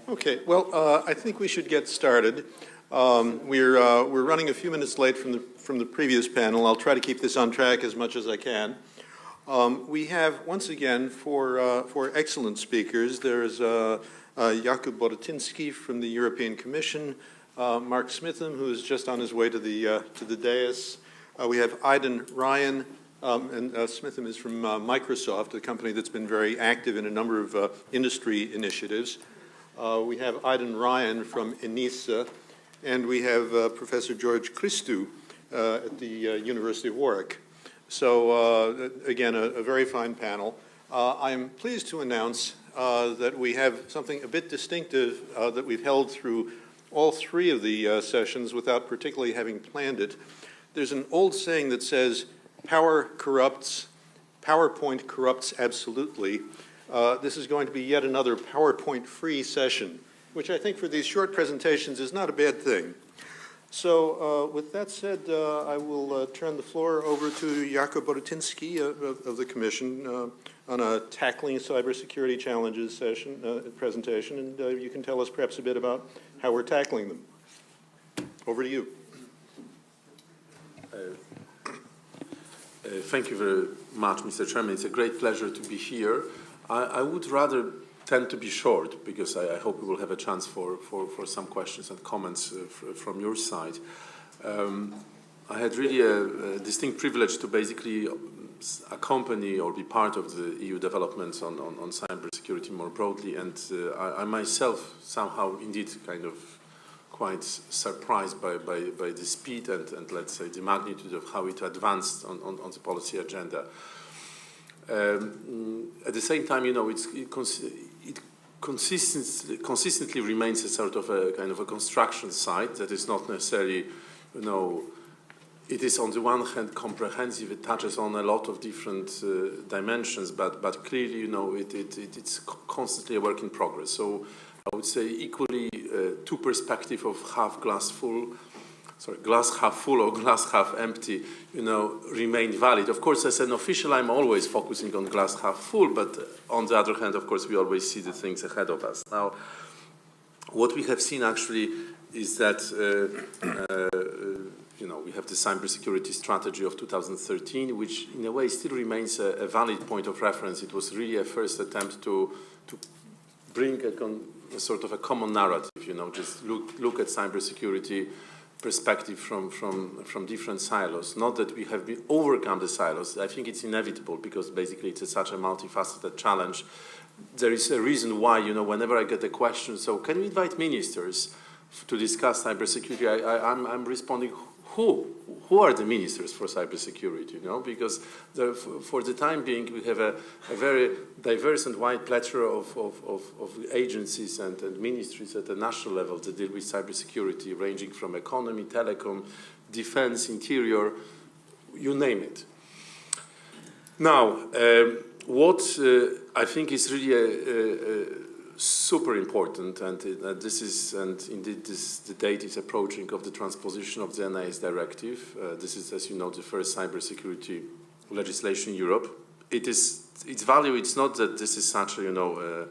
Okay, well, I think we should get started. We're running a few minutes late from the previous panel. I'll try to keep this on track as much as I can. We have, once again, for excellent speakers, there's Jakub Borytyński from the European Commission, Mark Smitham, who is just on his way to the dais. We have Aidan Ryan, and Smitham is from Microsoft, a company that's been very active in a number of industry initiatives. We have Aidan Ryan from ENISA, and we have Professor George Christou at the University of Warwick. So again, a very fine panel. I'm pleased to announce that we have something a bit distinctive that we've held through all three of the sessions without particularly having planned it. There's an old saying that says, power corrupts, PowerPoint corrupts absolutely. This is going to be yet another PowerPoint-free session, which I think for these short presentations is not a bad thing. So with that said, I will turn the floor over to Jakub Borytyński of the Commission on a Tackling Cybersecurity Challenges presentation, and you can tell us perhaps a bit about how we're tackling them. Over to you. Thank you very much, Mr. Chairman. It's a great pleasure to be here. I would rather tend to be short because I hope we will have a chance for some questions and comments from your side. I had really a distinct privilege to basically accompany or be part of the EU developments on cybersecurity more broadly, and I myself somehow indeed kind of quite surprised by the speed and let's say the magnitude of how it advanced on the policy agenda. At the same time, you know, it consistently remains a sort of a kind of a construction site that is not necessarily, you know, it is on the one hand comprehensive, it touches on a lot of different dimensions, but clearly, you know, it's constantly a work in progress. So I would say equally two perspectives of glass half full or glass half empty, you know, remain valid. Of course, as an official, I'm always focusing on glass half full, but on the other hand, of course, we always see the things ahead of us. Now, what we have seen actually is that, you know, we have the cybersecurity strategy of 2013, which in a way still remains a valid point of reference. It was really a first attempt to bring a sort of a common narrative, you know, just look at cybersecurity perspective from different silos. Not that we have overcome the silos. I think it's inevitable because basically it's such a multifaceted challenge. There is a reason why, you know, whenever I get a question, so can we invite ministers to discuss cybersecurity? I'm responding, who are the ministers for cybersecurity, you know, because for the time being we have a very diverse and wide plethora of agencies and ministries at the national level that deal with cybersecurity, ranging from economy, telecom, defense, interior, you name it. Now, what I think is really super important, and indeed the date is approaching of the transposition of the NIS directive. This is, as you know, the first cybersecurity legislation in Europe. Its value, it's not that this is such a, you know,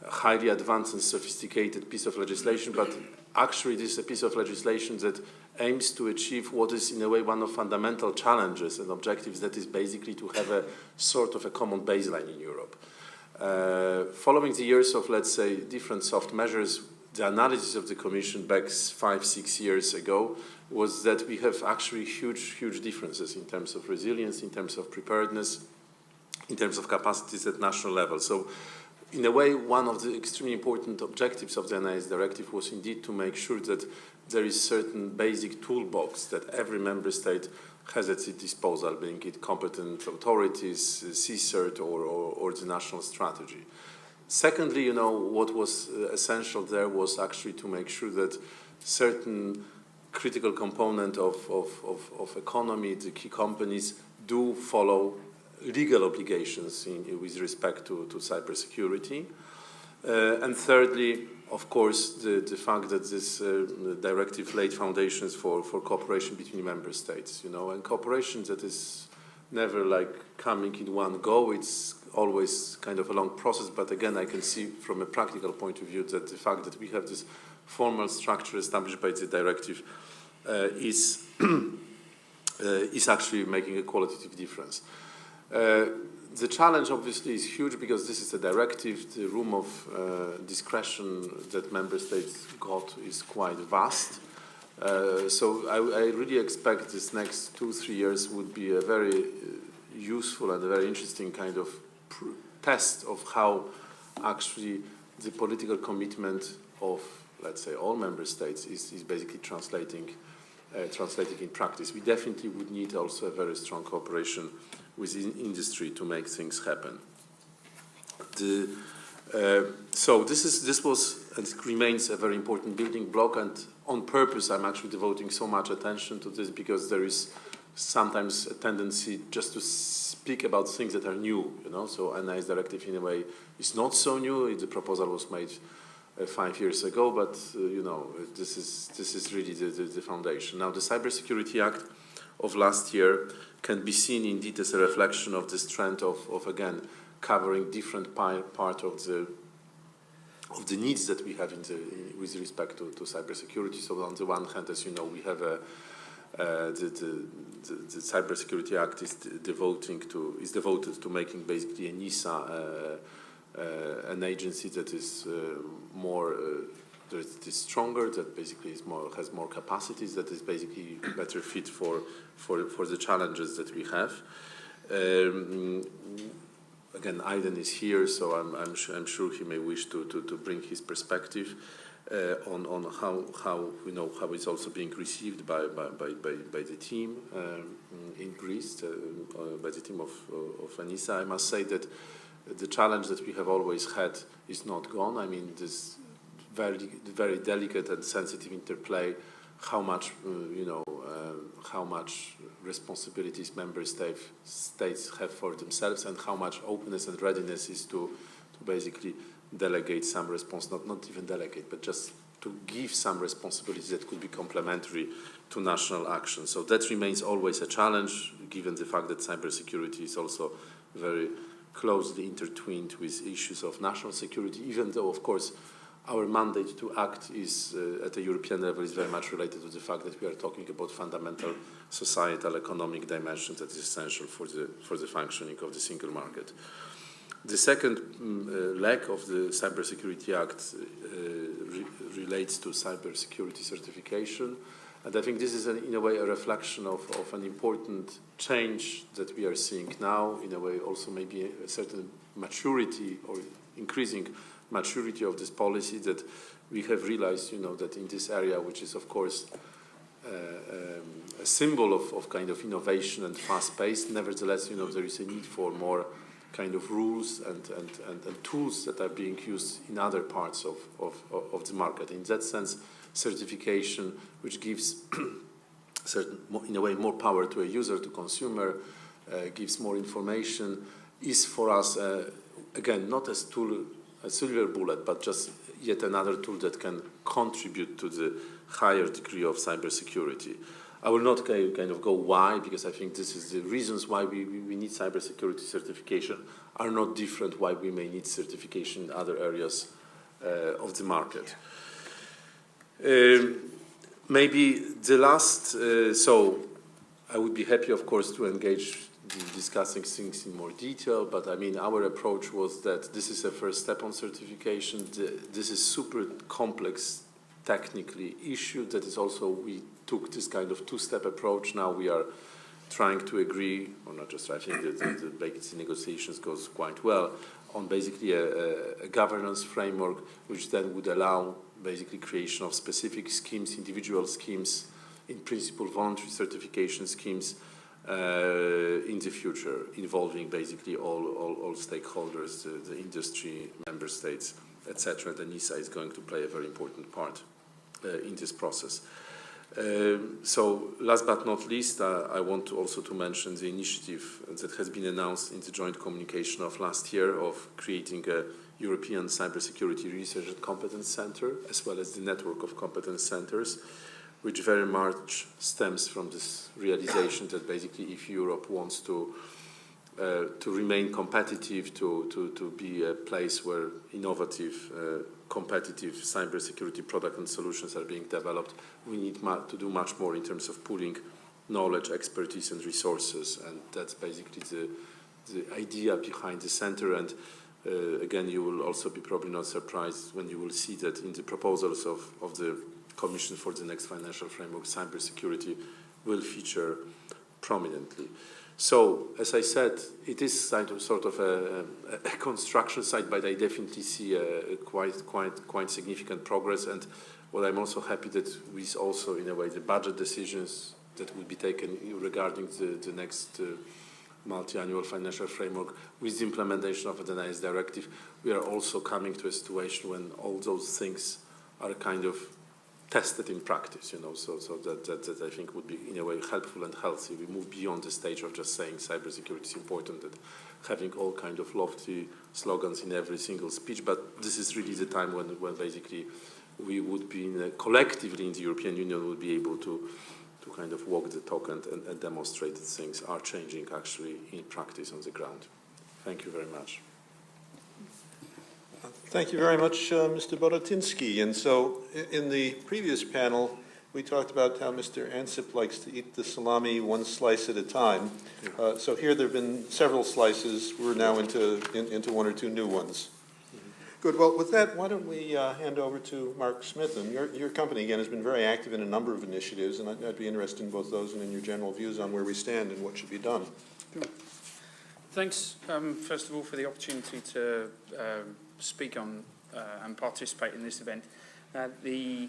a highly advanced and sophisticated piece of legislation, but actually this is a piece of legislation that aims to achieve what is in a way one of fundamental challenges and objectives, that is basically to have a sort of a common baseline in Europe. Following the years of, let's say, different soft measures, the analysis of the Commission back 5-6 years ago was that we have actually huge differences in terms of resilience, in terms of preparedness, in terms of capacities at national level. So, in a way, one of the extremely important objectives of the NIS directive was indeed to make sure that there is certain basic toolbox that every member state has at its disposal, being it competent authorities, CSIRT, or the national strategy. Secondly, you know, what was essential there was actually to make sure that certain critical component of economy, the key companies, do follow legal obligations with respect to cybersecurity. And thirdly, of course, the fact that this directive laid foundations for cooperation between member states, you know, and cooperation that is never like coming in one go. It's always kind of a long process, but again, I can see from a practical point of view that the fact that we have this formal structure established by the directive is actually making a qualitative difference. The challenge obviously is huge because this is a directive. The room of discretion that member states got is quite vast. So I really expect this next 2-3 years would be a very useful and a very interesting kind of test of how actually the political commitment of, let's say, all member states is basically translating in practice. We definitely would need also a very strong cooperation with industry to make things happen. So this was and remains a very important building block, and on purpose I'm actually devoting so much attention to this because there is sometimes a tendency just to speak about things that are new, you know. So a nice directive in a way is not so new. The proposal was made 5 years ago, but you know, this is really the foundation. Now the Cybersecurity Act of last year can be seen indeed as a reflection of this trend of again covering different part of the needs that we have with respect to cybersecurity. So on the one hand, as you know, we have the Cybersecurity Act is devoted to making basically a NISA an agency that is that is stronger, that basically has more capacities, that is basically better fit for the challenges that we have. Again, Aiden is here, so I'm sure he may wish to bring his perspective on how you know how it's also being received by the team in Greece, by the team of ANISA. I must say that the challenge that we have always had is not gone. I mean, this very delicate and sensitive interplay, how much how much responsibilities member states have for themselves, and how much openness and readiness is to basically delegate some not even delegate, but just to give some responsibilities that could be complementary to national action. So that remains always a challenge, given the fact that cybersecurity is also very closely intertwined with issues of national security, even though, of course, our mandate to act is at the European level is very much related to the fact that we are talking about fundamental societal economic dimensions that is essential for the functioning of the single market. The second leg of the Cybersecurity Act relates to cybersecurity certification, and I think this is in a way a reflection of an important change that we are seeing now, in a way also maybe a certain maturity or increasing maturity of this policy, that we have realized, you know, that in this area, which is of course a symbol of kind of innovation and fast pace, nevertheless, you know, there is a need for more kind of rules and tools that are being used in other parts of the market. In that sense, certification, which gives certain, in a way, more power to a user, to consumer, gives more information, is for us again not as tool, a silver bullet, but just yet another tool that can contribute to the higher degree of cybersecurity. I will not kind of go why, because I think this is the reasons why we need cybersecurity certification are not different why we may need certification in other areas of the market. Maybe the last, so I would be happy, of course, to engage in discussing things in more detail, but I mean, our approach was that this is a first step on certification. This is super complex technically issue. That is also, we took this kind of two-step approach. Now we are trying to agree, or not just I think the vacancy negotiations goes quite well, on basically a governance framework, which then would allow basically creation of specific schemes, individual schemes, in principle voluntary certification schemes in the future, involving basically all stakeholders, the industry, member states, etc. The NISA is going to play a very important part in this process. So last but not least, I want to also to mention the initiative that has been announced in the joint communication of last year of creating a European Cybersecurity Research and Competence Center, as well as the network of competence centers, which very much stems from this realization that basically if Europe wants to to remain competitive, to be a place where innovative, competitive cybersecurity products and solutions are being developed, we need to do much more in terms of pooling knowledge, expertise, and resources. And that's basically the idea behind the center. And again, you will also be probably not surprised when you will see that in the proposals of the Commission for the next financial framework, cybersecurity will feature prominently. So, as I said, it is sort of a construction site, but I definitely see quite significant progress. And what I'm also happy that with also, in a way, the budget decisions that will be taken regarding the next multi-annual financial framework with the implementation of the NIS directive, we are also coming to a situation when all those things are kind of tested in practice, so that I think would be in a way helpful and healthy. We move beyond the stage of just saying cybersecurity is important and having all kind of lofty slogans in every single speech, but this is really the time when basically we would be collectively in the European Union would be able to kind of walk the talk and demonstrate that things are changing actually in practice on the ground. Thank you very much. Thank you very much, Mr. Borodinski. And so in the previous panel, we talked about how Mr. Ansip likes to eat the salami one slice at a time. So here there have been several slices. We're now into one or two new ones. Good. Well, with that, why don't we hand over to Mark Smitham. Your company, again, has been very active in a number of initiatives, and I'd be interested in both those and in your general views on where we stand and what should be done. Thanks, first of all, for the opportunity to speak on and participate in this event. The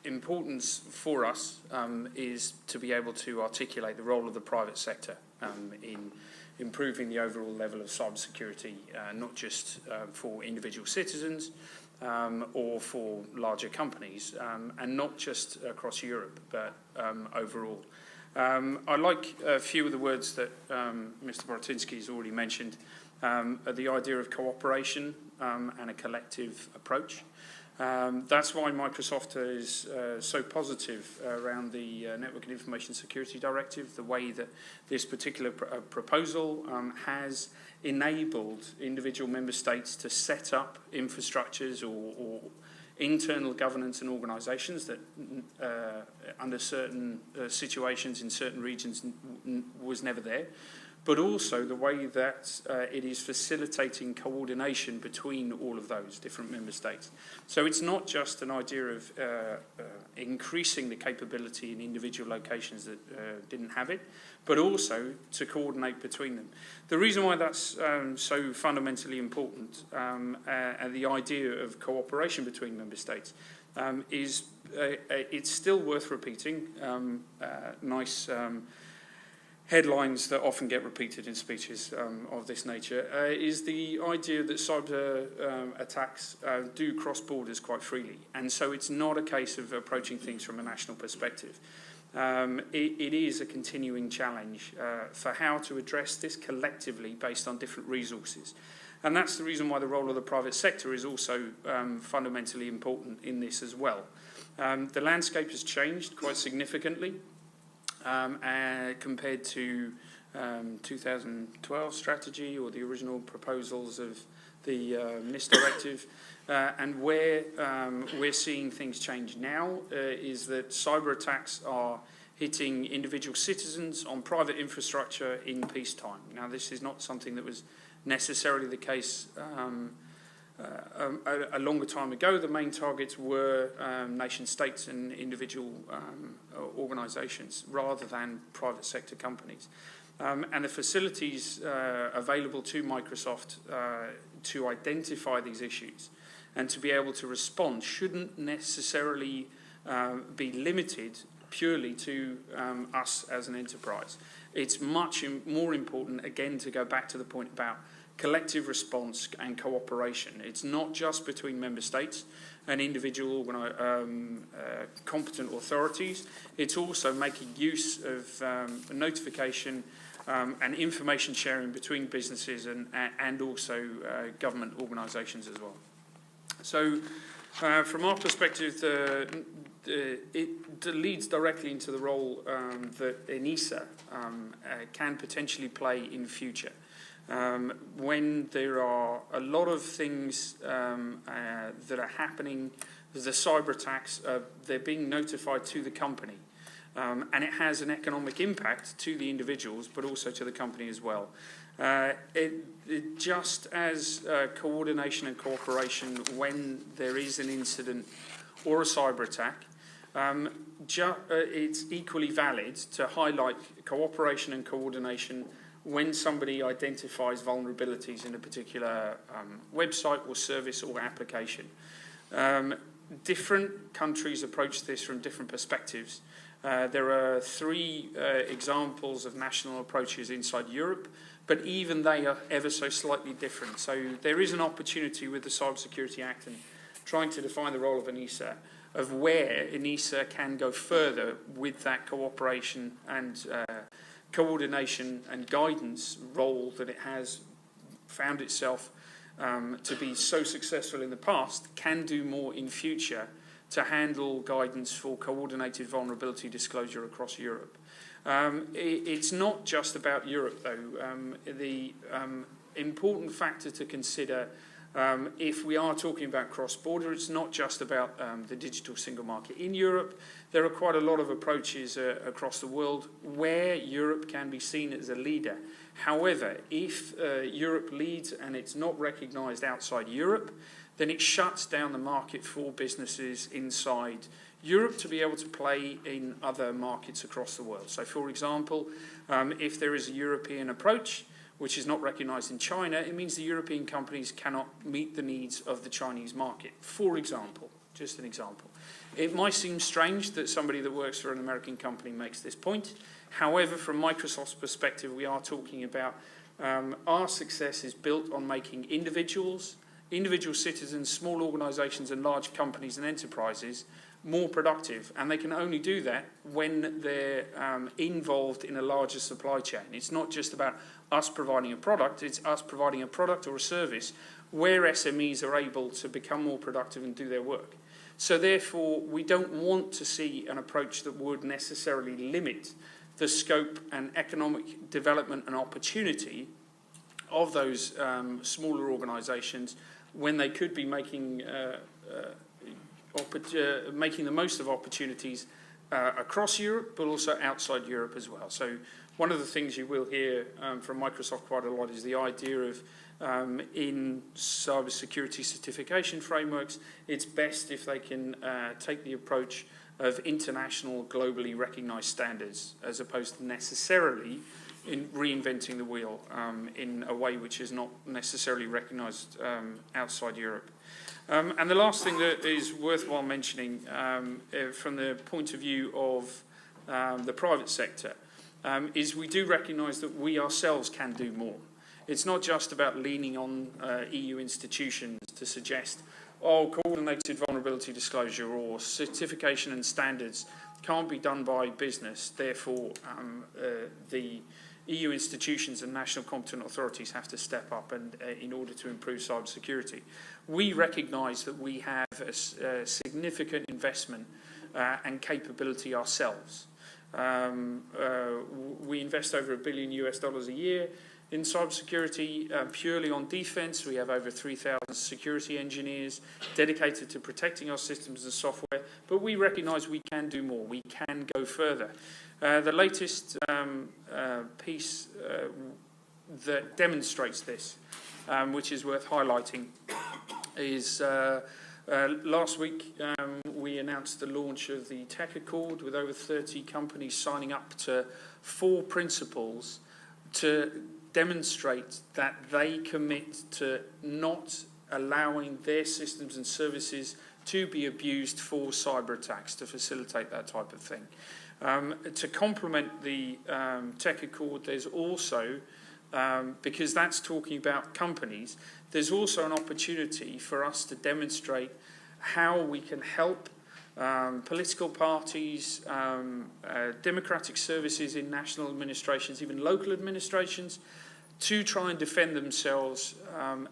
importance for us is to be able to articulate the role of the private sector in improving the overall level of cybersecurity, not just for individual citizens or for larger companies, and not just across Europe, but overall. I like a few of the words that Mr. Borodinski has already mentioned, the idea of cooperation and a collective approach. That's why Microsoft is so positive around the Network and Information Security Directive, the way that this particular proposal has enabled individual member states to set up infrastructures or internal governance and organisations that under certain situations in certain regions was never there, but also the way that it is facilitating coordination between all of those different member states. So it's not just an idea of increasing the capability in individual locations that didn't have it, but also to coordinate between them. The reason why that's so fundamentally important, and the idea of cooperation between member states, is it's still worth repeating. Nice headlines that often get repeated in speeches of this nature, is the idea that cyber attacks do cross borders quite freely. And so it's not a case of approaching things from a national perspective. It is a continuing challenge for how to address this collectively based on different resources. And that's the reason why the role of the private sector is also fundamentally important in this as well. The landscape has changed quite significantly. Compared to 2012 strategy or the original proposals of the NIS directive, and where we're seeing things change now is that cyber attacks are hitting individual citizens on private infrastructure in peacetime. Now, this is not something that was necessarily the case a longer time ago. The main targets were nation states and individual organisations rather than private sector companies. And the facilities available to Microsoft to identify these issues and to be able to respond shouldn't necessarily be limited purely to us as an enterprise. It's much more important, again, to go back to the point about collective response and cooperation. It's not just between member states and individual competent authorities. It's also making use of notification and information sharing between businesses and also government organisations as well. So from our perspective, it leads directly into the role that ENISA can potentially play in future. When there are a lot of things that are happening, the cyber attacks, they're being notified to the company. And it has an economic impact to the individuals, but also to the company as well. Just as coordination and cooperation when there is an incident or a cyber attack, it's equally valid to highlight cooperation and coordination when somebody identifies vulnerabilities in a particular website or service or application. Different countries approach this from different perspectives. There are 3 examples of national approaches inside Europe, but even they are ever so slightly different. So there is an opportunity with the Cybersecurity Act and trying to define the role of ENISA, of where ENISA can go further with that cooperation and coordination and guidance role that it has found itself to be so successful in the past, can do more in future to handle guidance for coordinated vulnerability disclosure across Europe. It's not just about Europe, though. The important factor to consider, if we are talking about cross-border, it's not just about the digital single market. In Europe, there are quite a lot of approaches across the world where Europe can be seen as a leader. However, if Europe leads and it's not recognised outside Europe, then it shuts down the market for businesses inside Europe to be able to play in other markets across the world. So, for example, if there is a European approach which is not recognised in China, it means the European companies cannot meet the needs of the Chinese market. For example, just an example. It might seem strange that somebody that works for an American company makes this point. However, from Microsoft's perspective, we are talking about our success is built on making individual citizens, small organisations and large companies and enterprises more productive, and they can only do that when they're involved in a larger supply chain. It's not just about us providing a product, it's us providing a product or a service where SMEs are able to become more productive and do their work. So therefore, we don't want to see an approach that would necessarily limit the scope and economic development and opportunity of those smaller organisations when they could be making the most of opportunities across Europe, but also outside Europe as well. So one of the things you will hear from Microsoft quite a lot is the idea of in cybersecurity certification frameworks, it's best if they can take the approach of international, globally recognised standards, as opposed to necessarily in reinventing the wheel in a way which is not necessarily recognised outside Europe. And the last thing that is worthwhile mentioning from the point of view of the private sector is we do recognise that we ourselves can do more. It's not just about leaning on EU institutions to suggest, coordinated vulnerability disclosure or certification and standards can't be done by business, therefore the EU institutions and national competent authorities have to step up and in order to improve cybersecurity. We recognise that we have a significant investment and capability ourselves. We invest over $1 billion a year in cybersecurity, purely on defence. We have over 3,000 security engineers dedicated to protecting our systems and software, but we recognise we can do more. We can go further. The latest piece that demonstrates this, which is worth highlighting, is last week we announced the launch of the Tech Accord with over 30 companies signing up to 4 principles to demonstrate that they commit to not allowing their systems and services to be abused for cyber attacks, to facilitate that type of thing. To complement the Tech Accord, there's also, because that's talking about companies, there's also an opportunity for us to demonstrate how we can help political parties, democratic services in national administrations, even local administrations, to try and defend themselves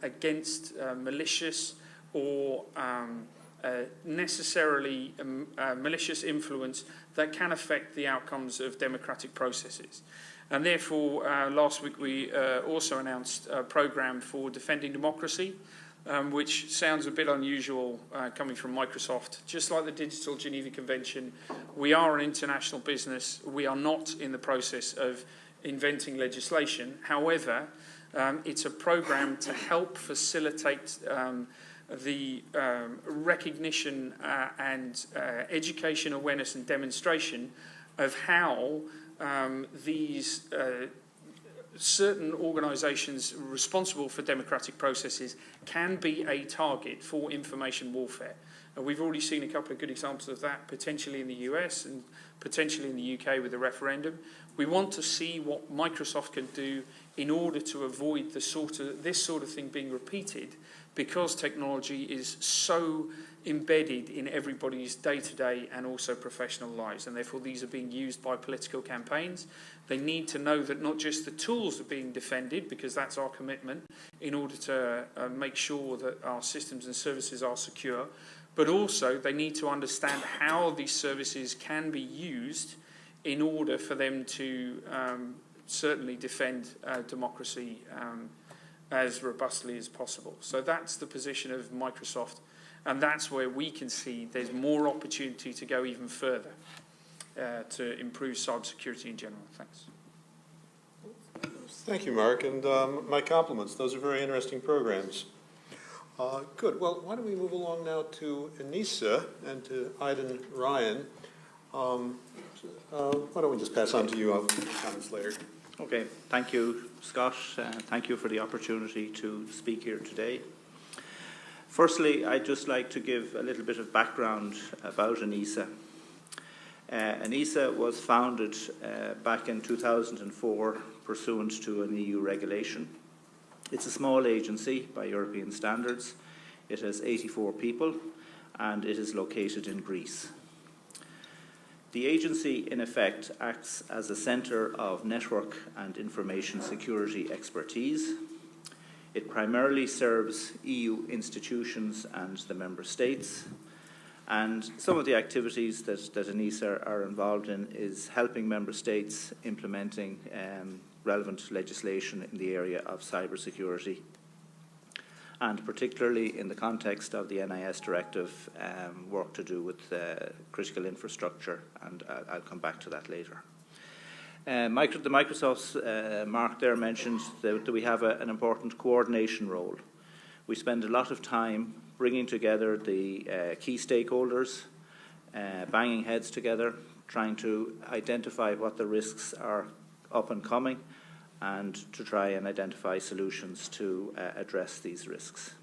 against malicious or necessarily malicious influence that can affect the outcomes of democratic processes. And therefore, last week we also announced a programme for defending democracy, which sounds a bit unusual coming from Microsoft. Just like the Digital Geneva Convention, we are an international business. We are not in the process of inventing legislation. However, it's a programme to help facilitate the recognition and education, awareness and demonstration of how these certain organisations responsible for democratic processes can be a target for information warfare. We've already seen a couple of good examples of that, potentially in the US and potentially in the UK with the referendum. We want to see what Microsoft can do in order to avoid this sort of thing being repeated, because technology is so embedded in everybody's day-to-day and also professional lives, and therefore these are being used by political campaigns. They need to know that not just the tools are being defended, because that's our commitment in order to make sure that our systems and services are secure, but also they need to understand how these services can be used in order for them to certainly defend democracy as robustly as possible. So that's the position of Microsoft, and that's where we can see there's more opportunity to go even further to improve cybersecurity in general. Thanks. Thank you, Mark, and my compliments. Those are very interesting programs. Good. Well, why don't we move along now to Anissa and to Aidan Ryan. Why don't we just pass on to you? I'll make comments later. Okay, thank you, Scott. Thank you for the opportunity to speak here today. Firstly, I'd just like to give a little bit of background about ANISA. ANISA was founded back in 2004 pursuant to an EU regulation. It's a small agency by European standards. It has 84 people and it is located in Greece. The agency, in effect, acts as a centre of network and information security expertise. It primarily serves EU institutions and the member states. And some of the activities that ANISA are involved in is helping member states implementing relevant legislation in the area of cybersecurity, and particularly in the context of the NIS directive, work to do with critical infrastructure, and I'll come back to that later. The Microsoft's Mark there mentioned that we have an important coordination role. We spend a lot of time bringing together the key stakeholders, banging heads together, trying to identify what the risks are up and coming, and to try and identify solutions to address these risks.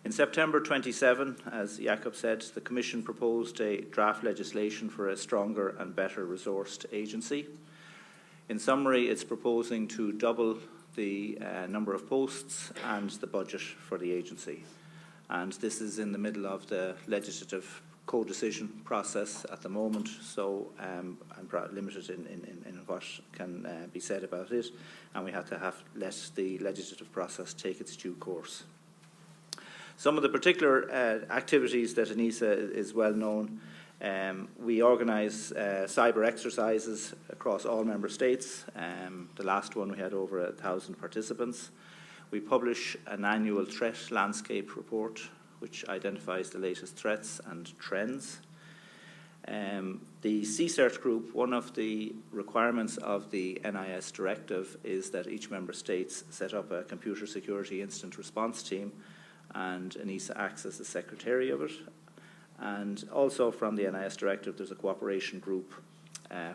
In September 27, as Jakob said, the Commission proposed a draft legislation for a stronger and better resourced agency. In summary, it's proposing to double the number of posts and the budget for the agency. And this is in the middle of the legislative co-decision process at the moment, so I'm limited in what can be said about it, and we have to let the legislative process take its due course. Some of the particular activities that ANISA is well known, we organise cyber exercises across all member states. The last one we had over 1,000 participants. We publish an annual threat landscape report which identifies the latest threats and trends. The CSERT group, one of the requirements of the NIS directive is that each member state set up a computer security incident response team, and ANISA acts as the secretary of it. And also from the NIS directive, there's a cooperation group,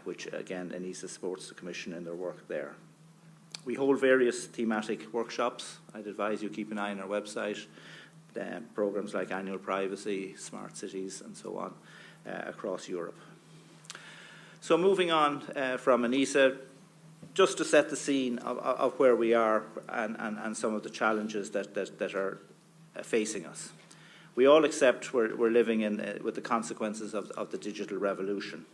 which again, ANISA supports the Commission in their work there. We hold various thematic workshops. I'd advise you keep an eye on our website. Programs like Annual Privacy, Smart Cities, and so on across Europe. So moving on from ANISA, just to set the scene of where we are and some of the challenges that are facing us. We all accept we're living with the consequences of the digital revolution,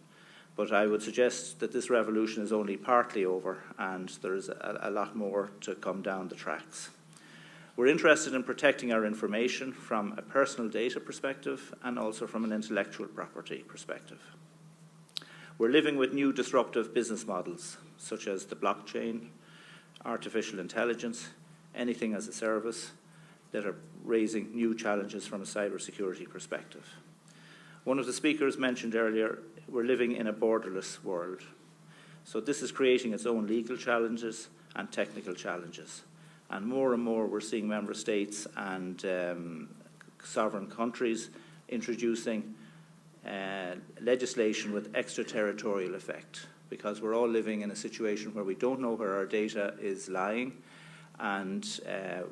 but I would suggest that this revolution is only partly over and there is a lot more to come down the tracks. We're interested in protecting our information from a personal data perspective and also from an intellectual property perspective. We're living with new disruptive business models, such as the blockchain, artificial intelligence, anything as a service, that are raising new challenges from a cybersecurity perspective. One of the speakers mentioned earlier, we're living in a borderless world. So this is creating its own legal challenges and technical challenges. And more we're seeing member states and sovereign countries introducing legislation with extraterritorial effect, because we're all living in a situation where we don't know where our data is lying, and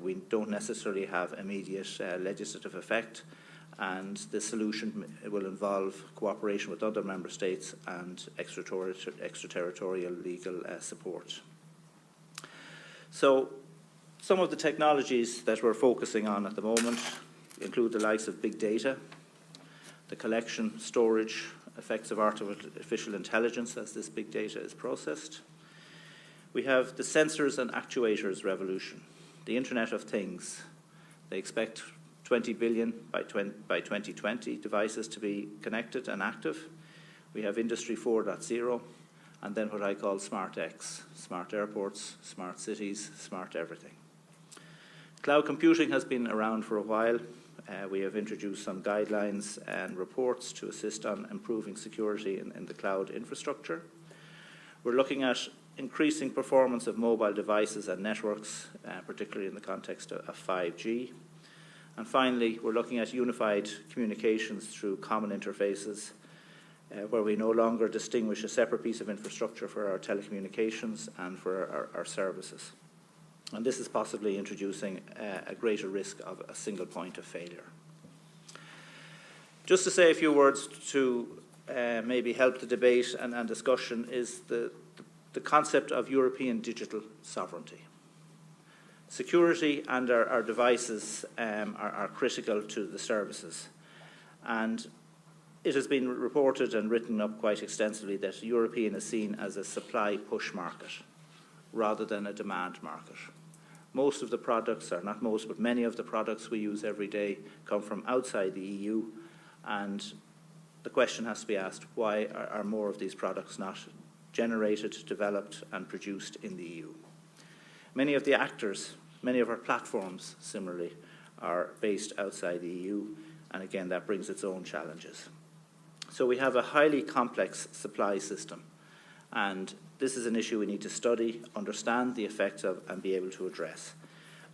we don't necessarily have immediate legislative effect, and the solution will involve cooperation with other member states and extraterritorial legal support. So some of the technologies that we're focusing on at the moment include the likes of big data, the collection, storage, effects of artificial intelligence as this big data is processed. We have the sensors and actuators revolution, the Internet of Things. They expect 20 billion by 2020 devices to be connected and active. We have Industry 4.0, and then what I call Smart X, smart airports, smart cities, smart everything. Cloud computing has been around for a while. We have introduced some guidelines and reports to assist on improving security in the cloud infrastructure. We're looking at increasing performance of mobile devices and networks, particularly in the context of 5G. And finally, we're looking at unified communications through common interfaces, where we no longer distinguish a separate piece of infrastructure for our telecommunications and for our services. And this is possibly introducing a greater risk of a single point of failure. Just to say a few words to maybe help the debate and discussion is the concept of European digital sovereignty. Security and our devices are critical to the services. And it has been reported and written up quite extensively that European is seen as a supply push market rather than a demand market. Most of the products, or not most, but many of the products we use every day come from outside the EU, and the question has to be asked, why are more of these products not generated, developed and produced in the EU? Many of the actors, many of our platforms, similarly, are based outside the EU, and again, that brings its own challenges. So we have a highly complex supply system, and this is an issue we need to study, understand the effects of, and be able to address.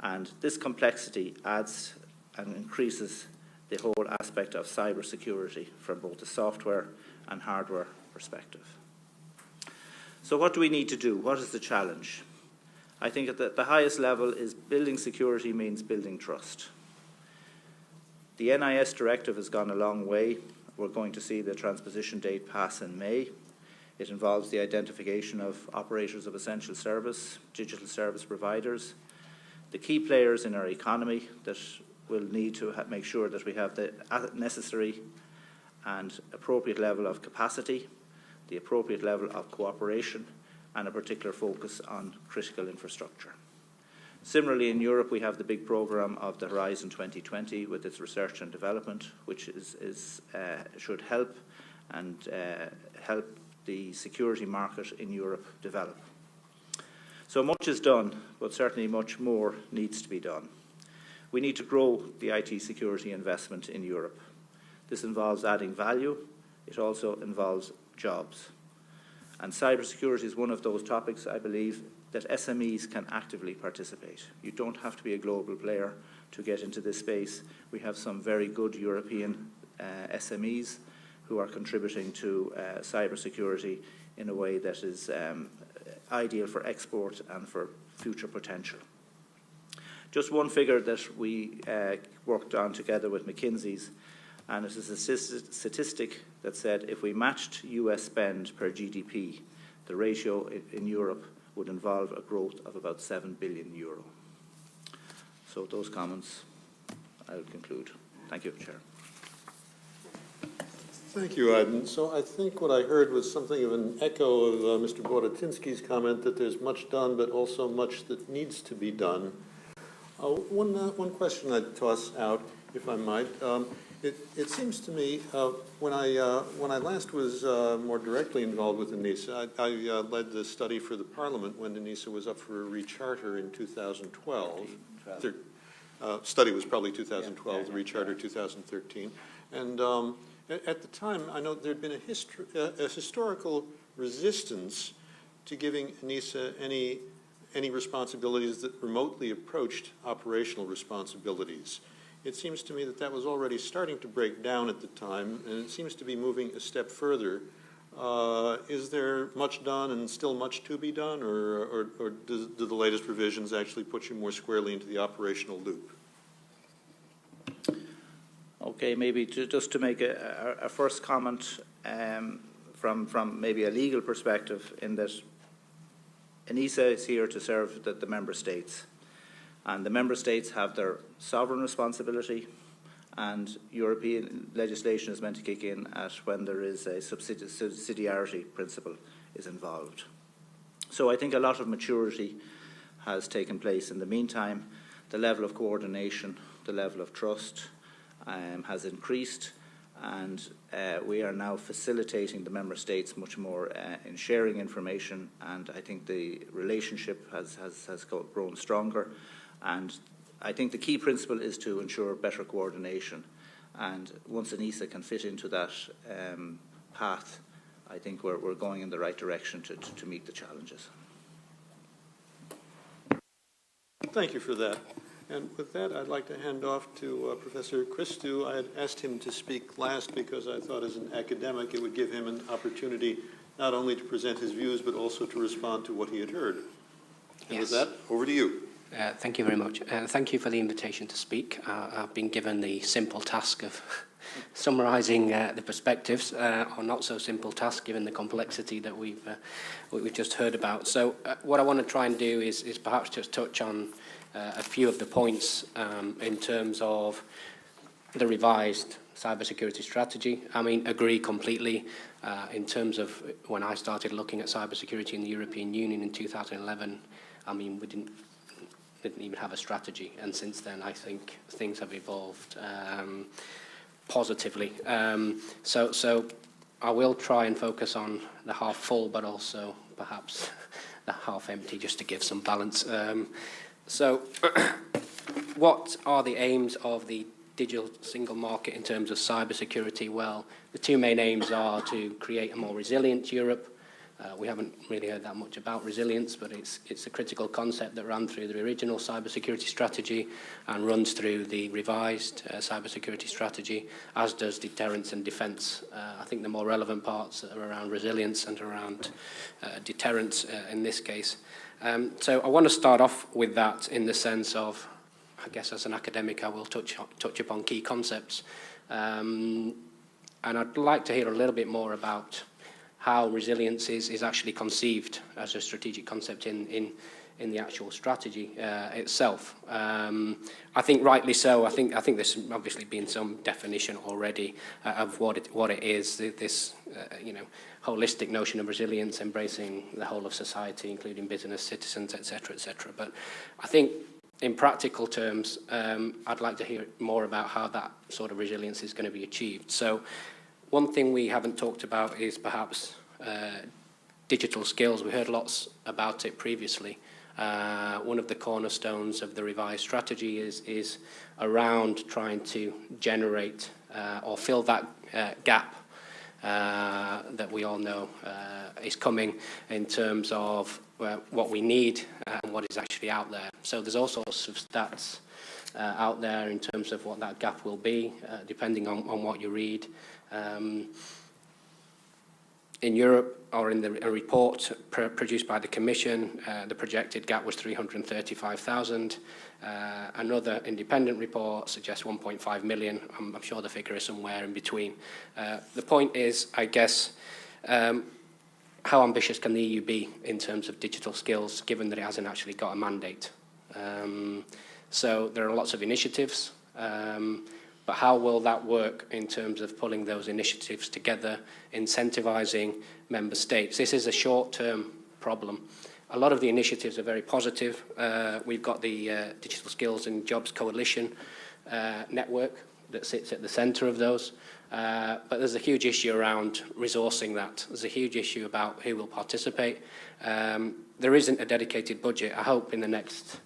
And this complexity adds and increases the whole aspect of cybersecurity from both the software and hardware perspective. So what do we need to do? What is the challenge? I think at the highest level is building security means building trust. The NIS directive has gone a long way. We're going to see the transposition date pass in May. It involves the identification of operators of essential service, digital service providers, the key players in our economy that will need to make sure that we have the necessary and appropriate level of capacity, the appropriate level of cooperation, and a particular focus on critical infrastructure. Similarly, in Europe, we have the big programme of the Horizon 2020 with its research and development, which should help the security market in Europe develop. So much is done, but certainly much more needs to be done. We need to grow the IT security investment in Europe. This involves adding value. It also involves jobs. And cybersecurity is one of those topics, I believe, that SMEs can actively participate. You don't have to be a global player to get into this space. We have some very good European SMEs who are contributing to cybersecurity in a way that is ideal for export and for future potential. Just one figure that we worked on together with McKinsey's, and it is a statistic that said if we matched US spend per GDP, the ratio in Europe would involve a growth of about €7 billion. So those comments, I'll conclude. Thank you, Chair. Thank you, Aydin. So I think what I heard was something of an echo of Mr. Borodinski's comment that there's much done, but also much that needs to be done. One question I'd toss out, if I might. It seems to me, when I last was more directly involved with ENISA, I led the study for the Parliament when ENISA was up for a recharter in 2012. Study was probably 2012, the recharter 2013. And at the time, I know there'd been a historical resistance to giving ENISA any responsibilities that remotely approached operational responsibilities. It seems to me that that was already starting to break down at the time, and it seems to be moving a step further. Is there much done and still much to be done, or do the latest provisions actually put you more squarely into the operational loop? Okay, maybe just to make a first comment from maybe a legal perspective, in that ENISA is here to serve the member states, and the member states have their sovereign responsibility, and European legislation is meant to kick in at when there is a subsidiarity principle is involved. So I think a lot of maturity has taken place in the meantime. The level of coordination, the level of trust has increased, and we are now facilitating the member states much more in sharing information, and I think the relationship has grown stronger. And I think the key principle is to ensure better coordination, and once ENISA can fit into that path, I think we're going in the right direction to meet the challenges. Thank you for that. And with that, I'd like to hand off to Professor Christou. I had asked him to speak last because I thought as an academic it would give him an opportunity not only to present his views but also to respond to what he had heard. And with that, over to you. Thank you very much. Thank you for the invitation to speak. I've been given the simple task of summarising the perspectives, or not so simple task given the complexity that we've just heard about. So what I want to try and do is perhaps just touch on a few of the points in terms of the revised cybersecurity strategy. I mean, agree completely in terms of when I started looking at cybersecurity in the European Union in 2011. I mean, we didn't even have a strategy, and since then I think things have evolved positively. So I will try and focus on the half full, but also perhaps the half empty, just to give some balance. So what are the aims of the digital single market in terms of cybersecurity? Well, the two main aims are to create a more resilient Europe. We haven't really heard that much about resilience, but it's a critical concept that ran through the original cybersecurity strategy and runs through the revised cybersecurity strategy, as does deterrence and defence. I think the more relevant parts are around resilience and around deterrence in this case. So I want to start off with that in the sense of, I guess as an academic I will touch upon key concepts. And I'd like to hear a little bit more about how resilience is actually conceived as a strategic concept in the actual strategy itself. I think rightly so. I think there's obviously been some definition already of what it is. This holistic notion of resilience, embracing the whole of society, including business, citizens, etc., etc. But I think in practical terms, I'd like to hear more about how that sort of resilience is going to be achieved. So one thing we haven't talked about is perhaps digital skills. We heard lots about it previously. One of the cornerstones of the revised strategy is around trying to generate or fill that gap that we all know is coming in terms of what we need and what is actually out there. So there's all sorts of stats out there in terms of what that gap will be, depending on what you read. In Europe, or in a report produced by the Commission, the projected gap was 335,000. Another independent report suggests 1.5 million. I'm sure the figure is somewhere in between. The point is, I guess, how ambitious can the EU be in terms of digital skills, given that it hasn't actually got a mandate? So there are lots of initiatives, but how will that work in terms of pulling those initiatives together, incentivising member states? This is a short-term problem. A lot of the initiatives are very positive. We've got the Digital Skills and Jobs Coalition network that sits at the centre of those. But there's a huge issue around resourcing that. There's a huge issue about who will participate. There isn't a dedicated budget. I hope in the next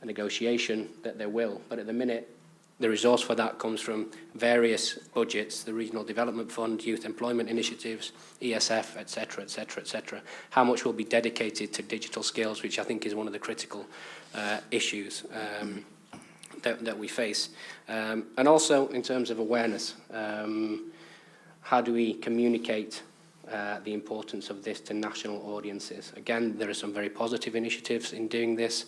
negotiation that there will. But at the minute, the resource for that comes from various budgets, the Regional Development Fund, Youth Employment Initiatives, ESF, etc., etc., etc. How much will be dedicated to digital skills, which I think is one of the critical issues that we face. And also in terms of awareness, how do we communicate the importance of this to national audiences? Again, there are some very positive initiatives in doing this,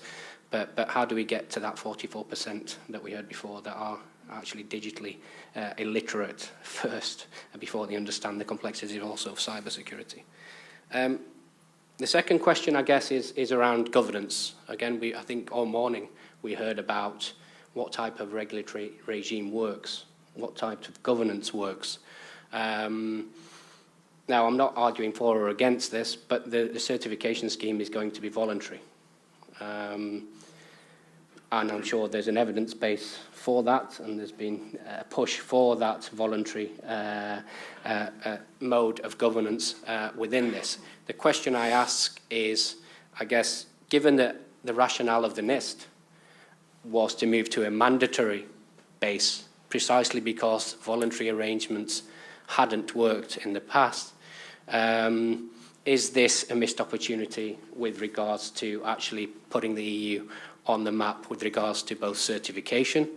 but how do we get to that 44% that we heard before that are actually digitally illiterate first, before they understand the complexities also of cybersecurity? The second question, I guess, is around governance. Again, I think all morning we heard about what type of regulatory regime works, what type of governance works. Now, I'm not arguing for or against this, but the certification scheme is going to be voluntary. And I'm sure there's an evidence base for that, and there's been a push for that voluntary mode of governance within this. The question I ask is, I guess, given that the rationale of the NIST was to move to a mandatory base, precisely because voluntary arrangements hadn't worked in the past, is this a missed opportunity with regards to actually putting the EU on the map with regards to both certification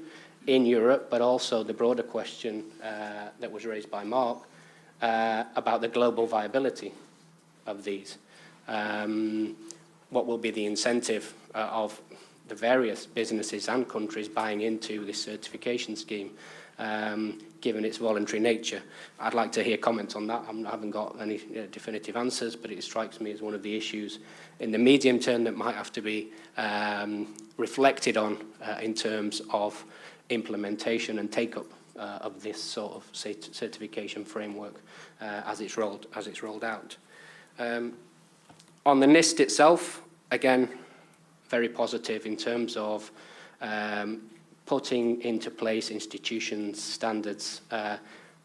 in Europe, but also the broader question that was raised by Mark about the global viability of these? What will be the incentive of the various businesses and countries buying into this certification scheme, given its voluntary nature? I'd like to hear comments on that. I haven't got any definitive answers, but it strikes me as one of the issues in the medium term that might have to be reflected on in terms of implementation and take-up of this sort of certification framework as it's rolled out. On the NIST itself, again, very positive in terms of putting into place institutions, standards,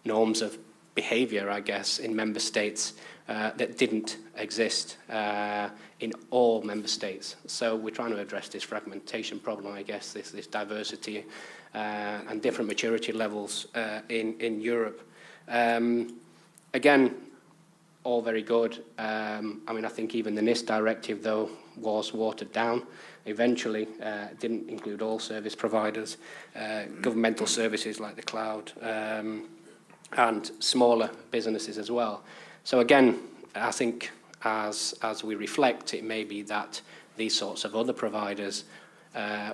norms of behaviour, I guess, in member states that didn't exist in all member states. So we're trying to address this fragmentation problem, I guess, this diversity and different maturity levels in Europe. Again, all very good. I mean, I think even the NIST directive, though, was watered down. Eventually, it didn't include all service providers, governmental services like the cloud, and smaller businesses as well. So again, I think as we reflect, it may be that these sorts of other providers,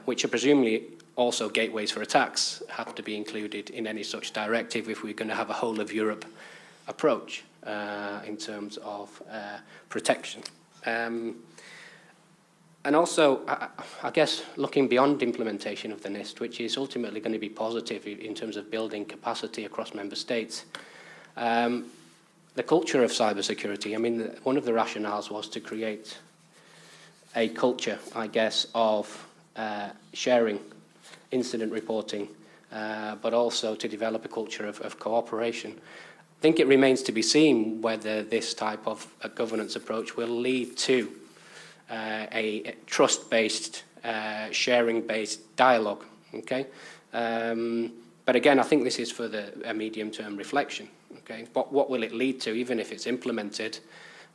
which are presumably also gateways for attacks, have to be included in any such directive if we're going to have a whole of Europe approach in terms of protection. And also, I guess, looking beyond implementation of the NIST, which is ultimately going to be positive in terms of building capacity across member states, the culture of cybersecurity, I mean, one of the rationales was to create a culture, I guess, of sharing, incident reporting, but also to develop a culture of cooperation. I think it remains to be seen whether this type of governance approach will lead to a trust-based, sharing-based dialogue, okay? But again, I think this is for a medium-term reflection, okay? What will it lead to, even if it's implemented?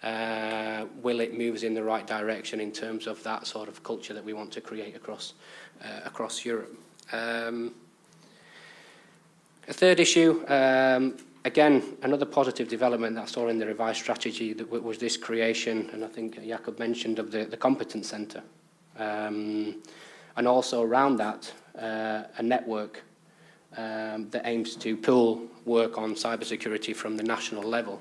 Will it move us in the right direction in terms of that sort of culture that we want to create across Europe? A third issue, again, another positive development that I saw in the revised strategy that was this creation, and I think Jakob mentioned, of the competence centre. And also around that, a network that aims to pool work on cybersecurity from the national level.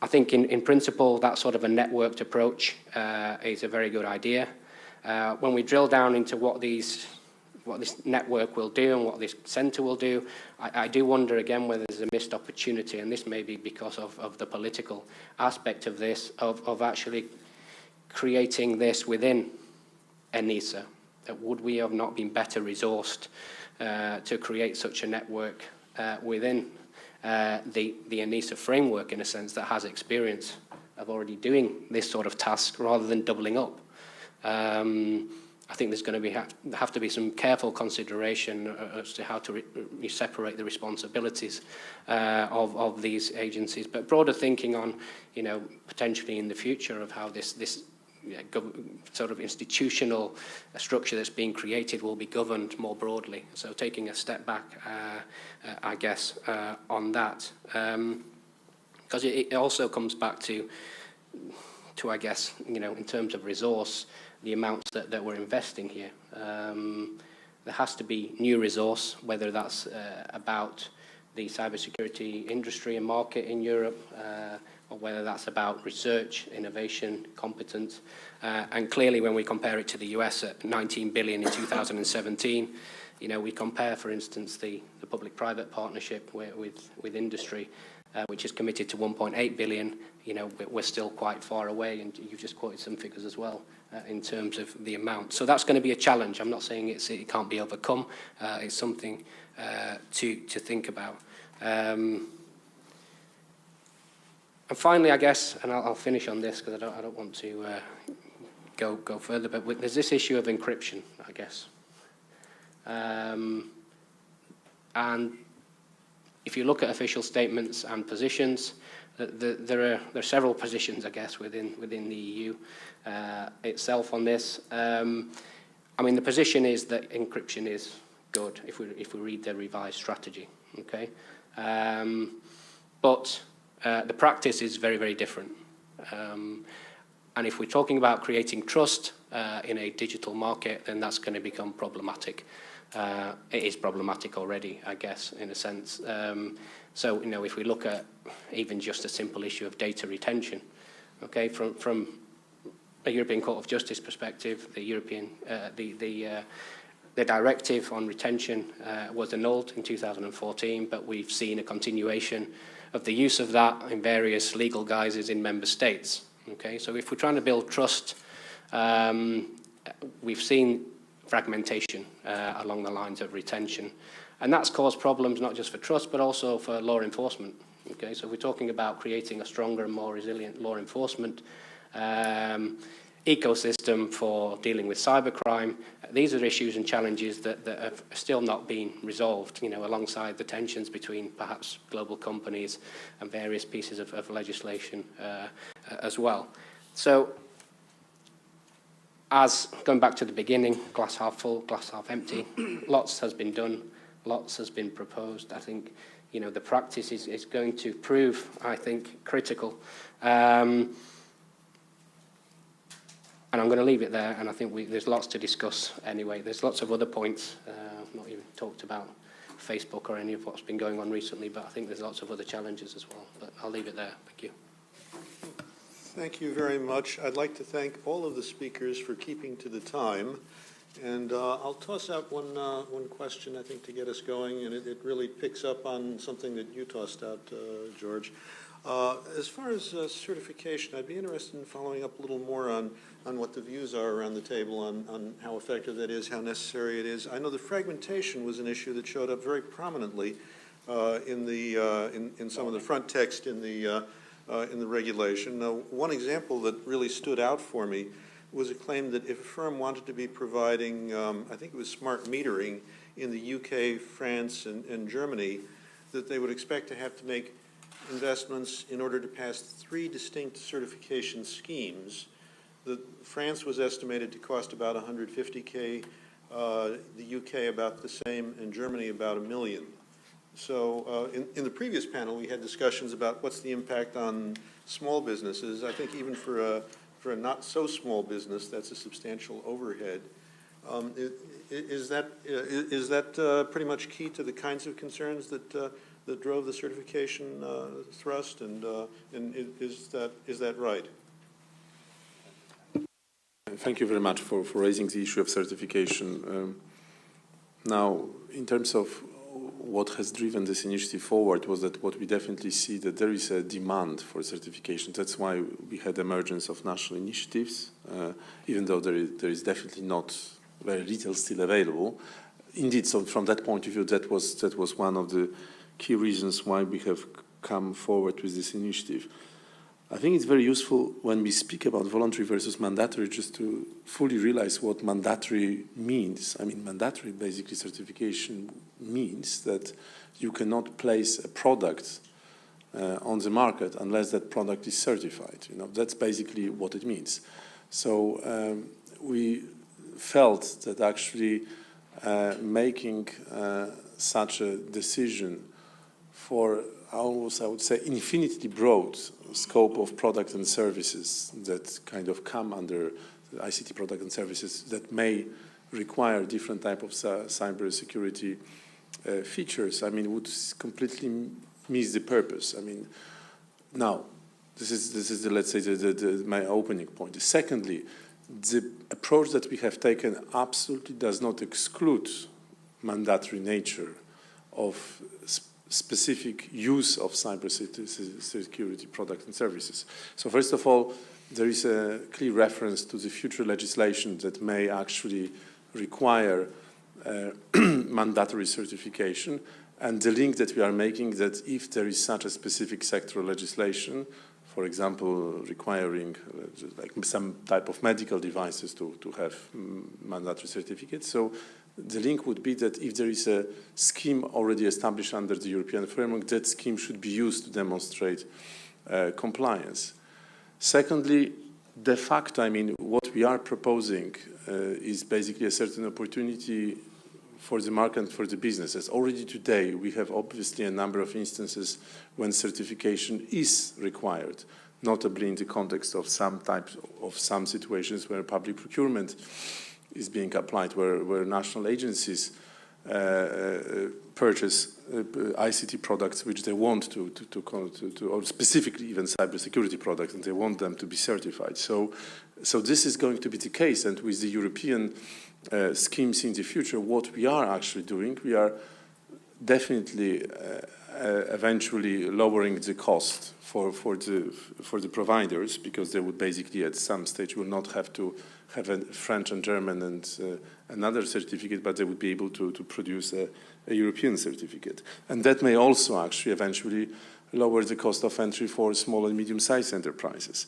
I think in principle, that sort of a networked approach is a very good idea. When we drill down into what this network will do and what this centre will do, I do wonder again whether there's a missed opportunity, and this may be because of the political aspect of this, of actually creating this within ENISA, would we have not been better resourced to create such a network within the ENISA framework, in a sense, that has experience of already doing this sort of task rather than doubling up? I think there's going to have to be some careful consideration as to how to separate the responsibilities of these agencies, but broader thinking on, potentially in the future of how this sort of institutional structure that's being created will be governed more broadly. So taking a step back, I guess, on that, because it also comes back to I guess, in terms of resource, the amounts that we're investing here. There has to be new resource, whether that's about the cybersecurity industry and market in Europe, or whether that's about research, innovation, competence. And clearly, when we compare it to the US at 19 billion in 2017, we compare, for instance, the public-private partnership with industry, which is committed to 1.8 billion. We're still quite far away, and you've just quoted some figures as well in terms of the amount. So that's going to be a challenge. I'm not saying it can't be overcome. It's something to think about. And finally, I guess, and I'll finish on this because I don't want to go further, but there's this issue of encryption, I guess. And if you look at official statements and positions, there are several positions, I guess, within the EU itself on this. The position is that encryption is good if we read the revised strategy. Okay, but the practice is very, very different. And if we're talking about creating trust in a digital market, then that's going to become problematic. It is problematic already, I guess, in a sense. So, if we look at even just a simple issue of data retention, okay, from a European Court of Justice perspective, the directive on retention was annulled in 2014, but we've seen a continuation of the use of that in various legal guises in member states. Okay, so if we're trying to build trust, we've seen fragmentation along the lines of retention. And that's caused problems not just for trust, but also for law enforcement. Okay, so we're talking about creating a stronger and more resilient law enforcement ecosystem for dealing with cybercrime. These are issues and challenges that have still not been resolved, alongside the tensions between perhaps global companies and various pieces of legislation as well. So, as going back to the beginning, glass half full, glass half empty, lots has been done, lots has been proposed. I think, the practice is going to prove, I think, critical. And I'm going to leave it there, and I think there's lots to discuss anyway. There's lots of other points, not even talked about Facebook or any of what's been going on recently, but I think there's lots of other challenges as well. But I'll leave it there. Thank you. Thank you very much. I'd like to thank all of the speakers for keeping to the time. And I'll toss out one question, I think, to get us going, and it really picks up on something that you tossed out, George. As far as certification, I'd be interested in following up a little more on what the views are around the table on how effective that is, how necessary it is. I know the fragmentation was an issue that showed up very prominently in some of the front text in the regulation. Now, one example that really stood out for me was a claim that if a firm wanted to be providing, I think it was smart metering in the UK, France, and Germany, that they would expect to have to make investments in order to pass 3 distinct certification schemes. France was estimated to cost about 150K, the UK about the same, and Germany about $1 million. So in the previous panel, we had discussions about what's the impact on small businesses. I think even for a not so small business, that's a substantial overhead. Is that pretty much key to the kinds of concerns that drove the certification thrust, and is that right? Thank you very much for raising the issue of certification. Now, in terms of what has driven this initiative forward was that what we definitely see that there is a demand for certification. That's why we had emergence of national initiatives, even though there is definitely not very little still available. Indeed, so from that point of view, that was one of the key reasons why we have come forward with this initiative. I think it's very useful when we speak about voluntary versus mandatory just to fully realize what mandatory means. I mean, mandatory basically certification means that you cannot place a product on the market unless that product is certified. You know, that's basically what it means. So we felt that actually making such a decision for almost, I would say, infinitely broad scope of products and services that kind of come under the ICT product and services that may require different type of cybersecurity features, I mean, would completely miss the purpose. I mean, now, this is the, let's say, my opening point. Secondly, the approach that we have taken absolutely does not exclude mandatory nature of specific use of cybersecurity products and services. So first of all, there is a clear reference to the future legislation that may actually require mandatory certification, and the link that we are making that if there is such a specific sectoral legislation, for example, requiring like some type of medical devices to have mandatory certificates. So the link would be that if there is a scheme already established under the European framework, that scheme should be used to demonstrate compliance. Secondly, de facto, I mean, what we are proposing is basically a certain opportunity for the market and for the businesses. Already today, we have obviously a number of instances when certification is required, notably in the context of some situations where public procurement is being applied, where national agencies purchase ICT products which they want to or specifically even cybersecurity products, and they want them to be certified. So this is going to be the case, and with the European schemes in the future, what we are actually doing, we are definitely eventually lowering the cost for the providers, because they would basically at some stage will not have to have a French and German and another certificate, but they would be able to produce a European certificate. And that may also actually eventually lower the cost of entry for small and medium-sized enterprises.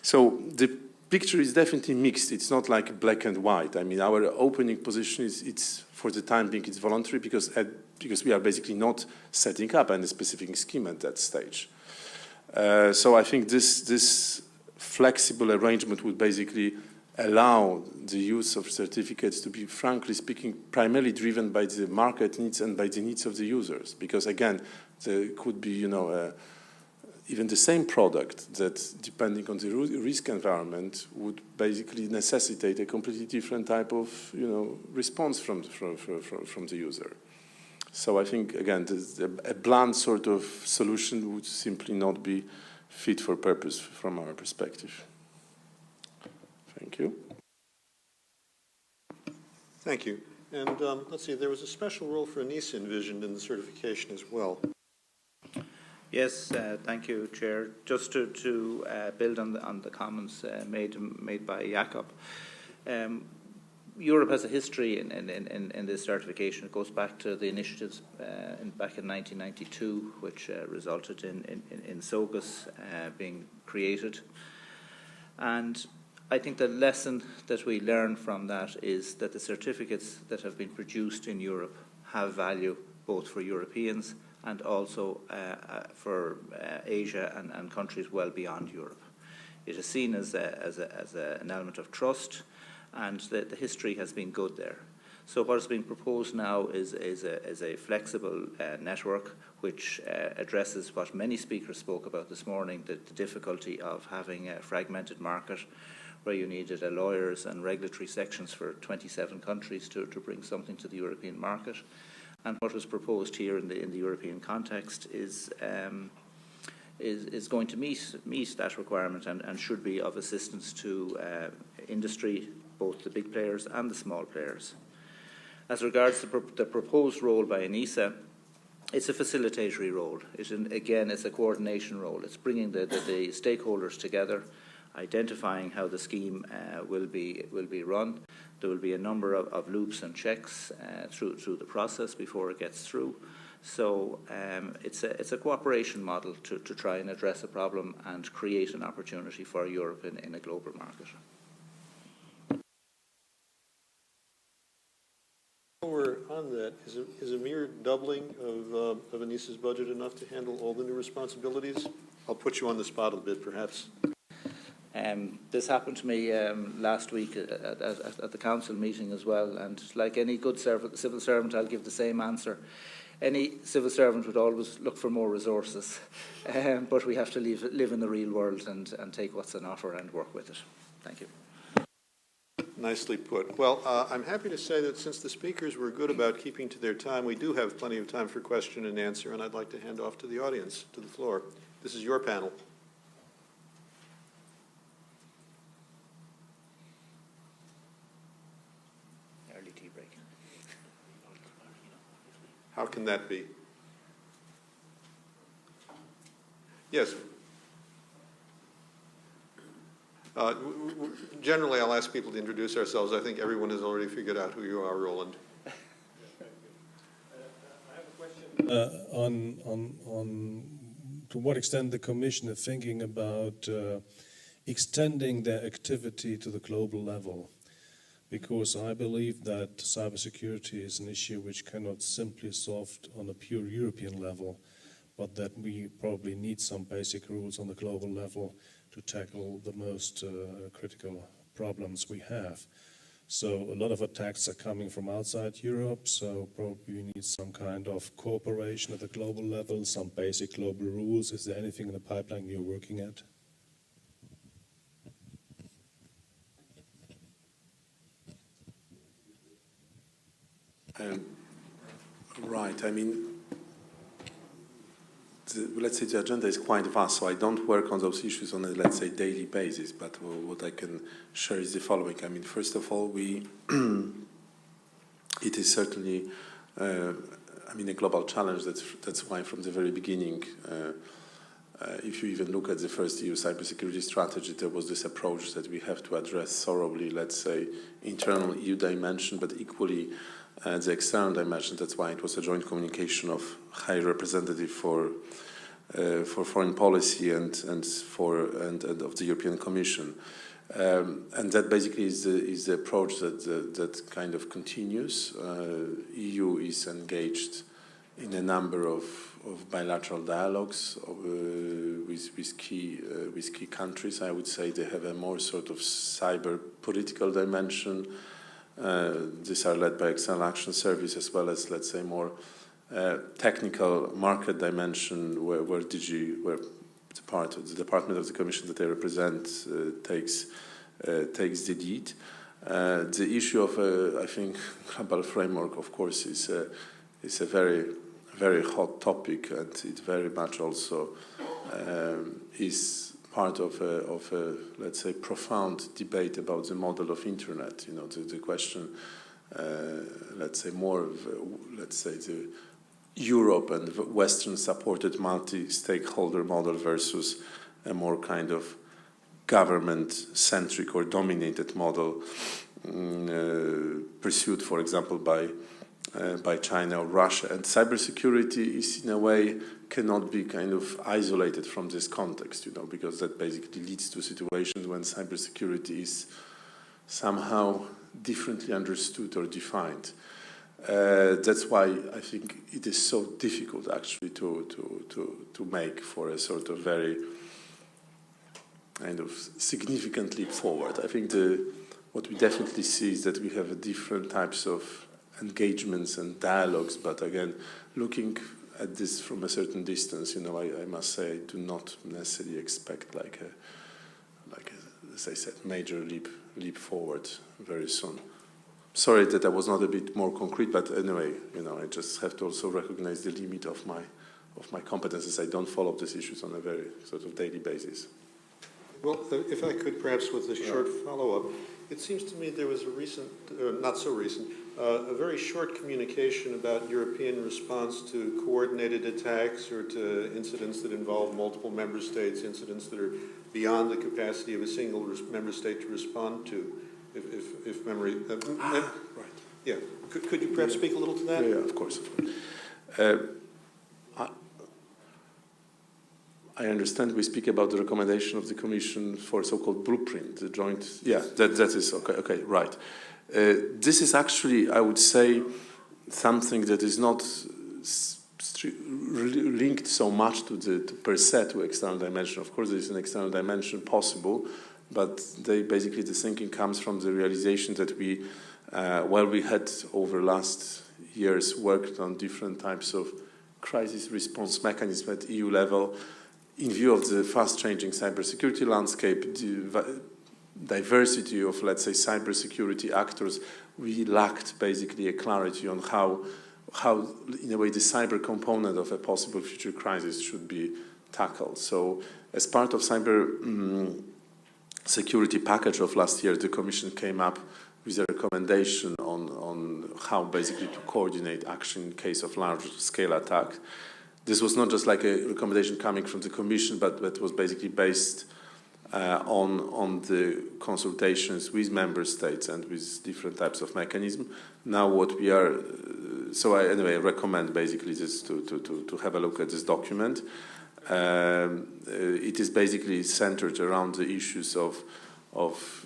So the picture is definitely mixed. It's not like black and white. I mean, our opening position is it's for the time being it's voluntary because we are basically not setting up any specific scheme at that stage. So I think this flexible arrangement would basically allow the use of certificates to be, frankly speaking, primarily driven by the market needs and by the needs of the users. Because again, there could be, even the same product that, depending on the risk environment, would basically necessitate a completely different type of, response from the user. So I think, again, a blunt sort of solution would simply not be fit for purpose from our perspective. Thank you. Thank you. And let's see, there was a special role for ENISA envisioned in the certification as well. Yes, thank you, Chair. Just to build on the comments made by Jakob, Europe has a history in this certification. It goes back to the initiatives back in 1992, which resulted in SOGAS being created. And I think the lesson that we learn from that is that the certificates that have been produced in Europe have value both for Europeans and also for Asia and countries well beyond Europe. It is seen as an element of trust, and the history has been good there. So what is being proposed now is a flexible network which addresses what many speakers spoke about this morning, the difficulty of having a fragmented market where you needed lawyers and regulatory sections for 27 countries to bring something to the European market. And what was proposed here in the European context is going to meet that requirement and should be of assistance to industry, both the big players and the small players. As regards the proposed role by ENISA, It's a facilitatory role. Again, it's a coordination role. It's bringing the stakeholders together, identifying how the scheme will be run. There will be a number of loops and checks through the process before it gets through. So it's a cooperation model to try and address a problem and create an opportunity for Europe in a global market. While we're on that, is a mere doubling of Anissa's budget enough to handle all the new responsibilities? I'll put you on the spot a bit, perhaps. This happened to me last week at the council meeting as well, and like any good civil servant, I'll give the same answer. Any civil servant would always look for more resources, but we have to live in the real world and take what's on offer and work with it. Thank you. Nicely put. Well, I'm happy to say that since the speakers were good about keeping to their time, we do have plenty of time for question and answer, and I'd like to hand off to the audience, to the floor. This is your panel. Early tea break. How can that be? Yes. Generally, I'll ask people to introduce ourselves. I think everyone has already figured out who you are, Roland. I have a question on to what extent the Commission is thinking about extending their activity to the global level, because I believe that cybersecurity is an issue which cannot simply solved on a pure European level, but that we probably need some basic rules on the global level to tackle the most critical problems we have. So a lot of attacks are coming from outside Europe, so probably we need some kind of cooperation at the global level, some basic global rules. Is there anything in the pipeline you're working at? Right, I mean, let's say the agenda is quite vast, so I don't work on those issues on a, let's say, daily basis, but what I can share is the following. I mean, first of all, it is certainly, I mean, a global challenge. That's why from the very beginning, if you even look at the first EU cybersecurity strategy, there was this approach that we have to address thoroughly, let's say, internal EU dimension, but equally the external dimension. That's why it was a joint communication of High Representative for foreign policy and of the European Commission, and that basically is the approach that kind of continues. EU is engaged in a number of bilateral dialogues with key countries. I would say they have a more sort of cyber political dimension. These are led by External Action Service, as well as, let's say, more technical market dimension, where the department of the Commission that I represent takes the lead. The issue of, I think, global framework, of course, is a very, very hot topic, and it very much also is part of a, let's say, profound debate about the model of internet. You know, the question, let's say, more of, let's say, the Europe and Western-supported multi-stakeholder model versus a more kind of government-centric or dominated model pursued, for example, by China or Russia. And cybersecurity is, in a way, cannot be kind of isolated from this context, you know, because that basically leads to situations when cybersecurity is somehow differently understood or defined. That's why I think it is so difficult actually to make for a sort of very kind of significant leap forward. I think what we definitely see is that we have different types of engagements and dialogues, but again, looking at this from a certain distance, you know, I must say I do not necessarily expect like as I said, major leap forward very soon. Sorry that I was not a bit more concrete, but anyway, you know, I just have to also recognize the limit of my competences. I don't follow these issues on a very sort of daily basis. Well, if I could perhaps with a short follow-up, it seems to me there was a recent, not so recent, a very short communication about European response to coordinated attacks or to incidents that involve multiple member states, incidents that are beyond the capacity of a single member state to respond to, if memory... Right. Yeah. Could you perhaps speak a little to that? Yeah, of course. I understand we speak about the recommendation of the Commission for so-called blueprint, the joint... Yeah, that is okay, right. This is actually, I would say, something that is not linked so much to per se to external dimension. Of course, there is an external dimension possible, but basically the thinking comes from the realization that we had over last years worked on different types of crisis response mechanism at EU level in view of the fast-changing cybersecurity landscape, the diversity of, let's say, cybersecurity actors. We lacked basically a clarity on how, in a way, the cyber component of a possible future crisis should be tackled. So, as part of cyber security package of last year, the Commission came up with a recommendation on how basically to coordinate action in case of large-scale attack. This was not just like a recommendation coming from the Commission, but that was basically based on the consultations with member states and with different types of mechanism. Now what we are, so I anyway recommend basically this to have a look at this document. It is basically centered around the issues of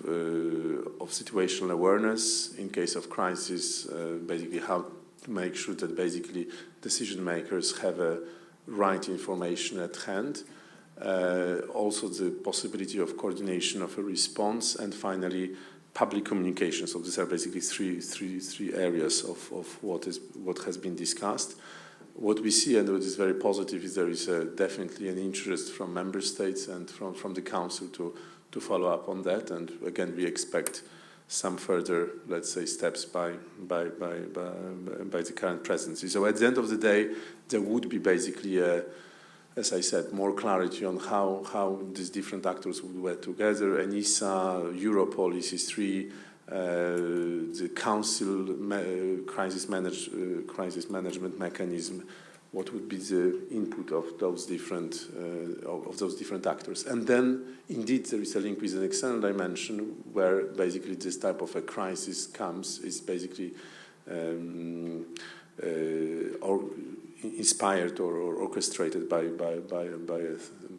situational awareness in case of crisis, basically how to make sure that basically decision makers have a right information at hand. Also the possibility of coordination of a response, and finally public communication. So these are basically three areas of what has been discussed. What we see, and what is very positive, is there is definitely an interest from member states and from the Council to follow up on that. And again, we expect some further, let's say, steps by the current presidency. So at the end of the day, there would be basically, as I said, more clarity on how these different actors would work together. ENISA, Europol, EC3, the Council crisis management mechanism. What would be the input of those different actors? And then, indeed, there is a link with an external dimension where basically this type of a crisis comes is basically inspired or orchestrated by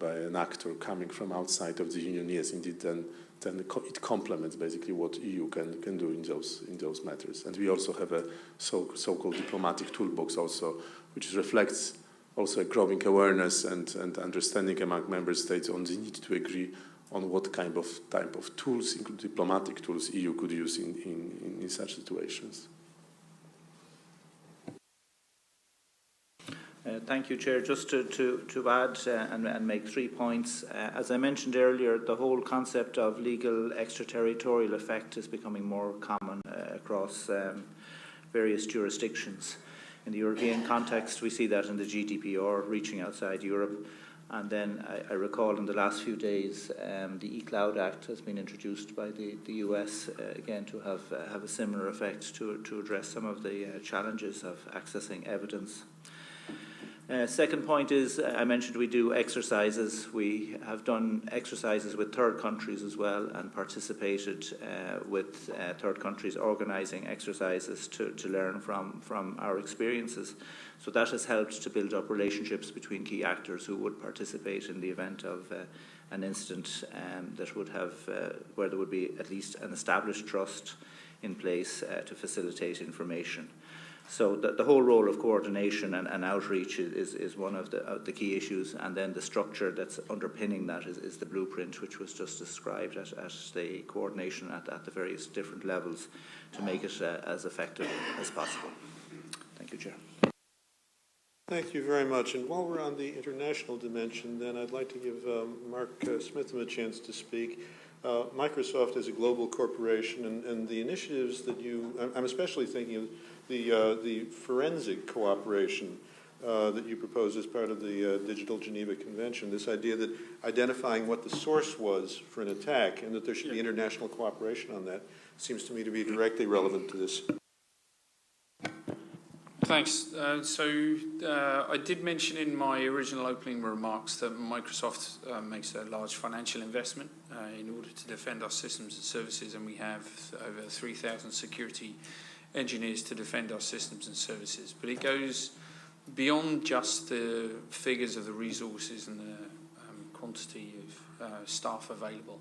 an actor coming from outside of the Union. Yes, indeed, then it complements basically what EU can do in those matters. And we also have a so-called diplomatic toolbox also, which reflects also a growing awareness and understanding among member states on the need to agree on what type of tools, including diplomatic tools, EU could use in such situations. Thank you, Chair. Just to add and make 3 points. As I mentioned earlier, the whole concept of legal extraterritorial effect is becoming more common across various jurisdictions. In the European context, we see that in the GDPR, reaching outside Europe. And then I recall in the last few days, the eCloud Act has been introduced by the US, again, to have a similar effect to address some of the challenges of accessing evidence. Second point is, I mentioned we do exercises. We have done exercises with third countries as well, and participated with third countries organising exercises to learn from our experiences. So that has helped to build up relationships between key actors who would participate in the event of an incident that would have, where there would be at least an established trust in place to facilitate information. So the whole role of coordination and outreach is one of the key issues, and then the structure that's underpinning that is the blueprint, which was just described at the coordination at the various different levels to make it as effective as possible. Thank you, Chair. Thank you very much. And while we're on the international dimension, then I'd like to give Mark Smitham a chance to speak. Microsoft is a global corporation, and the initiatives that I'm especially thinking of the forensic cooperation that you proposed as part of the Digital Geneva Convention, this idea that identifying what the source was for an attack and that there should be international cooperation on that seems to me to be directly relevant to this. Thanks. I did mention in my original opening remarks that Microsoft makes a large financial investment in order to defend our systems and services, and we have over 3,000 security engineers to defend our systems and services. But it goes beyond just the figures of the resources and the quantity of staff available.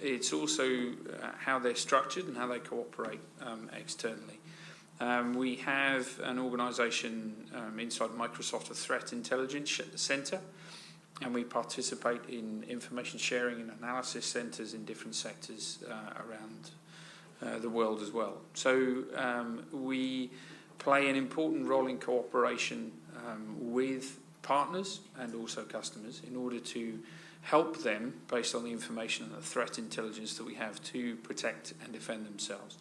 It's also how they're structured and how they cooperate externally. We have an organisation inside Microsoft, a Threat Intelligence Centre, and we participate in information sharing and analysis centres in different sectors around the world as well. So we play an important role in cooperation with partners and also customers in order to help them, based on the information and the threat intelligence that we have, to protect and defend themselves.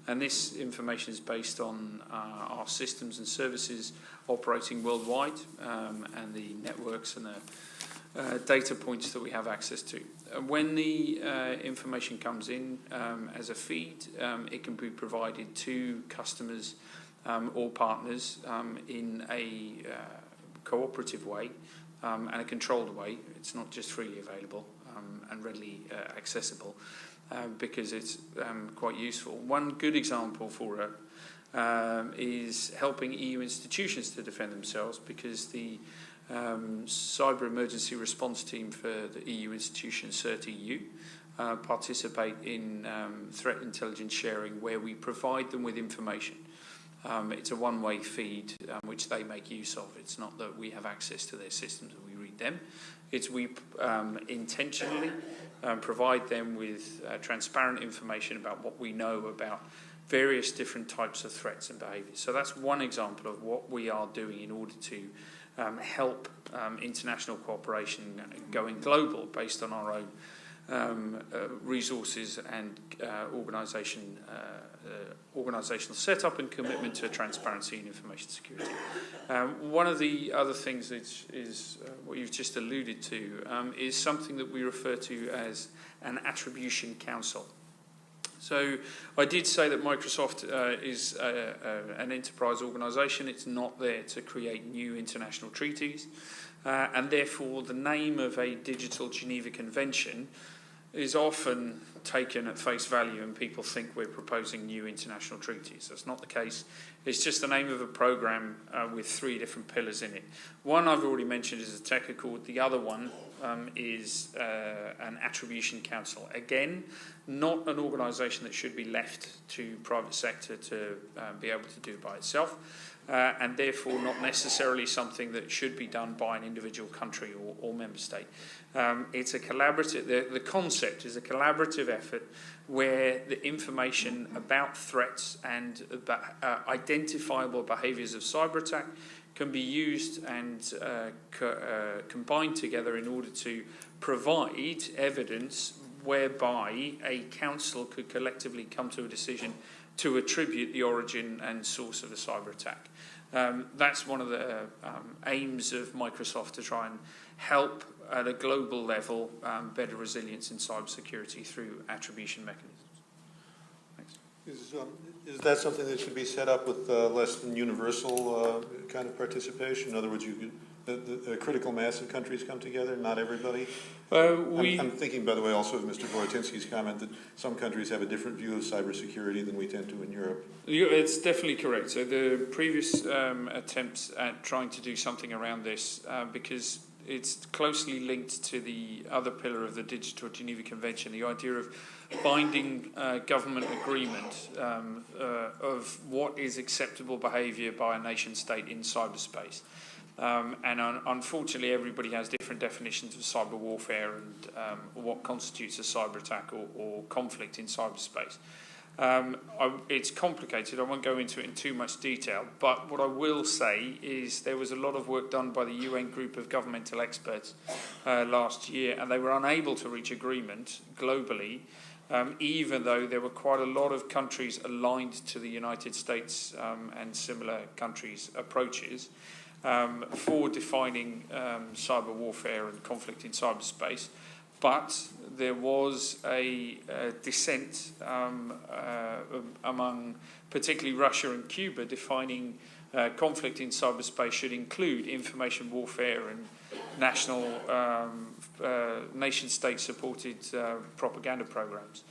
And this information is based on our systems and services operating worldwide and the networks and the data points that we have access to. When the information comes in as a feed, it can be provided to customers or partners in a cooperative way and a controlled way. It's not just freely available and readily accessible. Because it's quite useful. One good example for it is helping EU institutions to defend themselves, because the cyber emergency response team for the EU institution, CERT-EU, participate in threat intelligence sharing, where we provide them with information. It's a one-way feed which they make use of. It's not that we have access to their systems and we read them. It's we intentionally provide them with transparent information about what we know about various different types of threats and behaviours. So that's one example of what we are doing in order to help international cooperation going global based on our own resources and organisational setup and commitment to transparency and information security. One of the other things is what you've just alluded to is something that we refer to as an attribution council. So I did say that Microsoft is an enterprise organisation. It's not there to create new international treaties, and therefore the name of a digital Geneva Convention is often taken at face value, and people think we're proposing new international treaties. That's not the case. It's just the name of a program with three different pillars in it. One I've already mentioned is a tech accord. The other one is an attribution council. Again, not an organisation that should be left to private sector to be able to do by itself, and therefore not necessarily something that should be done by an individual country or member state. It's a collaborative, the concept is a collaborative effort where the information about threats and identifiable behaviours of cyber attack can be used and combined together in order to provide evidence whereby a council could collectively come to a decision to attribute the origin and source of a cyber attack. That's one of the aims of Microsoft, to try and help at a global level better resilience in cybersecurity through attribution mechanisms. Thanks. Is that something that should be set up with less than universal kind of participation? In other words, the critical mass of countries come together, not everybody? I'm thinking, by the way, also of Mr. Boratinsky's comment that some countries have a different view of cybersecurity than we tend to in Europe. It's definitely correct. So the previous attempts at trying to do something around this, because it's closely linked to the other pillar of the Digital Geneva Convention, the idea of binding government agreement of what is acceptable behaviour by a nation state in cyberspace. And unfortunately, everybody has different definitions of cyber warfare and what constitutes a cyber attack or conflict in cyberspace. It's complicated. I won't go into it in too much detail, but what I will say is there was a lot of work done by the UN group of governmental experts last year, and they were unable to reach agreement globally, even though there were quite a lot of countries aligned to the United States and similar countries' approaches for defining cyber warfare and conflict in cyberspace. but there was a dissent among particularly Russia and Cuba, defining conflict in cyberspace should include information warfare and national nation-state supported propaganda programs.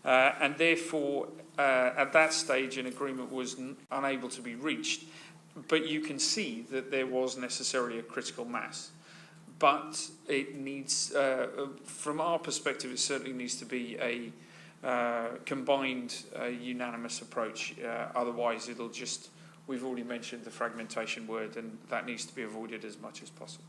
And therefore, at that stage, an agreement was unable to be reached. But you can see that there was necessarily a critical mass. But it needs, from our perspective, it certainly needs to be a combined, unanimous approach. Otherwise, it'll just, we've already mentioned the fragmentation word, and that needs to be avoided as much as possible.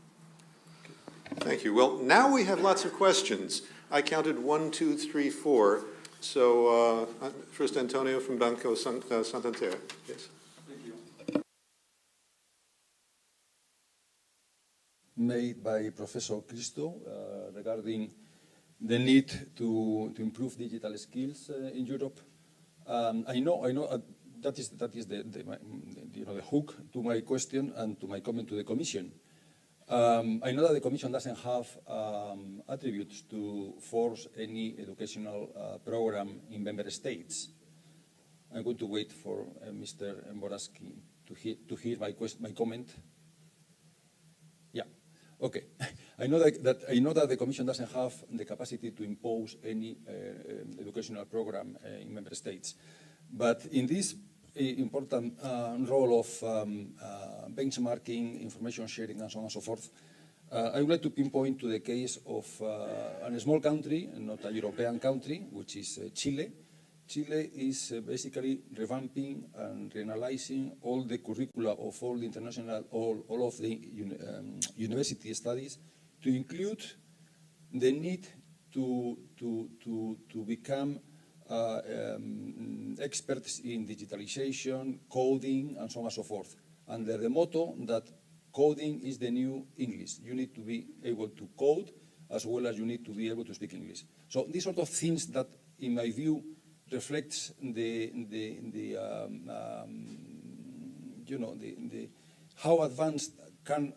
Thank you. Well, now we have lots of questions. I counted 1, 2, 3, 4. So first, Antonio from Banco Santander. Yes. Made by Professor Christo regarding the need to improve digital skills in Europe. I know that is the hook to my question and to my comment to the Commission. I know that the Commission doesn't have attributes to force any educational program in member states. I'm going to wait for Mr. Mboraski to hear my comment. Yeah. Okay. I know that the Commission doesn't have the capacity to impose any educational program in member states, but in this important role of benchmarking, information sharing, and so on and so forth, I would like to pinpoint to the case of a small country, not a European country, which is Chile. Chile is basically revamping and reanalyzing all the curricula of all the international, all of the university studies to include the need to become experts in digitalization, coding, and so on and so forth, under the motto that coding is the new English. You need to be able to code as well as you need to be able to speak English. So these sort of things that, in my view, reflects how advanced can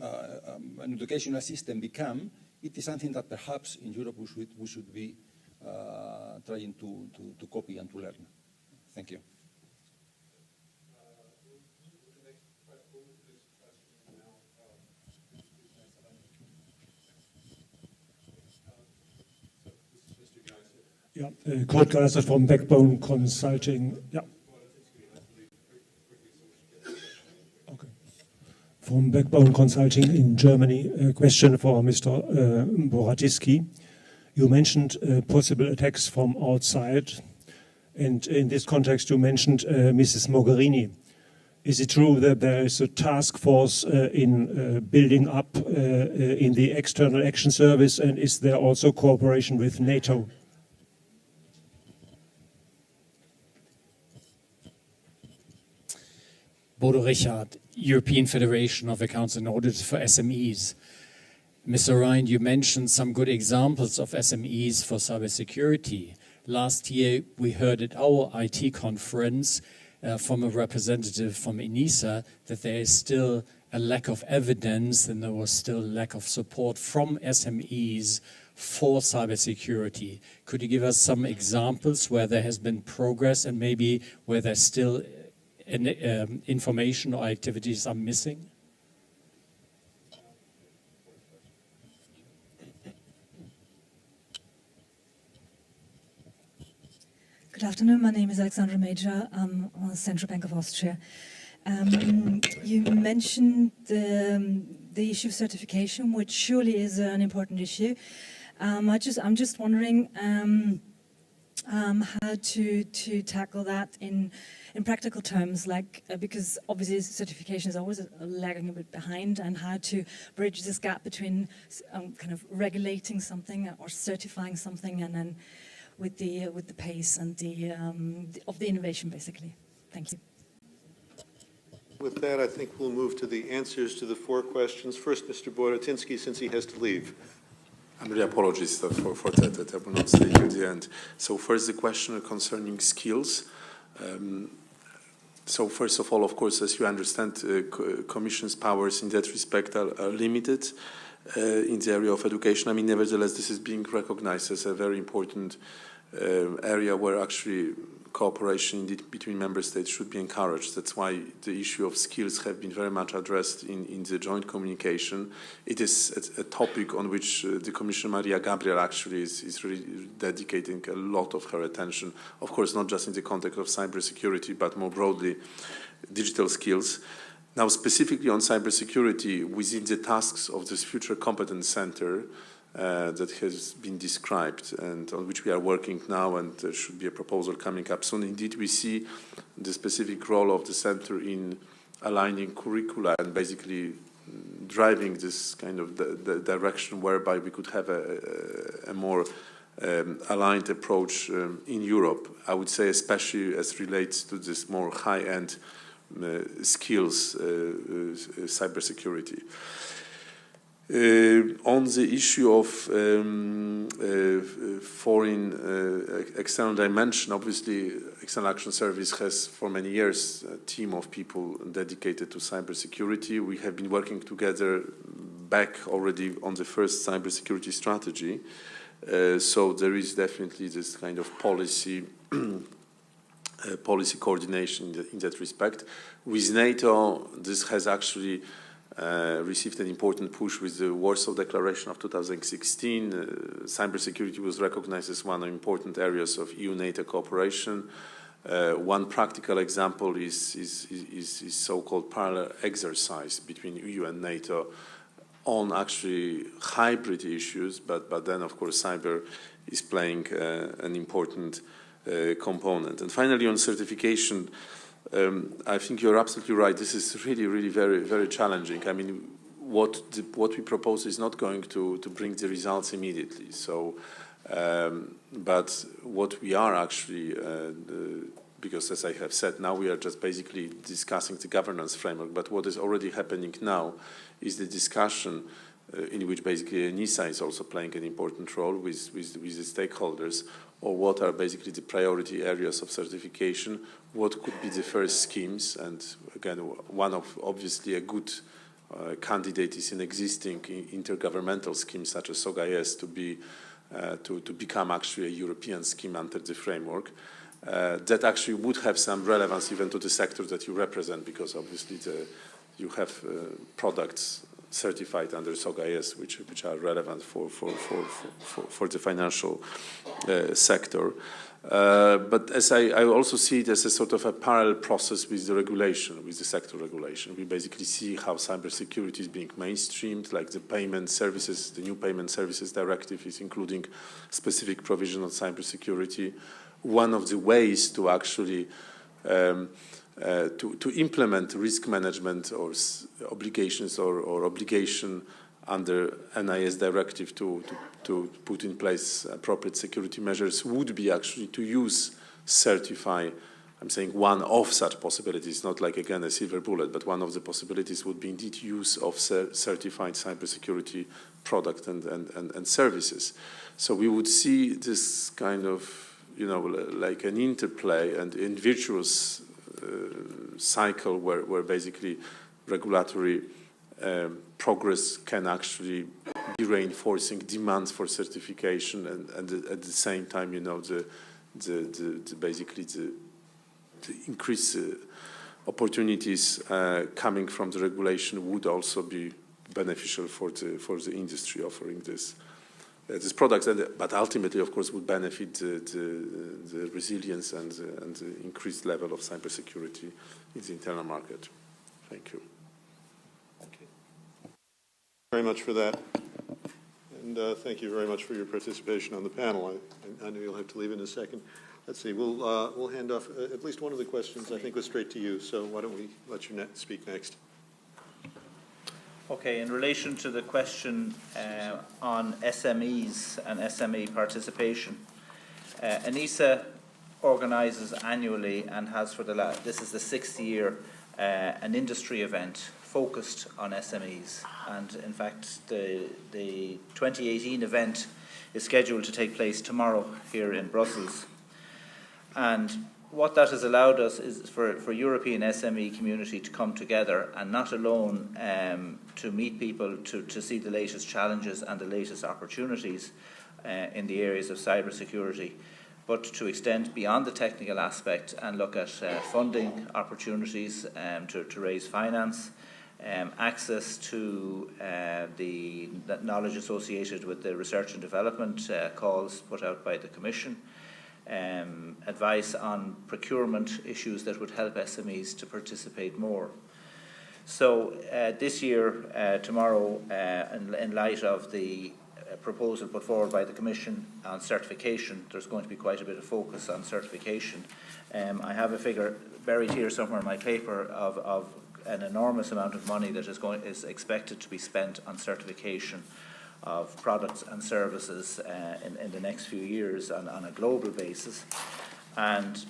an educational system become. It is something that perhaps in Europe we should be trying to copy and to learn. Thank you. Yeah, Kurt Geiser from Backbone Consulting. Yeah. Okay. From Backbone Consulting in Germany, a question for Mr. Boratinsky. You mentioned possible attacks from outside, and in this context you mentioned Mrs. Mogherini. Is it true that there is a task force in building up in the External Action Service, and is there also cooperation with NATO? Bodo Richard, European Federation of Accounts and Auditors for SMEs. Mr. Ryan, you mentioned some good examples of SMEs for cybersecurity. Last year, we heard at our IT conference from a representative from ENISA that there is still a lack of evidence and there was still a lack of support from SMEs for cybersecurity. Could you give us some examples where there has been progress and maybe where there's still information or activities are missing? Good afternoon. My name is Alexandra Major. I'm on the Central Bank of Austria. You mentioned the issue of certification, which surely is an important issue. I'm just wondering how to tackle that in practical terms, like because obviously certification is always lagging a bit behind, and how to bridge this gap between kind of regulating something or certifying something, and then with the pace and of the innovation, basically. Thank you. With that, I think we'll move to the answers to the 4 questions. First, Mr. Boratinsky, since he has to leave. I'm really apologies for that. I will not stay till the end. So first, the question concerning skills. So first of all, of course, as you understand, Commission's powers in that respect are limited. in the area of education. I mean, nevertheless, this is being recognized as a very important area where actually cooperation indeed between member states should be encouraged. That's why the issue of skills have been very much addressed in the joint communication. It is a topic on which the Commissioner Maria Gabriel actually is really dedicating a lot of her attention, of course, not just in the context of cybersecurity, but more broadly, digital skills. Now, specifically on cybersecurity, within the tasks of this Future Competence Center, that has been described and on which we are working now, and there should be a proposal coming up soon. Indeed, we see the specific role of the center in aligning curricula and basically driving this kind of the direction whereby we could have a more aligned approach in Europe. I would say especially as relates to this more high-end skills, cybersecurity. On the issue of foreign external dimension, obviously, External Action Service has for many years a team of people dedicated to cybersecurity. We have been working together back already on the first cybersecurity strategy. So there is definitely this kind of policy coordination in that respect. With NATO, this has actually received an important push with the Warsaw Declaration of 2016. Cybersecurity was recognized as one of the important areas of EU-NATO cooperation. One practical example is so-called parallel exercise between EU and NATO on actually hybrid issues, but then, of course, cyber is playing an important component. And finally, on certification, I think you're absolutely right. This is really, really very, very challenging. I mean, what we propose is not going to bring the results immediately. So, but what we are actually, because as I have said, now we are just basically discussing the governance framework. But what is already happening now is the discussion in which basically NISA is also playing an important role with the stakeholders, or what are basically the priority areas of certification, what could be the first schemes, and again, one of obviously a good candidate is in existing intergovernmental schemes such as SOGA-IS to become actually a European scheme under the framework. That actually would have some relevance even to the sector that you represent, because obviously you have products certified under SOGA-IS, which are relevant for the financial sector. But as I also see it as a sort of a parallel process with the regulation, with the sector regulation. We basically see how cybersecurity is being mainstreamed, like the payment services, the new payment services directive is including specific provision on cybersecurity. One of the ways to actually to implement risk management or obligations or obligation under NIS directive to put in place appropriate security measures would be actually to use certify. I'm saying one of such possibilities, not like, again, a silver bullet, but one of the possibilities would be indeed use of certified cybersecurity product and services. So we would see this kind of, like an interplay and in virtuous cycle where basically regulatory progress can actually be reinforcing demands for certification, and at the same time, basically the increased opportunities coming from the regulation would also be beneficial for the industry offering this products, but ultimately, of course, would benefit the resilience and the increased level of cybersecurity in the internal market. Thank you. Very much for that, and thank you very much for your participation on the panel. I know you'll have to leave in a second. Let's see. We'll hand off at least one of the questions. I think was straight to you. So why don't we let you speak next? Okay, in relation to the question on SMEs and SME participation, ENISA organises annually and has for this is the 6th year, an industry event focused on SMEs. And in fact, the 2018 event is scheduled to take place tomorrow here in Brussels. And what that has allowed us is for European SME community to come together, and not alone to meet people, to see the latest challenges and the latest opportunities in the areas of cybersecurity, but to extend beyond the technical aspect and look at funding opportunities to raise finance, access to the knowledge associated with the research and development calls put out by the Commission, advice on procurement issues that would help SMEs to participate more. So this year, tomorrow, in light of the proposal put forward by the Commission on certification, there's going to be quite a bit of focus on certification. I have a figure buried here somewhere in my paper of an enormous amount of money that is expected to be spent on certification of products and services in the next few years on a global basis. And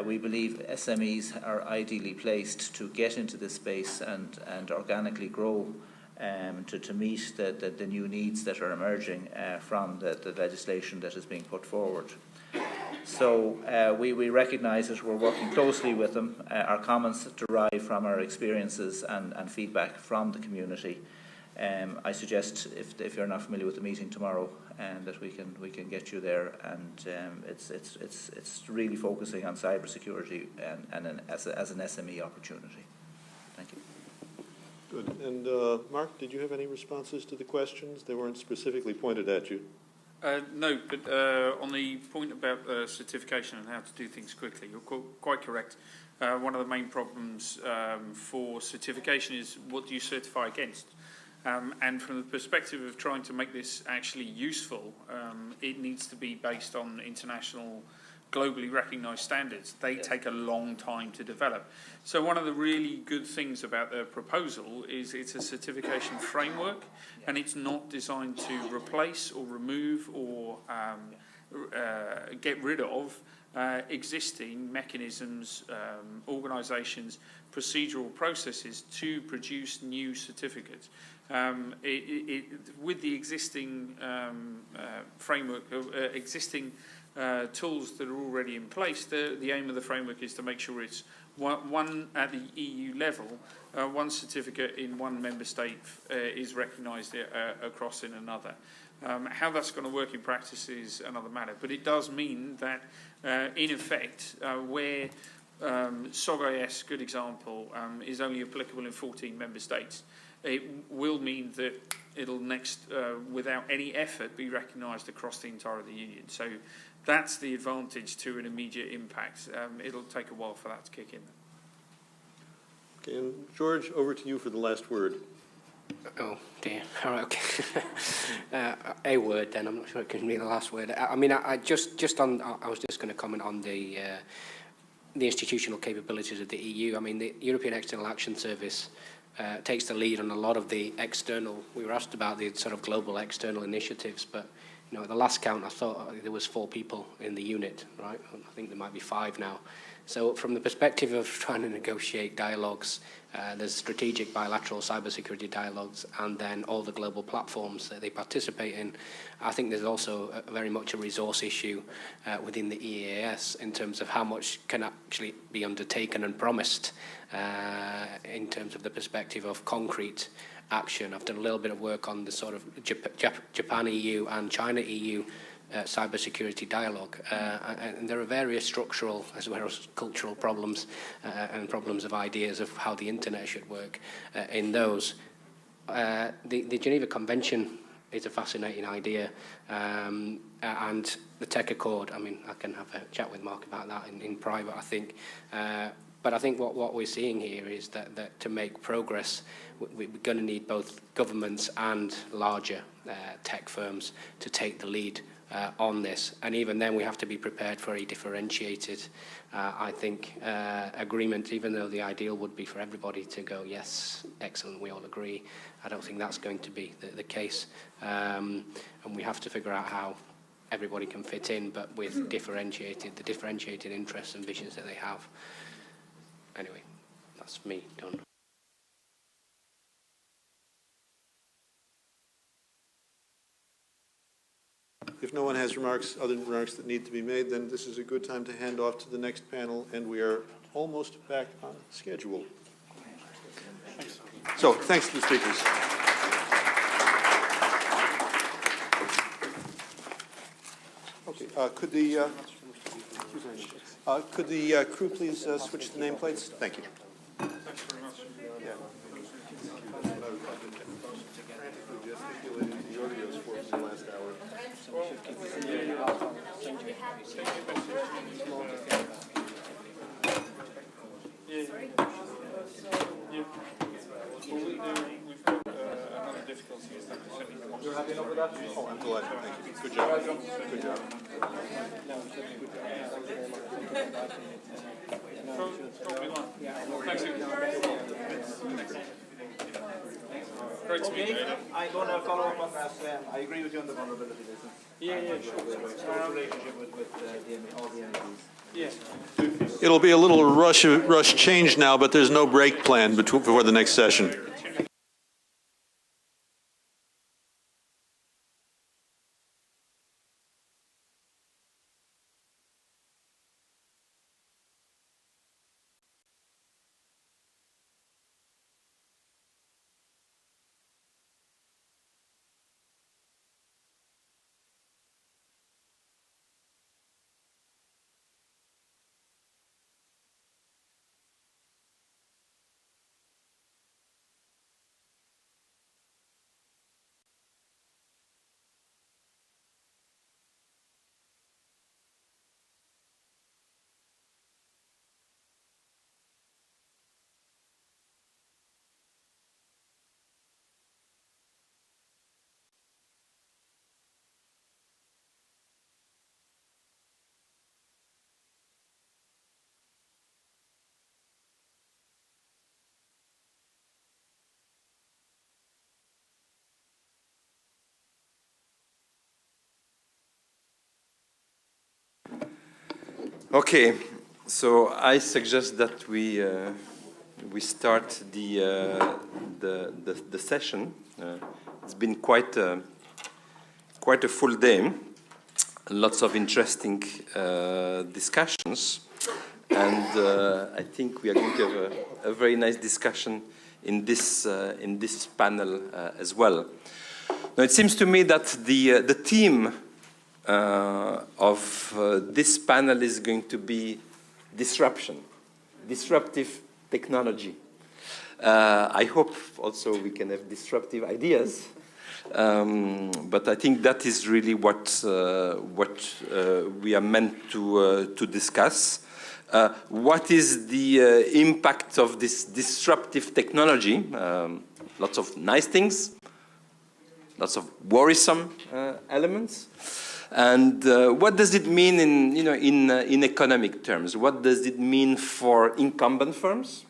we believe SMEs are ideally placed to get into this space and organically grow to meet the new needs that are emerging from the legislation that is being put forward. So we recognise that we're working closely with them. Our comments derive from our experiences and feedback from the community. I suggest, if you're not familiar with the meeting tomorrow, that we can get you there, and it's really focusing on cybersecurity and as an SME opportunity. Thank you. Good. And Mark, did you have any responses to the questions? They weren't specifically pointed at you. No, but on the point about certification and how to do things quickly, you're quite correct. One of the main problems for certification is what do you certify against? And from the perspective of trying to make this actually useful, it needs to be based on international, globally recognised standards. They take a long time to develop. So one of the really good things about the proposal is it's a certification framework, and it's not designed to replace or remove or get rid of existing mechanisms, organisations, procedural processes to produce new certificates. With the existing framework, existing tools that are already in place, the aim of the framework is to make sure it's one at the EU level, one certificate in one member state is recognised across in another. How that's going to work in practice is another matter, but it does mean that, in effect, where SOG-IS, good example, is only applicable in 14 member states, it will mean that it'll next, without any effort, be recognised across the entire of the Union. So that's the advantage to an immediate impact. It'll take a while for that to kick in. Okay, and George, over to you for the last word. Oh dear. All right. Okay. A word then. I'm not sure it can be the last word. I mean, I was just going to comment on the institutional capabilities of the EU. I mean, the European External Action Service takes the lead on a lot of the external. We were asked about the sort of global external initiatives, but you know, at the last count, I thought there was 4 people in the unit, right? I think there might be 5 now. So from the perspective of trying to negotiate dialogues, there's strategic bilateral cybersecurity dialogues, and then all the global platforms that they participate in. I think there's also very much a resource issue within the EAS in terms of how much can actually be undertaken and promised in terms of the perspective of concrete action. I've done a little bit of work on the sort of Japan EU and China EU cybersecurity dialogue, and there are various structural as well as cultural problems and problems of ideas of how the internet should work in those. The Geneva Convention is a fascinating idea, and the Tech Accord, I mean, I can have a chat with Mark about that in private, I think. But I think what we're seeing here is that to make progress, we're going to need both governments and larger tech firms to take the lead on this. And even then, we have to be prepared for a differentiated, I think, agreement, even though the ideal would be for everybody to go, yes, excellent, we all agree. I don't think that's going to be the case. And we have to figure out how everybody can fit in, but with the differentiated interests and visions that they have. Anyway, that's me done. If no one has other remarks that need to be made, then this is a good time to hand off to the next panel, and we are almost back on schedule. So, thanks to the speakers. Okay, could the crew please switch the nameplates? Thank you. You're happy enough with that? Oh, I'm delighted. Thank you. Good job. Good job. Great to meet you. I'm going to follow up on that. I agree with you on the vulnerability business. Yeah, sure. Close relationship with all the entities. Yeah. It'll be a little rush change now, but there's no break plan before the next session. Okay, so I suggest that we start the session. It's been quite a full day, lots of interesting discussions, and I think we are going to have a very nice discussion in this panel as well. Now, it seems to me that the theme of this panel is going to be disruption, disruptive technology. I hope also we can have disruptive ideas, but I think that is really what we are meant to discuss. What is the impact of this disruptive technology? Lots of nice things, lots of worrisome elements. And what does it mean in economic terms? What does it mean for incumbent firms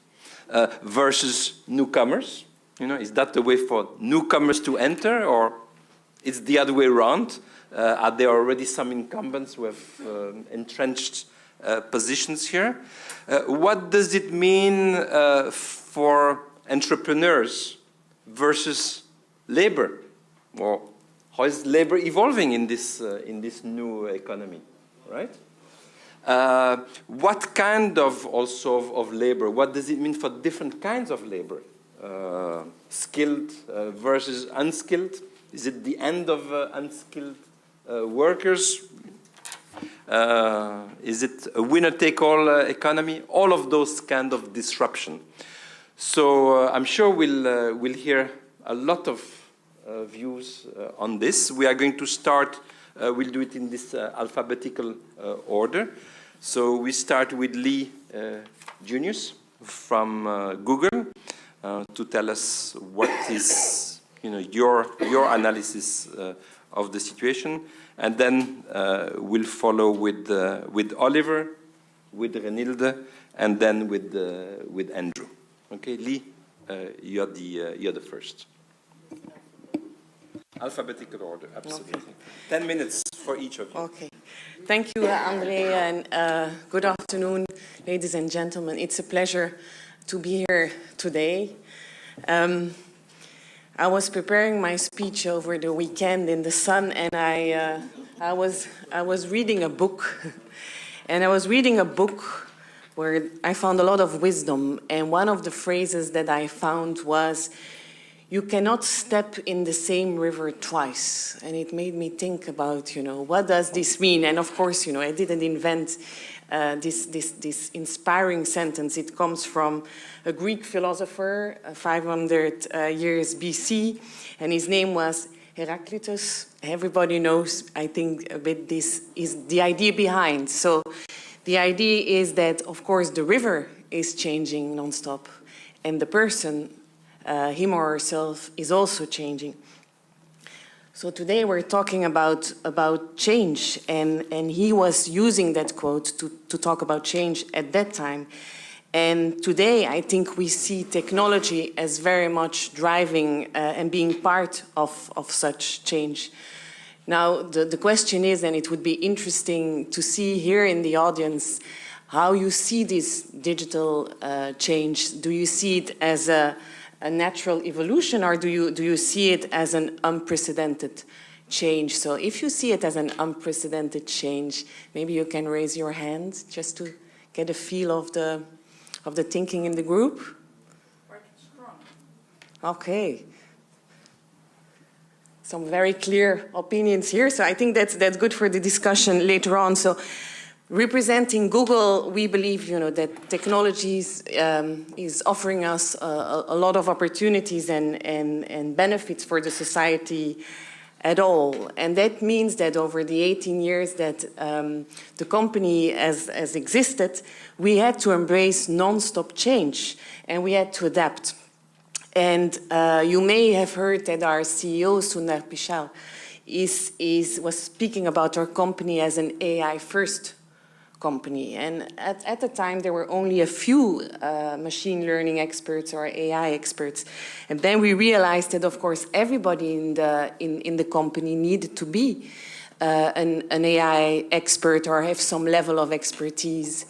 versus newcomers? Is that the way for newcomers to enter, or it's the other way around? Are there already some incumbents who have entrenched positions here? What does it mean for entrepreneurs versus labor? Or how is labor evolving in this new economy, right? What kind of labor? What does it mean for different kinds of labor? Skilled versus unskilled? Is it the end of unskilled workers? Is it a winner-take-all economy? All of those kind of disruption. So I'm sure we'll hear a lot of views on this. We are going to start, we'll do it in this alphabetical order. So we start with Lee Junius from Google to tell us what is your analysis of the situation, and then we'll follow with Oliver, with Renilde, and then with Andrew. Okay, Lee, you're the first. Alphabetical order, absolutely. Okay. 10 minutes for each of you. Okay. Thank you, André, and good afternoon, ladies and gentlemen. It's a pleasure to be here today. I was preparing my speech over the weekend in the sun, and I was reading a book, and I was reading a book where I found a lot of wisdom, and one of the phrases that I found was, "You cannot step in the same river twice." And it made me think about, what does this mean? And of course, I didn't invent this inspiring sentence. It comes from a Greek philosopher, 500 years BC, and his name was Heraclitus. Everybody knows, I think, a bit this is the idea behind. So the idea is that, of course, the river is changing nonstop, and the person, him or herself, is also changing. So today we're talking about change, and he was using that quote to talk about change at that time. And today I think we see technology as very much driving and being part of such change. Now the question is, and it would be interesting to see here in the audience, how you see this digital change. Do you see it as a natural evolution, or do you see it as an unprecedented change? So if you see it as an unprecedented change, maybe you can raise your hand just to get a feel of the thinking in the group. Okay. Some very clear opinions here, so I think that's good for the discussion later on. So representing Google, we believe, that technologies is offering us a lot of opportunities and benefits for the society at all. And that means that over the 18 years that the company has existed, we had to embrace non-stop change, and we had to adapt. And you may have heard that our CEO, Sundar Pichai, was speaking about our company as an AI-first company. And at the time, there were only a few machine learning experts or AI experts. And then we realized that, of course, everybody in the company needed to be an AI expert or have some level of expertise.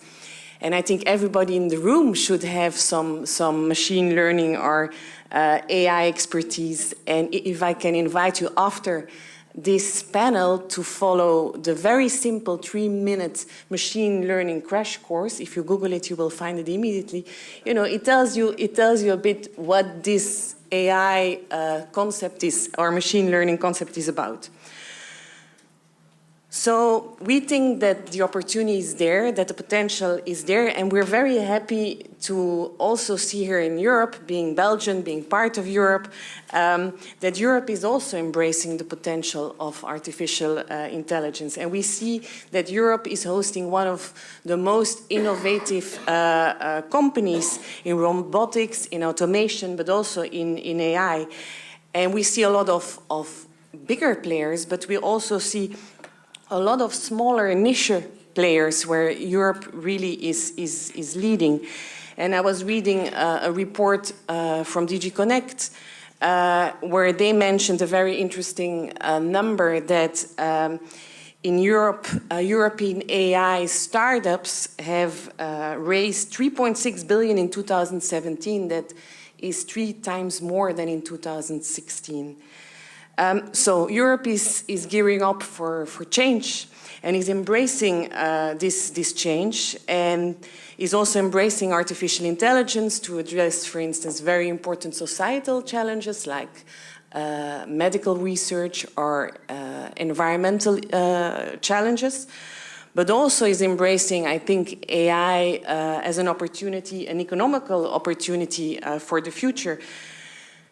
And I think everybody in the room should have some machine learning or AI expertise. And if I can invite you after this panel to follow the very simple 3-minute machine learning crash course. If you Google it, you will find it immediately. It tells you a bit what this AI concept is, or machine learning concept is about. So we think that the opportunity is there, that the potential is there, and we're very happy to also see here in Europe, being Belgian, being part of Europe, that Europe is also embracing the potential of artificial intelligence. And we see that Europe is hosting one of the most innovative companies in robotics, in automation, but also in AI. And we see a lot of bigger players, but we also see a lot of smaller niche players where Europe really is leading. And I was reading a report from DG Connect where they mentioned a very interesting number that in Europe, European AI startups have raised 3.6 billion in 2017. That is 3 times more than in 2016. So Europe is gearing up for change and is embracing this change, and is also embracing artificial intelligence to address, for instance, very important societal challenges like medical research or environmental challenges, but also is embracing, I think, AI as an opportunity, an economical opportunity for the future.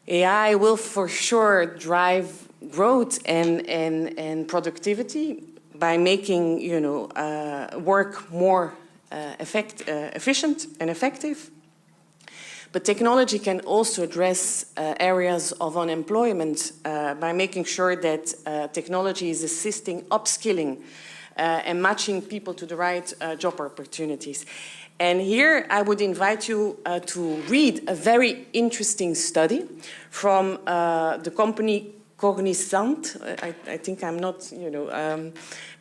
AI will for sure drive growth and productivity by making work more efficient and effective. But technology can also address areas of unemployment by making sure that technology is assisting upskilling and matching people to the right job opportunities. And here I would invite you to read a very interesting study from the company Cognizant. I think I'm not,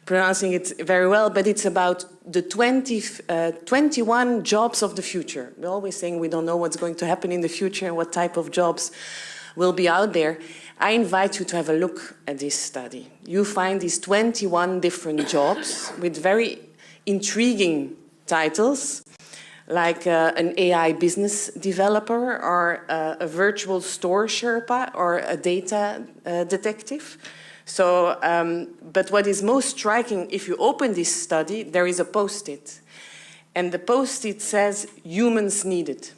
pronouncing it very well, but it's about the 21 jobs of the future. We're always saying we don't know what's going to happen in the future and what type of jobs will be out there. I invite you to have a look at this study. You find these 21 different jobs with very intriguing titles, like an AI business developer, or a virtual store Sherpa, or a data detective. So, but what is most striking, if you open this study, there is a post-it. And the post-it says, humans needed.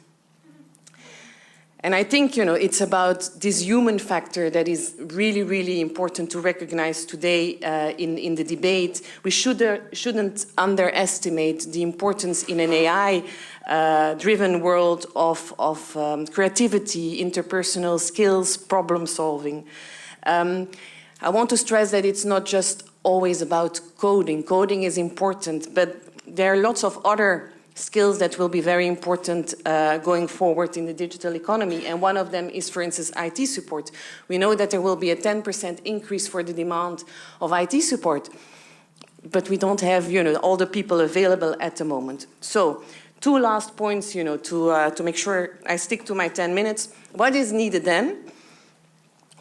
And I think, it's about this human factor that is really, really important to recognize today in the debate. We shouldn't underestimate the importance in an AI-driven world of creativity, interpersonal skills, problem solving. I want to stress that it's not just always about coding. Coding is important, but there are lots of other skills that will be very important going forward in the digital economy. And one of them is, for instance, IT support. We know that there will be a 10% increase for the demand of IT support, but we don't have, all the people available at the moment. So, 2 last points, to make sure I stick to my 10 minutes. What is needed then?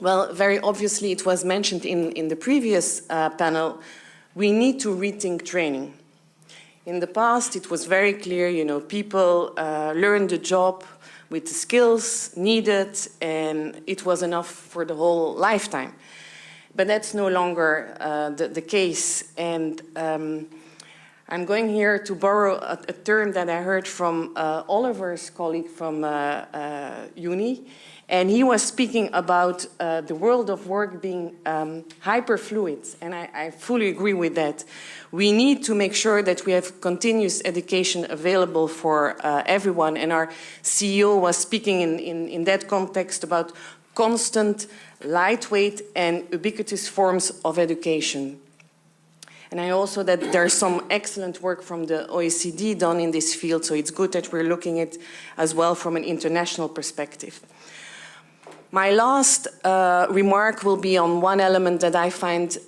Well, very obviously, it was mentioned in the previous panel, we need to rethink training. In the past, it was very clear, people learned the job with the skills needed, and it was enough for the whole lifetime. But that's no longer the case. And I'm going here to borrow a term that I heard from Oliver's colleague from uni. And he was speaking about the world of work being hyperfluid, and I fully agree with that. We need to make sure that we have continuous education available for everyone, and our CEO was speaking in that context about constant, lightweight, and ubiquitous forms of education. And I also that there's some excellent work from the OECD done in this field, so it's good that we're looking at it as well from an international perspective. My last remark will be on one element that I find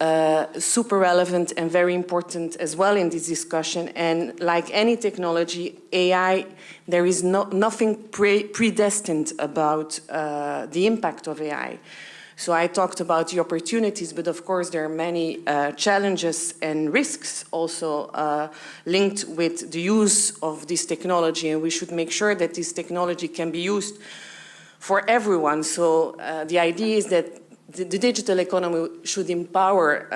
super relevant and very important as well in this discussion. And like any technology, AI, there is nothing predestined about the impact of AI. So I talked about the opportunities, but of course there are many challenges and risks also linked with the use of this technology. And we should make sure that this technology can be used for everyone. So the idea is that the digital economy should empower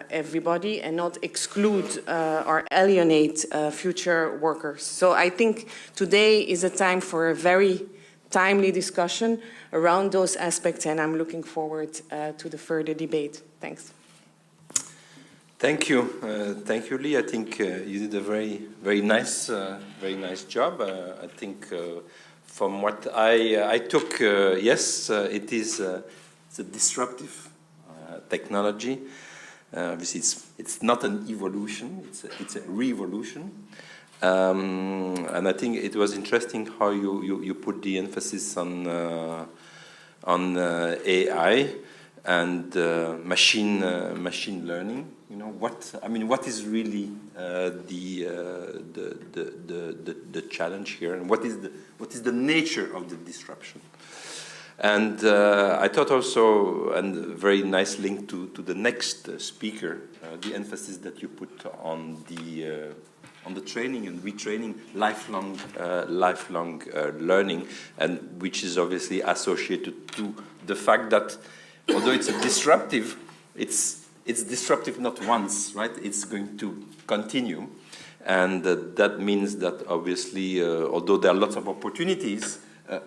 everybody and not exclude or alienate future workers. So I think today is a time for a very timely discussion around those aspects, and I'm looking forward to the further debate. Thanks. Thank you, Lee. I think you did a very nice job. I think. From what I took, yes, it is it's a disruptive technology. Obviously, it's not an evolution; it's a revolution. And I think it was interesting how you put the emphasis on AI and machine learning. What is really the challenge here, and what is the nature of the disruption? And I thought also, and very nice link to the next speaker, the emphasis that you put on the training and retraining, lifelong learning, and which is obviously associated to the fact that although it's a disruptive, it's disruptive not once, right? It's going to continue. And that means that obviously, although there are lots of opportunities,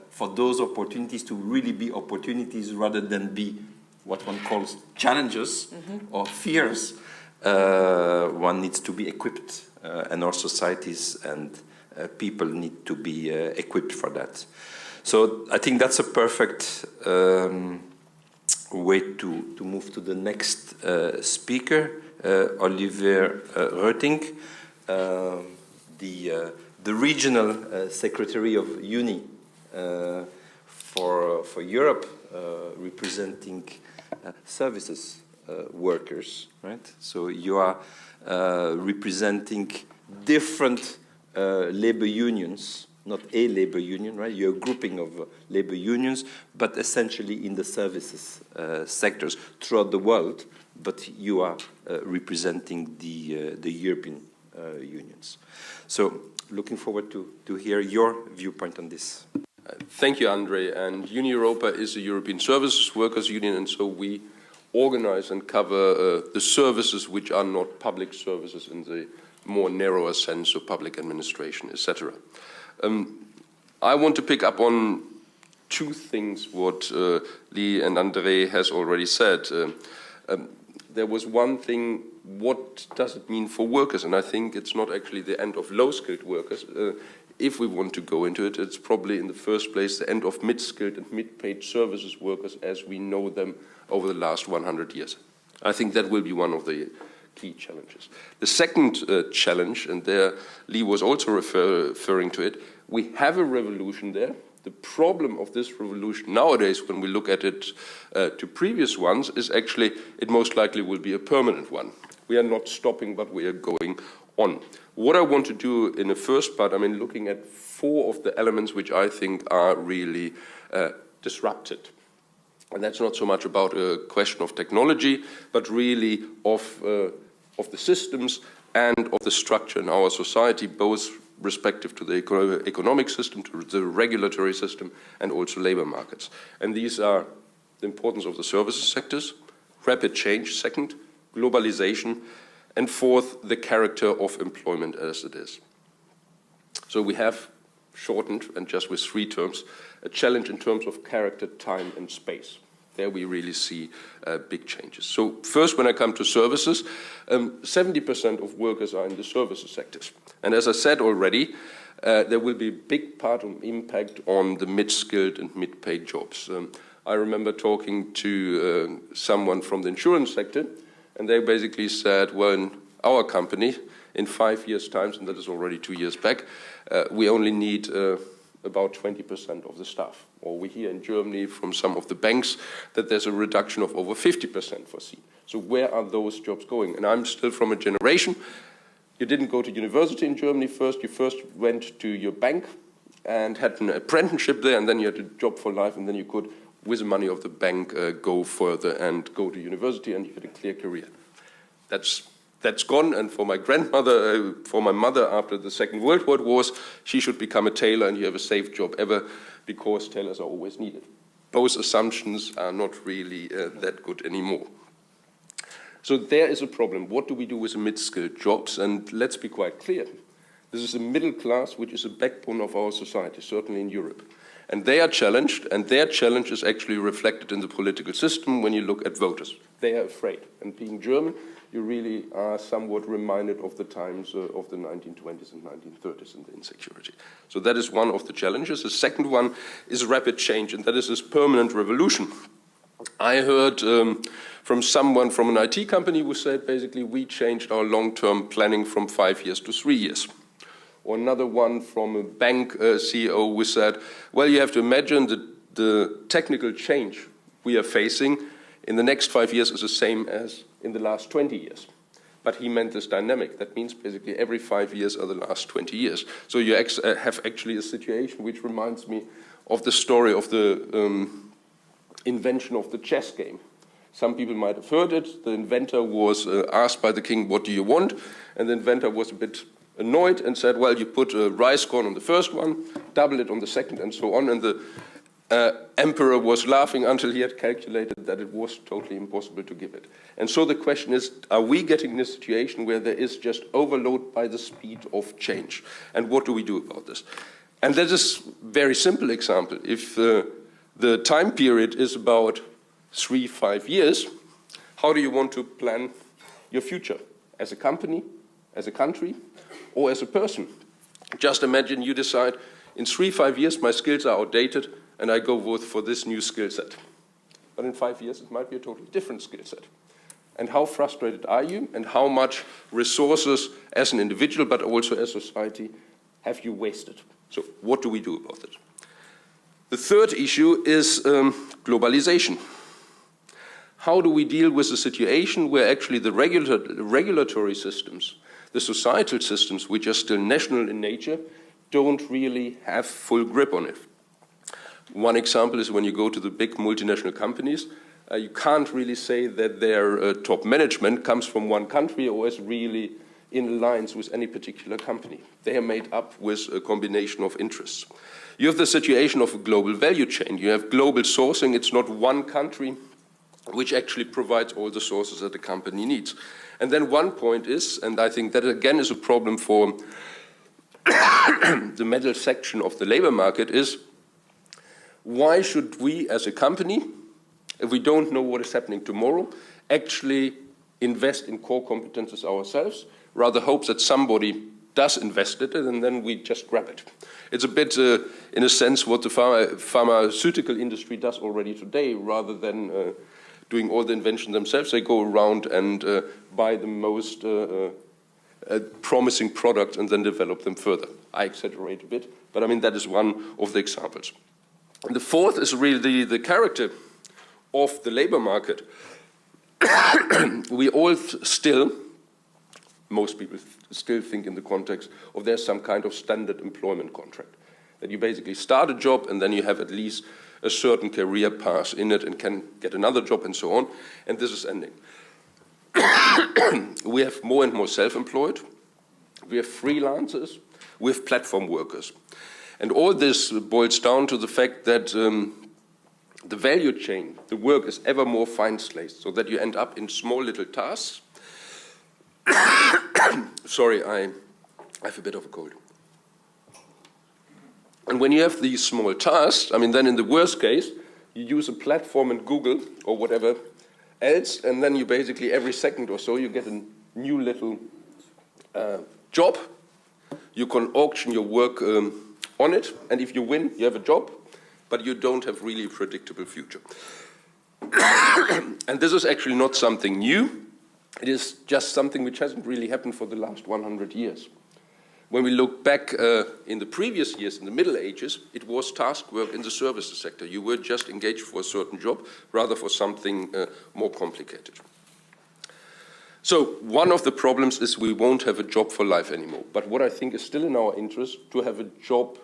for those opportunities to really be opportunities rather than be what one calls challenges or fears, one needs to be equipped, and our societies and people need to be equipped for that. So I think that's a perfect way to move to the next speaker, Olivier Reuting, the regional secretary of UNI for Europe, representing services workers, right? So you are representing different labor unions, not a labor union, right? You're a grouping of labor unions, but essentially in the services sectors throughout the world, but you are representing the European unions. So looking forward to hear your viewpoint on this. Thank you, Andre. And Uni-Europa is a European Services Workers Union, and so we organize and cover the services which are not public services in the more narrower sense of public administration, etc. I want to pick up on two things what Lee and Andre has already said. There was one thing, what does it mean for workers? And I think it's not actually the end of low-skilled workers. If we want to go into it, it's probably in the first place the end of mid-skilled and mid-paid services workers as we know them over the last 100 years. I think that will be one of the key challenges. The second challenge, and there Lee was also referring to it, we have a revolution there. The problem of this revolution nowadays, when we look at it to previous ones, is actually it most likely will be a permanent one. We are not stopping, but we are going on. What I want to do in the first part, looking at 4 of the elements which I think are really disrupted. And that's not so much about a question of technology, but really of the systems and of the structure in our society, both respective to the economic system, to the regulatory system, and also labor markets. And these are the importance of the services sectors, rapid change, second, globalization, and fourth, the character of employment as it is. So we have shortened, and just with 3 terms, a challenge in terms of character, time, and space. There we really see big changes. So first, when I come to services, 70% of workers are in the services sectors. And as I said already, there will be a big part of impact on the mid-skilled and mid-paid jobs. I remember talking to someone from the insurance sector, and they basically said, well, in our company, in 5 years' time, and that is already 2 years back, we only need about 20% of the staff. Or we hear in Germany from some of the banks that there's a reduction of over 50% foreseen. So where are those jobs going? And I'm still from a generation. You didn't go to university in Germany first. You first went to your bank and had an apprenticeship there, and then you had a job for life, and then you could, with the money of the bank, go further and go to university, and you had a clear career. That's gone, and for my grandmother, for my mother, after the Second World War was, she should become a tailor, and you have a safe job ever, because tailors are always needed. Both assumptions are not really that good anymore. So there is a problem. What do we do with the mid-skilled jobs? And let's be quite clear. This is a middle class, which is a backbone of our society, certainly in Europe. And they are challenged, and their challenge is actually reflected in the political system when you look at voters. They are afraid. And being German, you really are somewhat reminded of the times of the 1920s and 1930s and the insecurity. So that is one of the challenges. The second one is rapid change, and that is this permanent revolution. I heard from someone from an IT company who said, basically, we changed our long-term planning from 5 years to 3 years. Or another one from a bank CEO who said, well, you have to imagine that the technical change we are facing in the next 5 years is the same as in the last 20 years. But he meant this dynamic. That means basically every 5 years are the last 20 years. So you have actually a situation which reminds me of the story of the invention of the chess game. Some people might have heard it. The inventor was asked by the king, what do you want? And the inventor was a bit annoyed and said, well, you put a rice corn on the first one, double it on the second, and so on. And the emperor was laughing until he had calculated that it was totally impossible to give it. And so the question is, are we getting in a situation where there is just overload by the speed of change? And what do we do about this? And that is a very simple example. If the time period is about 3-5 years, how do you want to plan your future? As a company, as a country, or as a person? Just imagine you decide, in 3-5 years my skills are outdated and I go for this new skill set. But in 5 years it might be a totally different skill set. And how frustrated are you, and how much resources as an individual but also as society have you wasted? So what do we do about it? The third issue is globalization. How do we deal with a situation where actually the regulatory systems, the societal systems, which are still national in nature, don't really have full grip on it. One example is when you go to the big multinational companies, you can't really say that their top management comes from one country or is really in alliance with any particular company. They are made up with a combination of interests. You have the situation of a global value chain. You have global sourcing. It's not one country which actually provides all the sources that the company needs. And then one point is, and I think that again is a problem for the middle section of the labor market, is why should we as a company, if we don't know what is happening tomorrow, actually invest in core competences ourselves, rather hope that somebody does invest it and then we just grab it. It's a bit, in a sense, what the pharmaceutical industry does already today, rather than doing all the inventions themselves. They go around and buy the most promising products and then develop them further. I exaggerate a bit, but I mean that is one of the examples. And the fourth is really the character of the labor market. We all still, most people still think in the context of there's some kind of standard employment contract. That you basically start a job and then you have at least a certain career path in it and can get another job and so on. And this is ending. We have more and more self-employed. We have freelancers. We have platform workers. And all this boils down to the fact that the value chain, the work is ever more fine-sliced, so that you end up in small little tasks. Sorry, I have a bit of a cold. And when you have these small tasks, I mean, then in the worst case, you use a platform in Google or whatever else, and then you basically every second or so you get a new little job. You can auction your work on it, and if you win, you have a job, but you don't have really a predictable future. And this is actually not something new. It is just something which hasn't really happened for the last 100 years. When we look back in the previous years, in the Middle Ages, it was task work in the services sector. You were just engaged for a certain job, rather for something more complicated. So one of the problems is we won't have a job for life anymore. But what I think is still in our interest, to have a job,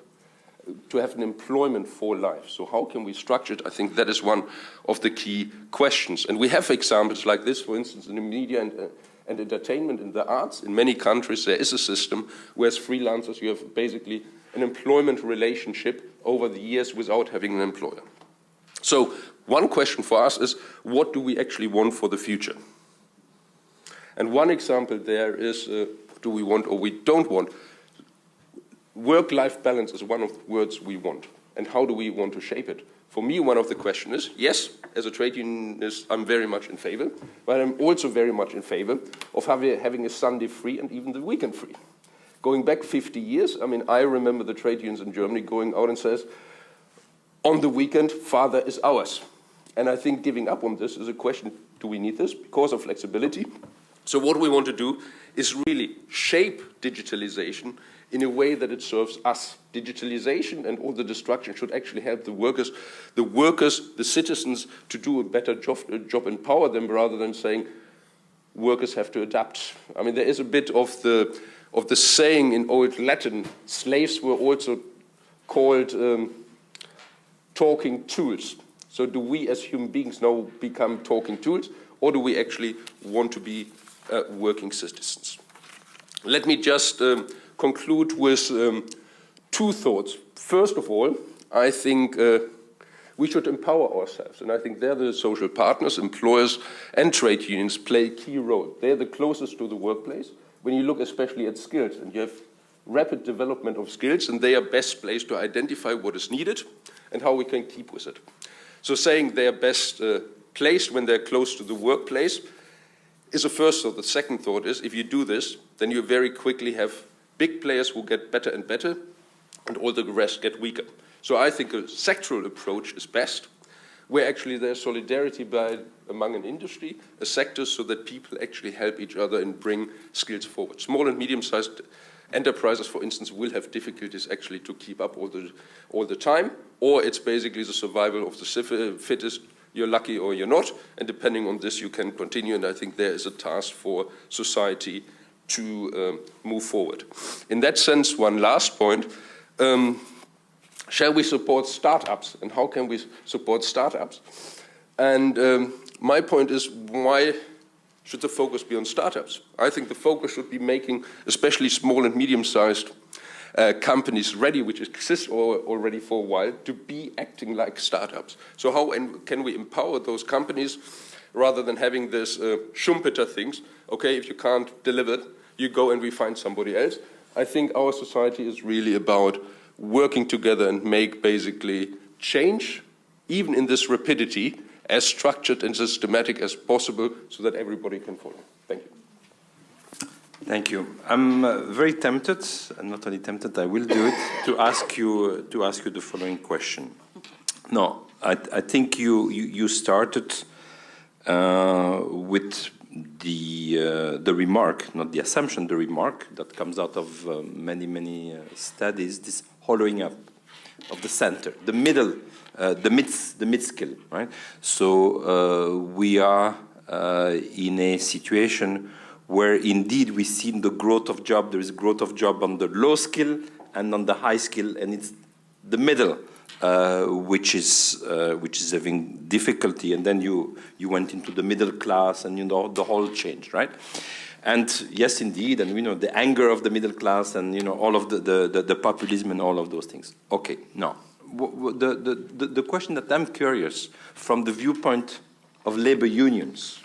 to have an employment for life. So how can we structure it? I think that is one of the key questions. And we have examples like this, for instance, in the media and entertainment, in the arts. In many countries, there is a system where as freelancers you have basically an employment relationship over the years without having an employer. So one question for us is, what do we actually want for the future? And one example there is, do we want or we don't want? Work-life balance is one of the words we want. And how do we want to shape it? For me, one of the questions is, yes, as a trade unionist, I'm very much in favor, but I'm also very much in favor of having a Sunday free and even the weekend free. Going back 50 years, I mean, I remember the trade unions in Germany going out and says, on the weekend, father is ours. And I think giving up on this is a question, do we need this? Because of flexibility. So what we want to do is really shape digitalization in a way that it serves us. Digitalization and all the destruction should actually help the workers, the citizens, to do a better job, empower them, rather than saying workers have to adapt. I mean, there is a bit of the saying in old Latin, slaves were also called talking tools. So do we as human beings now become talking tools, or do we actually want to be working citizens? Let me just conclude with two thoughts. First of all, I think we should empower ourselves, and I think there the social partners, employers and trade unions play a key role. They're the closest to the workplace. When you look especially at skills, and you have rapid development of skills, and they are best placed to identify what is needed and how we can keep with it. So saying they are best placed when they're close to the workplace is the first thought. The second thought is, if you do this, then you very quickly have big players who get better and better, and all the rest get weaker. So I think a sectoral approach is best, where actually there's solidarity among an industry, a sector, so that people actually help each other and bring skills forward. Small and medium-sized enterprises, for instance, will have difficulties actually to keep up all the time, or it's basically the survival of the fittest. You're lucky or you're not, and depending on this, you can continue, and I think there is a task for society to move forward. In that sense, one last point, shall we support startups, and how can we support startups? And my point is, why should the focus be on startups? I think the focus should be making especially small and medium-sized companies ready, which exist already for a while, to be acting like startups. So how can we empower those companies rather than having this Schumpeter things? Okay, if you can't deliver it, you go and we find somebody else. I think our society is really about working together and make basically change, even in this rapidity, as structured and systematic as possible so that everybody can follow. Thank you. Thank you. I'm very tempted, and not only tempted, I will do it, to ask you the following question. No, I think you started with the remark, not the assumption, the remark that comes out of many studies, this hollowing up of the center, the middle, the mid skill, right? So we are in a situation where indeed we see the growth of job. There is growth of job on the low skill and on the high skill, and it's the middle which is having difficulty. And then you went into the middle class, and the whole changed, right? And yes, indeed, and the anger of the middle class, and all of the populism and all of those things. Okay, now the question that I'm curious from the viewpoint of labor unions.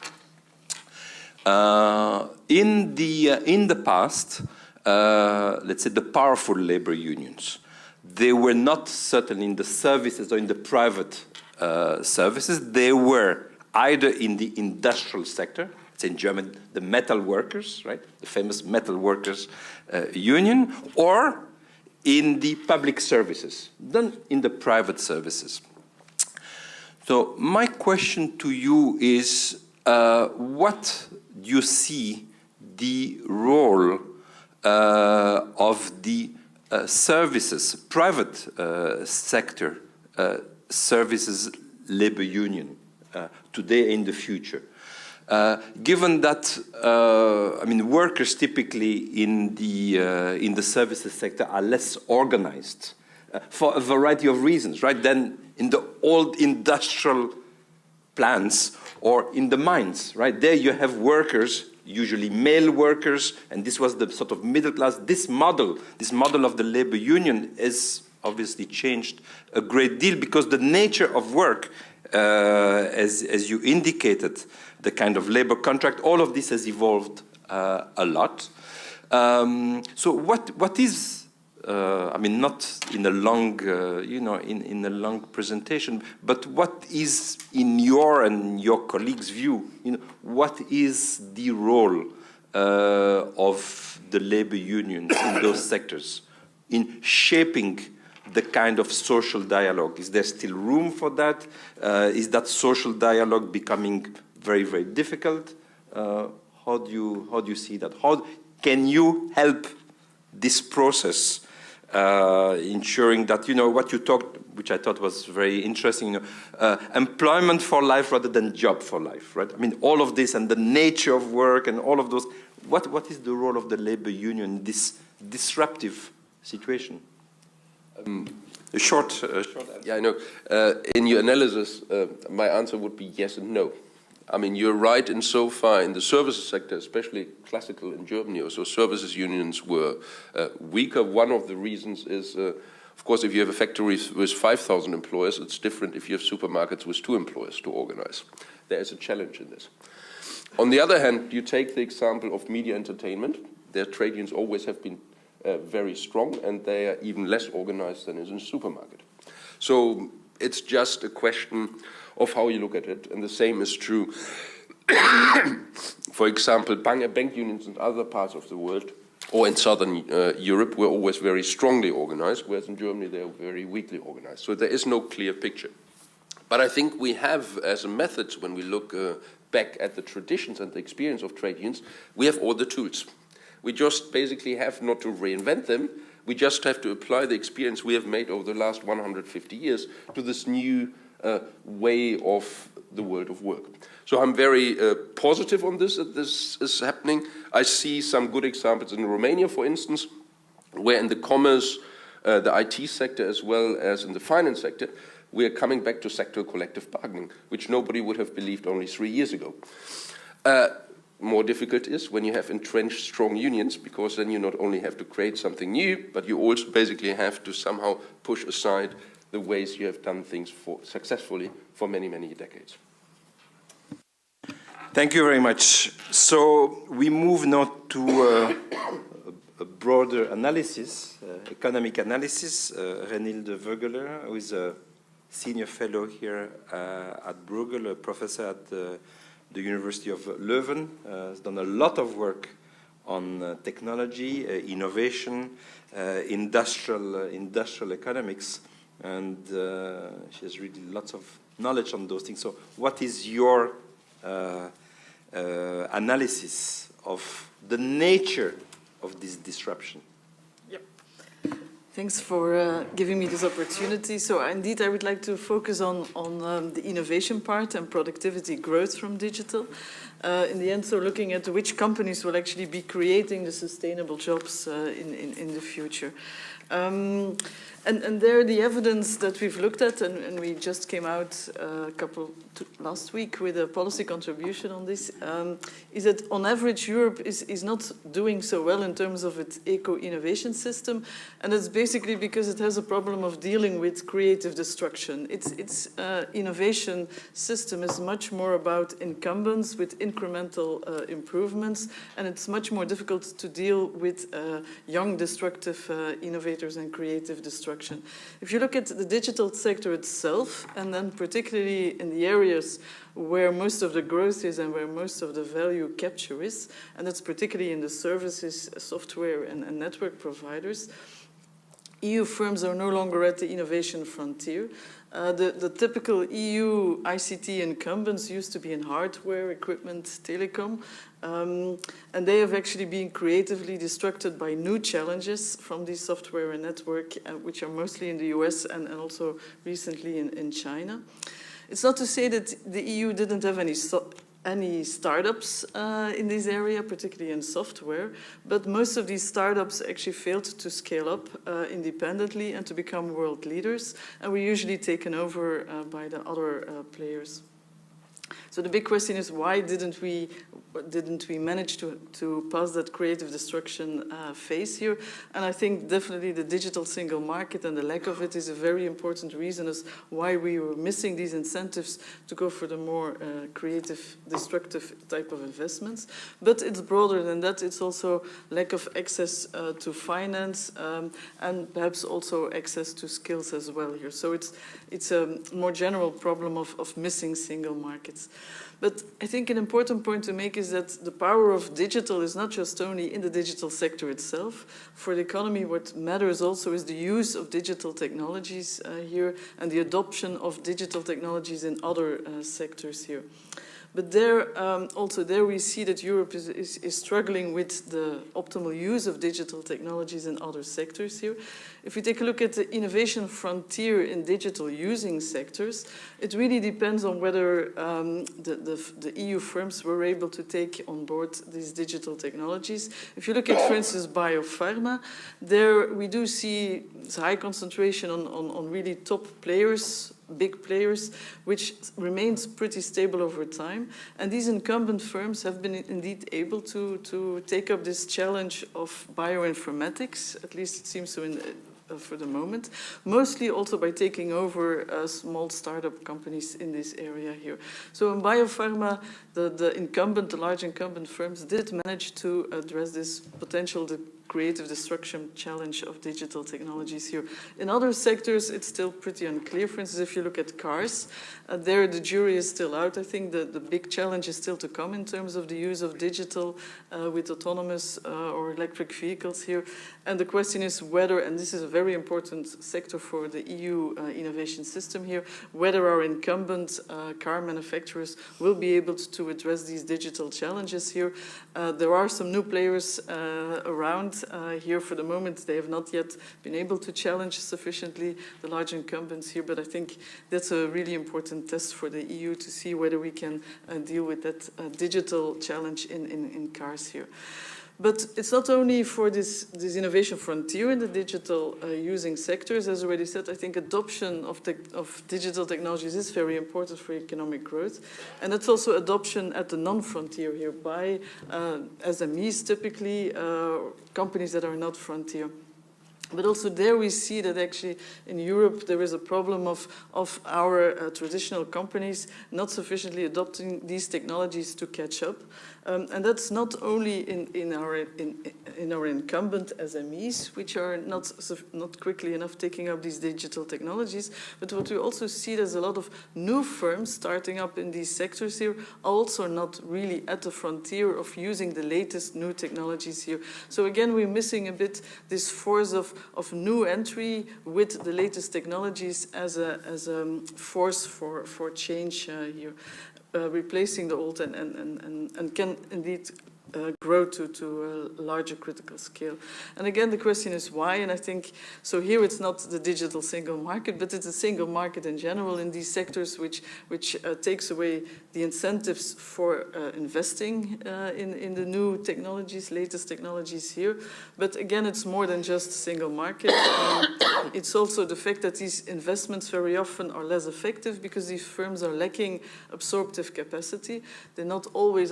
In the past, let's say the powerful labor unions, they were not certainly in the services or in the private services. They were either in the industrial sector, it's in German, the metal workers, right? The famous metal workers union, or in the public services, than in the private services. So my question to you is, what do you see the role of the services, private sector services labor union today and in the future? Given that, workers typically in the services sector are less organized for a variety of reasons, right? Than in the old industrial plants or in the mines, right? There you have workers, usually male workers, and this was the sort of middle class. This model of the labor union is obviously changed a great deal because the nature of work, as you indicated, the kind of labor contract, all of this has evolved a lot. So what is, not in a long, in a long presentation, but what is, in your and your colleagues' view, what is the role of the labor unions in those sectors in shaping the kind of social dialogue? Is there still room for that? Is that social dialogue becoming very, very difficult? How do you see that? How can you help this process, ensuring that, what you talked, which I thought was very interesting, employment for life rather than job for life, right? All of this and the nature of work and all of those, what is the role of the labor union in this disruptive situation? A short answer. Yeah, I know. In your analysis, my answer would be yes and no. You're right insofar in the services sector, especially classical in Germany, also services unions were weaker. One of the reasons is, of course, if you have a factory with 5,000 employees, it's different if you have supermarkets with 2 employees to organize. There is a challenge in this. On the other hand, you take the example of media entertainment. Their trade unions always have been very strong, and they are even less organized than is in a supermarket. So it's just a question of how you look at it, and the same is true. For example, bank unions in other parts of the world, or in southern Europe, were always very strongly organized, whereas in Germany they are very weakly organized. So there is no clear picture. But I think we have, as a method, when we look back at the traditions and the experience of trade unions, we have all the tools. We just basically have not to reinvent them. We just have to apply the experience we have made over the last 150 years to this new way of the world of work. So I'm very positive on this, that this is happening. I see some good examples in Romania, for instance, where in the commerce the IT sector as well as in the finance sector, we are coming back to sectoral collective bargaining, which nobody would have believed only 3 years ago. More difficult is when you have entrenched strong unions, because then you not only have to create something new, but you also basically have to somehow push aside the ways you have done things successfully for many, many decades. Thank you very much. So we move now to a broader analysis, economic analysis. Renilde Vögeler, who is a senior fellow here at Bruegel, a professor at the University of Leuven, has done a lot of work on technology, innovation, industrial economics, and she has really lots of knowledge on those things. So what is your analysis of the nature of this disruption? Thanks for giving me this opportunity. So indeed, I would like to focus on the innovation part and productivity growth from digital. In the end, so looking at which companies will actually be creating the sustainable jobs in the future. And there, the evidence that we've looked at, and we just came out last week with a policy contribution on this, is that on average Europe is not doing so well in terms of its eco-innovation system, and it's basically because it has a problem of dealing with creative destruction. Its innovation system is much more about incumbents with incremental improvements, and it's much more difficult to deal with young destructive innovators and creative destruction. If you look at the digital sector itself, and then particularly in the areas where most of the growth is and where most of the value capture is, and that's particularly in the services, software, and network providers, EU firms are no longer at the innovation frontier. The typical EU ICT incumbents used to be in hardware, equipment, telecom, and they have actually been creatively distracted by new challenges from these software and network, which are mostly in the US and also recently in China. It's not to say that the EU didn't have any startups in this area, particularly in software, but most of these startups actually failed to scale up independently and to become world leaders, and were usually taken over by the other players. So the big question is, why didn't we manage to pass that creative destruction phase here? And I think definitely the digital single market and the lack of it is a very important reason as why we were missing these incentives to go for the more creative, destructive type of investments. But it's broader than that. It's also lack of access to finance and perhaps also access to skills as well here. So it's a more general problem of missing single markets. But I think an important point to make is that the power of digital is not just only in the digital sector itself. For the economy, what matters also is the use of digital technologies here and the adoption of digital technologies in other sectors here. But there, also there we see that Europe is struggling with the optimal use of digital technologies in other sectors here. If we take a look at the innovation frontier in digital using sectors, it really depends on whether the EU firms were able to take on board these digital technologies. If you look at, for instance, biopharma, there we do see high concentration on really top players, big players, which remains pretty stable over time. And these incumbent firms have been indeed able to take up this challenge of bioinformatics, at least it seems so for the moment, mostly also by taking over small startup companies in this area here. So in biopharma, the large incumbent firms did manage to address this potential creative destruction challenge of digital technologies here. In other sectors, it's still pretty unclear. For instance, if you look at cars, there the jury is still out. I think the big challenge is still to come in terms of the use of digital with autonomous or electric vehicles here. And the question is whether, and this is a very important sector for the EU innovation system here, whether our incumbent car manufacturers will be able to address these digital challenges here. There are some new players around. Here for the moment, they have not yet been able to challenge sufficiently the large incumbents here, but I think that's a really important test for the EU to see whether we can deal with that digital challenge in cars here. But it's not only for this innovation frontier in the digital using sectors. As already said, I think adoption of digital technologies is very important for economic growth. And it's also adoption at the non-frontier here by SMEs, typically companies that are not frontier. But also there we see that actually in Europe there is a problem of our traditional companies not sufficiently adopting these technologies to catch up. And that's not only in our incumbent SMEs, which are not quickly enough taking up these digital technologies, but what we also see, there's a lot of new firms starting up in these sectors here, also not really at the frontier of using the latest new technologies here. So again, we're missing a bit this force of new entry with the latest technologies as a force for change here. Replacing the old and can indeed grow to a larger critical scale. And again, the question is why, and I think, so here it's not the digital single market, but it's a single market in general in these sectors which takes away the incentives for investing in the new technologies, latest technologies here. But again, it's more than just a single market. It's also the fact that these investments very often are less effective because these firms are lacking absorptive capacity. They not always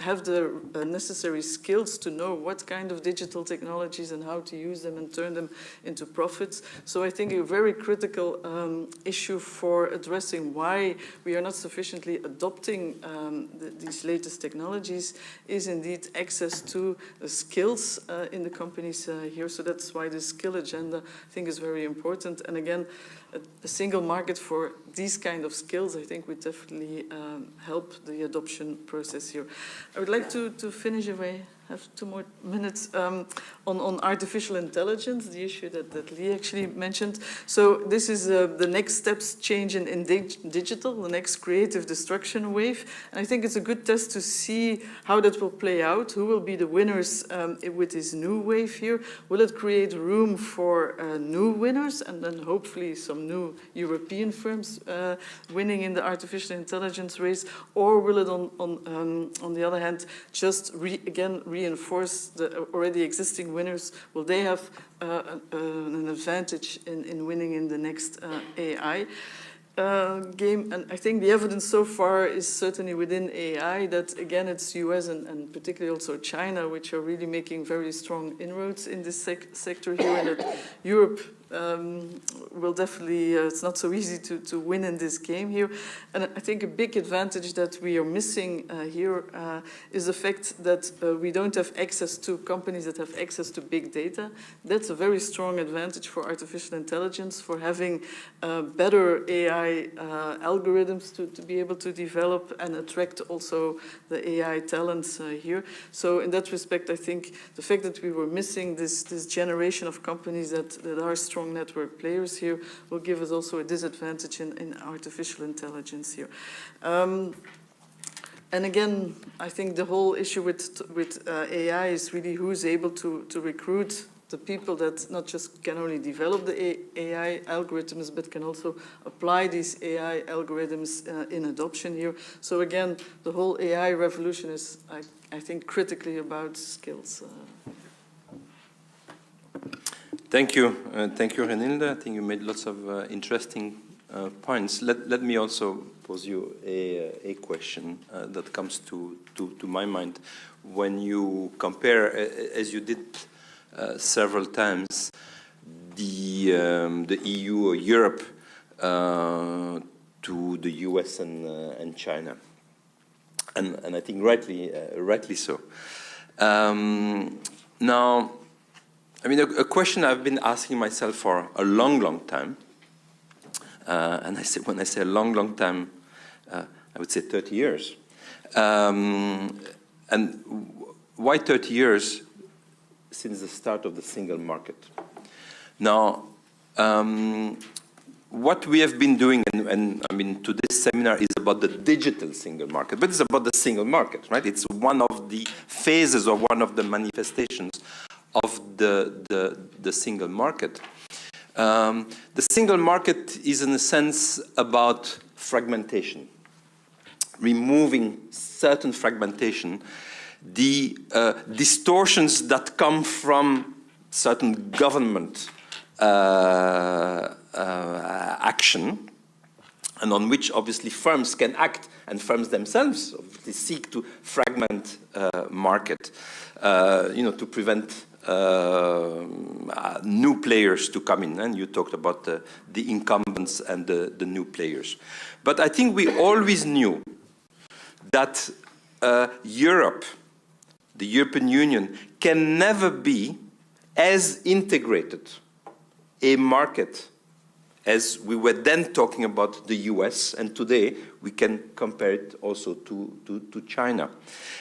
have the necessary skills to know what kind of digital technologies and how to use them and turn them into profits. So I think a very critical issue for addressing why we are not sufficiently adopting these latest technologies is indeed access to the skills in the companies here. So that's why the skill agenda, I think, is very important. And again, a single market for these kind of skills, I think, would definitely help the adoption process here. I would like to finish, if I have 2 more minutes, on artificial intelligence, the issue that Lee actually mentioned. So this is the next steps change in digital, the next creative destruction wave. And I think it's a good test to see how that will play out, who will be the winners with this new wave here. Will it create room for new winners and then hopefully some new European firms winning in the artificial intelligence race? Or will it, on the other hand, just reinforce the already existing winners? Will they have an advantage in winning in the next AI game? And I think the evidence so far is certainly within AI that, again, it's US and particularly also China, which are really making very strong inroads in this sector here, and that Europe will definitely, it's not so easy to win in this game here. And I think a big advantage that we are missing here is the fact that we don't have access to companies that have access to big data. That's a very strong advantage for artificial intelligence, for having better AI algorithms to be able to develop and attract also the AI talents here. So in that respect, I think the fact that we were missing this generation of companies that are strong network players here will give us also a disadvantage in artificial intelligence here. And again, I think the whole issue with AI is really who's able to recruit the people that not just can only develop the AI algorithms, but can also apply these AI algorithms in adoption here. So again, the whole AI revolution is, I think, critically about skills. Thank you, Renilde. I think you made lots of interesting points. Let me also pose you a question that comes to my mind. When you compare, as you did several times, the EU or Europe to the US and China, and I think rightly so. Now, I mean, a question I've been asking myself for a long time, and when I say a long time, I would say 30 years. And why 30 years? Since the start of the single market. Now, what we have been doing, and I mean, today's seminar is about the digital single market, but it's about the single market, right? It's one of the phases or one of the manifestations of the single market. The single market is, in a sense, about fragmentation, removing certain fragmentation the distortions that come from certain government action, and on which obviously firms can act, and firms themselves obviously seek to fragment market, to prevent new players to come in. And you talked about the incumbents and the new players. But I think we always knew that Europe, the European Union, can never be as integrated a market as we were then talking about the US, and today we can compare it also to China.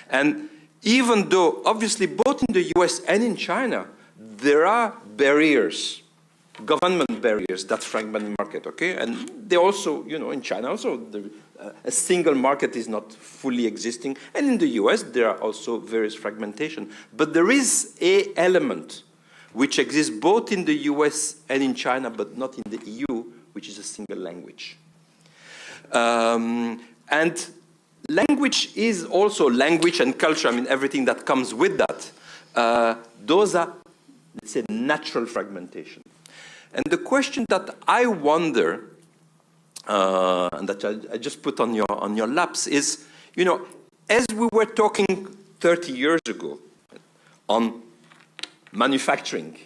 And even though, obviously, both in the US and in China, there are barriers, government barriers that fragment the market, okay? And they also, in China also, a single market is not fully existing. And in the US, there are also various fragmentation. But there is an element which exists both in the US and in China, but not in the EU, which is a single language. And language is also language and culture, I mean, everything that comes with that. Those are, let's say, natural fragmentation. And the question that I wonder, and that I just put on your laps is, as we were talking 30 years ago on manufacturing,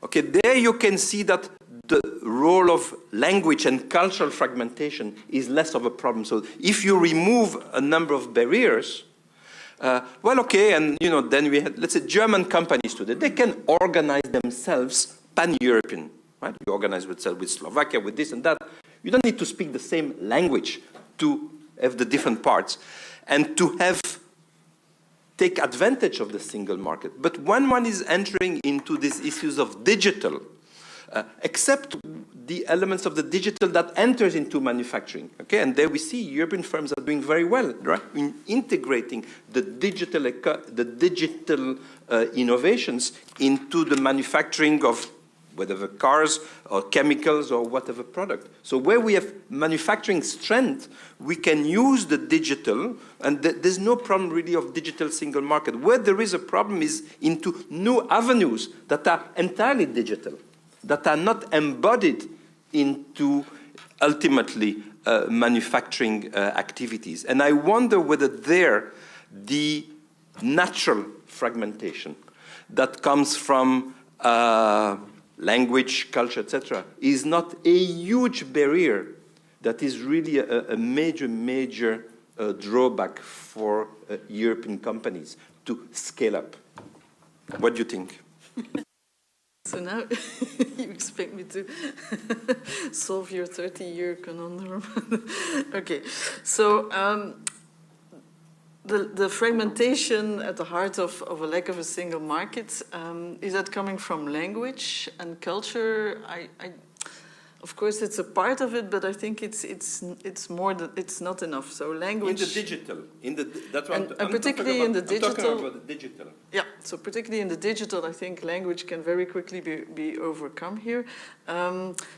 okay, there you can see that the role of language and cultural fragmentation is less of a problem. So if you remove a number of barriers, well, okay, and then we have, let's say, German companies today, they can organize themselves pan-European, right? You organize with Slovakia, with this and that. You don't need to speak the same language to have the different parts and to take advantage of the single market. But when one is entering into these issues of digital, except the elements of the digital that enters into manufacturing, okay? And there we see European firms are doing very well, right? In integrating the digital innovations into the manufacturing of whatever cars or chemicals or whatever product. So where we have manufacturing strength, we can use the digital, and there's no problem really of digital single market. Where there is a problem is into new avenues that are entirely digital, that are not embodied into ultimately manufacturing activities. And I wonder whether there the natural fragmentation that comes from language, culture, etc., is not a huge barrier that is really a major drawback for European companies to scale up. What do you think? So now you expect me to solve your 30-year conundrum. Okay, so the fragmentation at the heart of a lack of a single market, is that coming from language and culture? Of course, it's a part of it, but I think it's more that it's not enough. So language in the digital, that's what and particularly in the digital. I'm talking about the digital. Yeah. So particularly in the digital, I think language can very quickly be overcome here.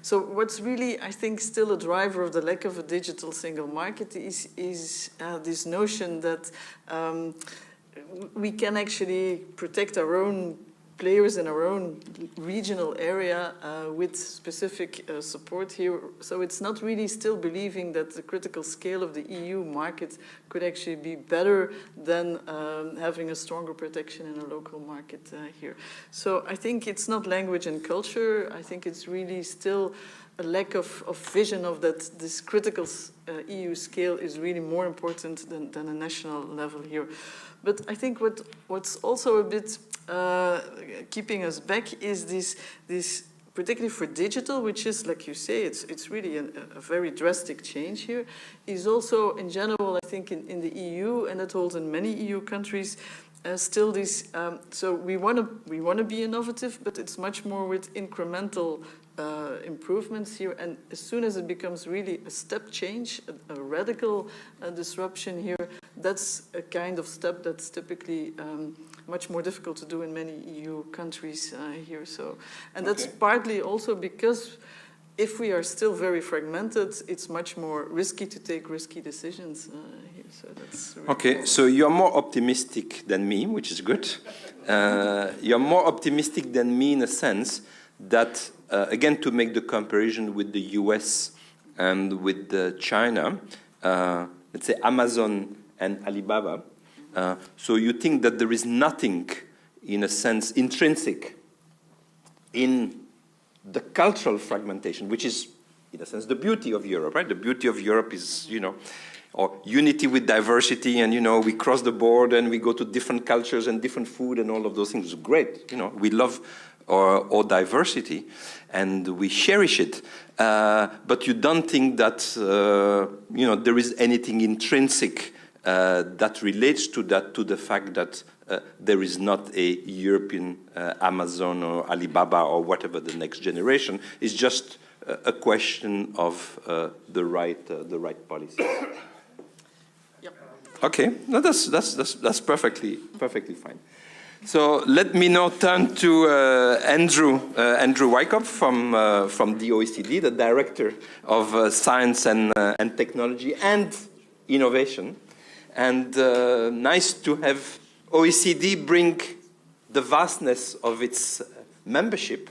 So what's really, I think, still a driver of the lack of a digital single market is this notion that we can actually protect our own players in our own regional area with specific support here. So it's not really still believing that the critical scale of the EU market could actually be better than having a stronger protection in a local market here. So I think it's not language and culture. I think it's really still a lack of vision of that this critical EU scale is really more important than a national level here. But I think what's also a bit keeping us back is this particularly for digital, which is, like you say, it's really a very drastic change here, is also in general, I think, in the EU, and that holds in many EU countries, still this. So we want to be innovative, but it's much more with incremental improvements here. And as soon as it becomes really a step change, a radical disruption here, that's a kind of step that's typically much more difficult to do in many EU countries here. So, and that's partly also because if we are still very fragmented, it's much more risky to take risky decisions here. So that's really Okay, important. so you're more optimistic than me, which is good. You're more optimistic than me in a sense that, again, to make the comparison with the US and with China, let's say Amazon and Alibaba, so you think that there is nothing, in a sense, intrinsic in the cultural fragmentation, which is, in a sense, the beauty of Europe, right? The beauty of Europe is, or unity with diversity, and, we cross the board and we go to different cultures and different food and all of those things. It's great, we love our diversity and we cherish it. But you don't think that, there is anything intrinsic that relates to that, to the fact that there is not a European Amazon or Alibaba or whatever the next generation. It's just a question of the right policy. Yep. Okay, no, that's perfectly fine. So let me now turn to Andrew Wyckoff from the OECD, the Director of Science and Technology and Innovation. And nice to have OECD bring the vastness of its membership,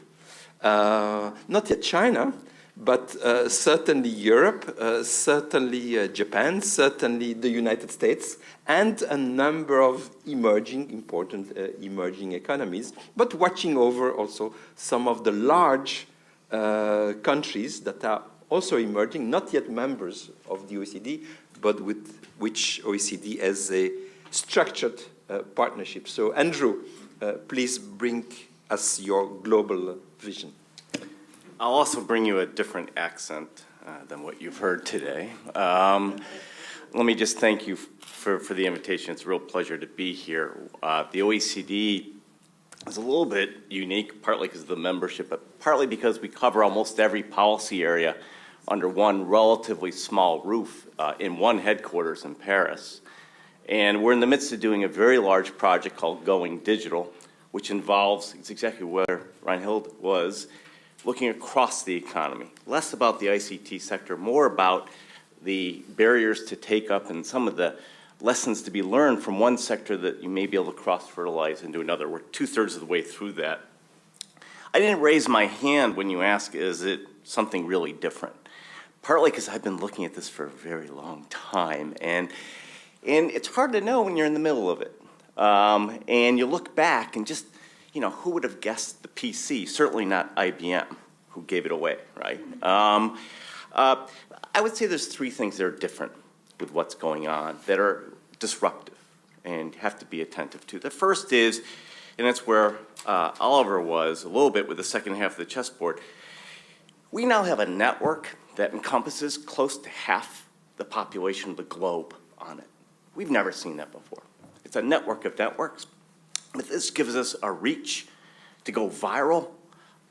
not yet China, but certainly Europe, certainly Japan, certainly the United States, and a number of important emerging economies, but watching over also some of the large countries that are also emerging, not yet members of the OECD, but with which OECD has a structured partnership. So Andrew, please bring us your global vision. I'll also bring you a different accent than what you've heard today. Let me just thank you for the invitation. It's a real pleasure to be here. The OECD is a little bit unique, partly because of the membership, but partly because we cover almost every policy area under one relatively small roof in one headquarters in Paris. And we're in the midst of doing a very large project called Going Digital, which involves, it's exactly where Reinhild was, looking across the economy. Less about the ICT sector, more about the barriers to take up and some of the lessons to be learned from one sector that you may be able to cross-fertilize into another. We're 2/3 of the way through that. I didn't raise my hand when you asked, is it something really different? Partly because I've been looking at this for a very long time, and it's hard to know when you're in the middle of it. And you look back and just, who would have guessed the PC? Certainly not IBM, who gave it away, right? I would say there's three things that are different with what's going on that are disruptive and have to be attentive to. The first is, and that's where Oliver was a little bit with the second half of the chessboard, we now have a network that encompasses close to half the population of the globe on it. We've never seen that before. It's a network of networks. But this gives us a reach to go viral.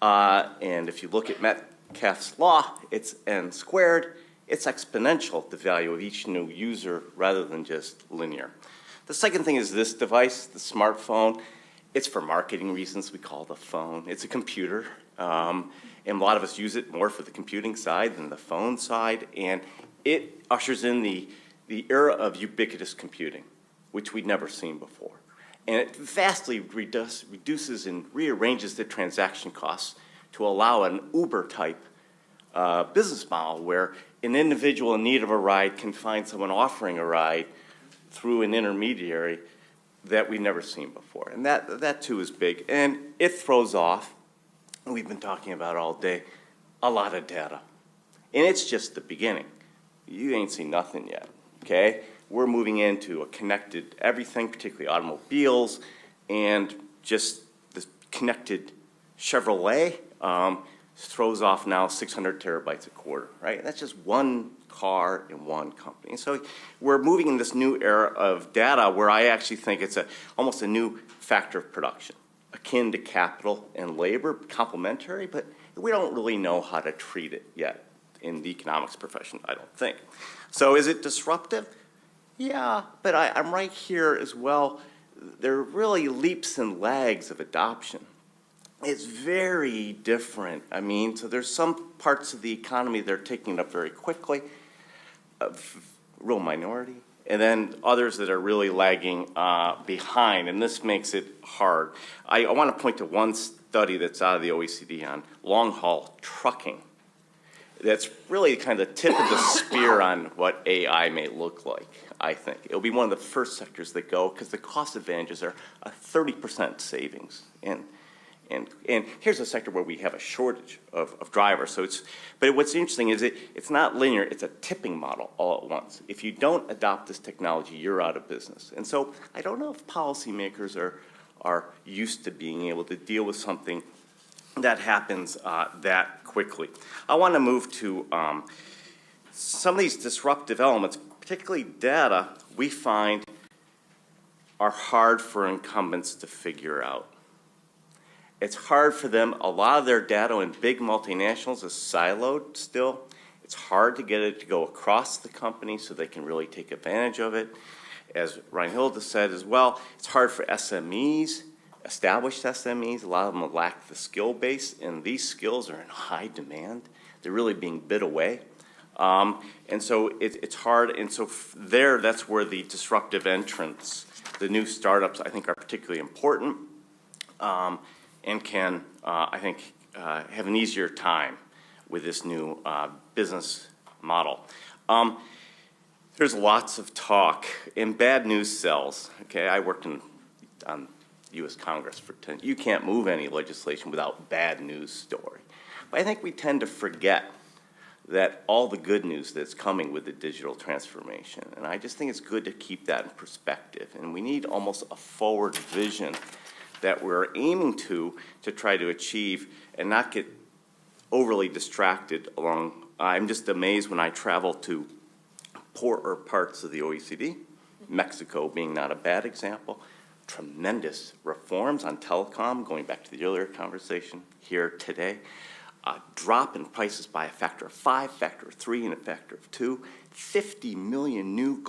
And if you look at Metcalfe's law, it's n squared. It's exponential, the value of each new user, rather than just linear. The second thing is this device, the smartphone. It's for marketing reasons. We call it a phone. It's a computer. And a lot of us use it more for the computing side than the phone side. And it ushers in the era of ubiquitous computing, which we'd never seen before. And it vastly reduces and rearranges the transaction costs to allow an Uber-type business model where an individual in need of a ride can find someone offering a ride through an intermediary that we've never seen before. And that too is big. And it throws off, and we've been talking about all day, a lot of data. And it's just the beginning. You ain't seen nothing yet, okay? We're moving into a connected everything, particularly automobiles, and just the connected Chevrolet throws off now 600 terabytes a quarter, right? That's just one car in one company. And so we're moving in this new era of data where I actually think it's almost a new factor of production, akin to capital and labor, complementary, but we don't really know how to treat it yet in the economics profession, I don't think. So is it disruptive? Yeah, but I'm right here as well. There are really leaps and lags of adoption. It's very different. I mean, so there's some parts of the economy that are taking it up very quickly, a real minority, and then others that are really lagging behind, and this makes it hard. I want to point to one study that's out of the OECD on long-haul trucking. That's really kind of the tip of the spear on what AI may look like, I think. It'll be one of the first sectors that go, because the cost advantages are a 30% savings. And here's a sector where we have a shortage of drivers. So but what's interesting is it's not linear, it's a tipping model all at once. If you don't adopt this technology, you're out of business. And so I don't know if policymakers are used to being able to deal with something that happens that quickly. I want to move to some of these disruptive elements, particularly data, we find are hard for incumbents to figure out. It's hard for them. A lot of their data in big multinationals is siloed still. It's hard to get it to go across the company so they can really take advantage of it. As Reinhilde said as well, it's hard for SMEs, established SMEs. A lot of them lack the skill base, and these skills are in high demand. They're really being bid away. And so it's hard. And so that's where the disruptive entrants, the new startups, I think are particularly important. And can, I think, have an easier time with this new business model. There's lots of talk, and bad news sells. Okay, I worked on U.S. Congress for 10 years. You can't move any legislation without bad news story. But I think we tend to forget that all the good news that's coming with the digital transformation. And I just think it's good to keep that in perspective. And we need almost a forward vision that we're aiming to try to achieve and not get overly distracted along. I'm just amazed when I travel to poorer parts of the OECD, Mexico being not a bad example, tremendous reforms on telecom, going back to the earlier conversation here today, a drop in prices by a factor of 5, factor of 3, and a factor of 2, 50 million new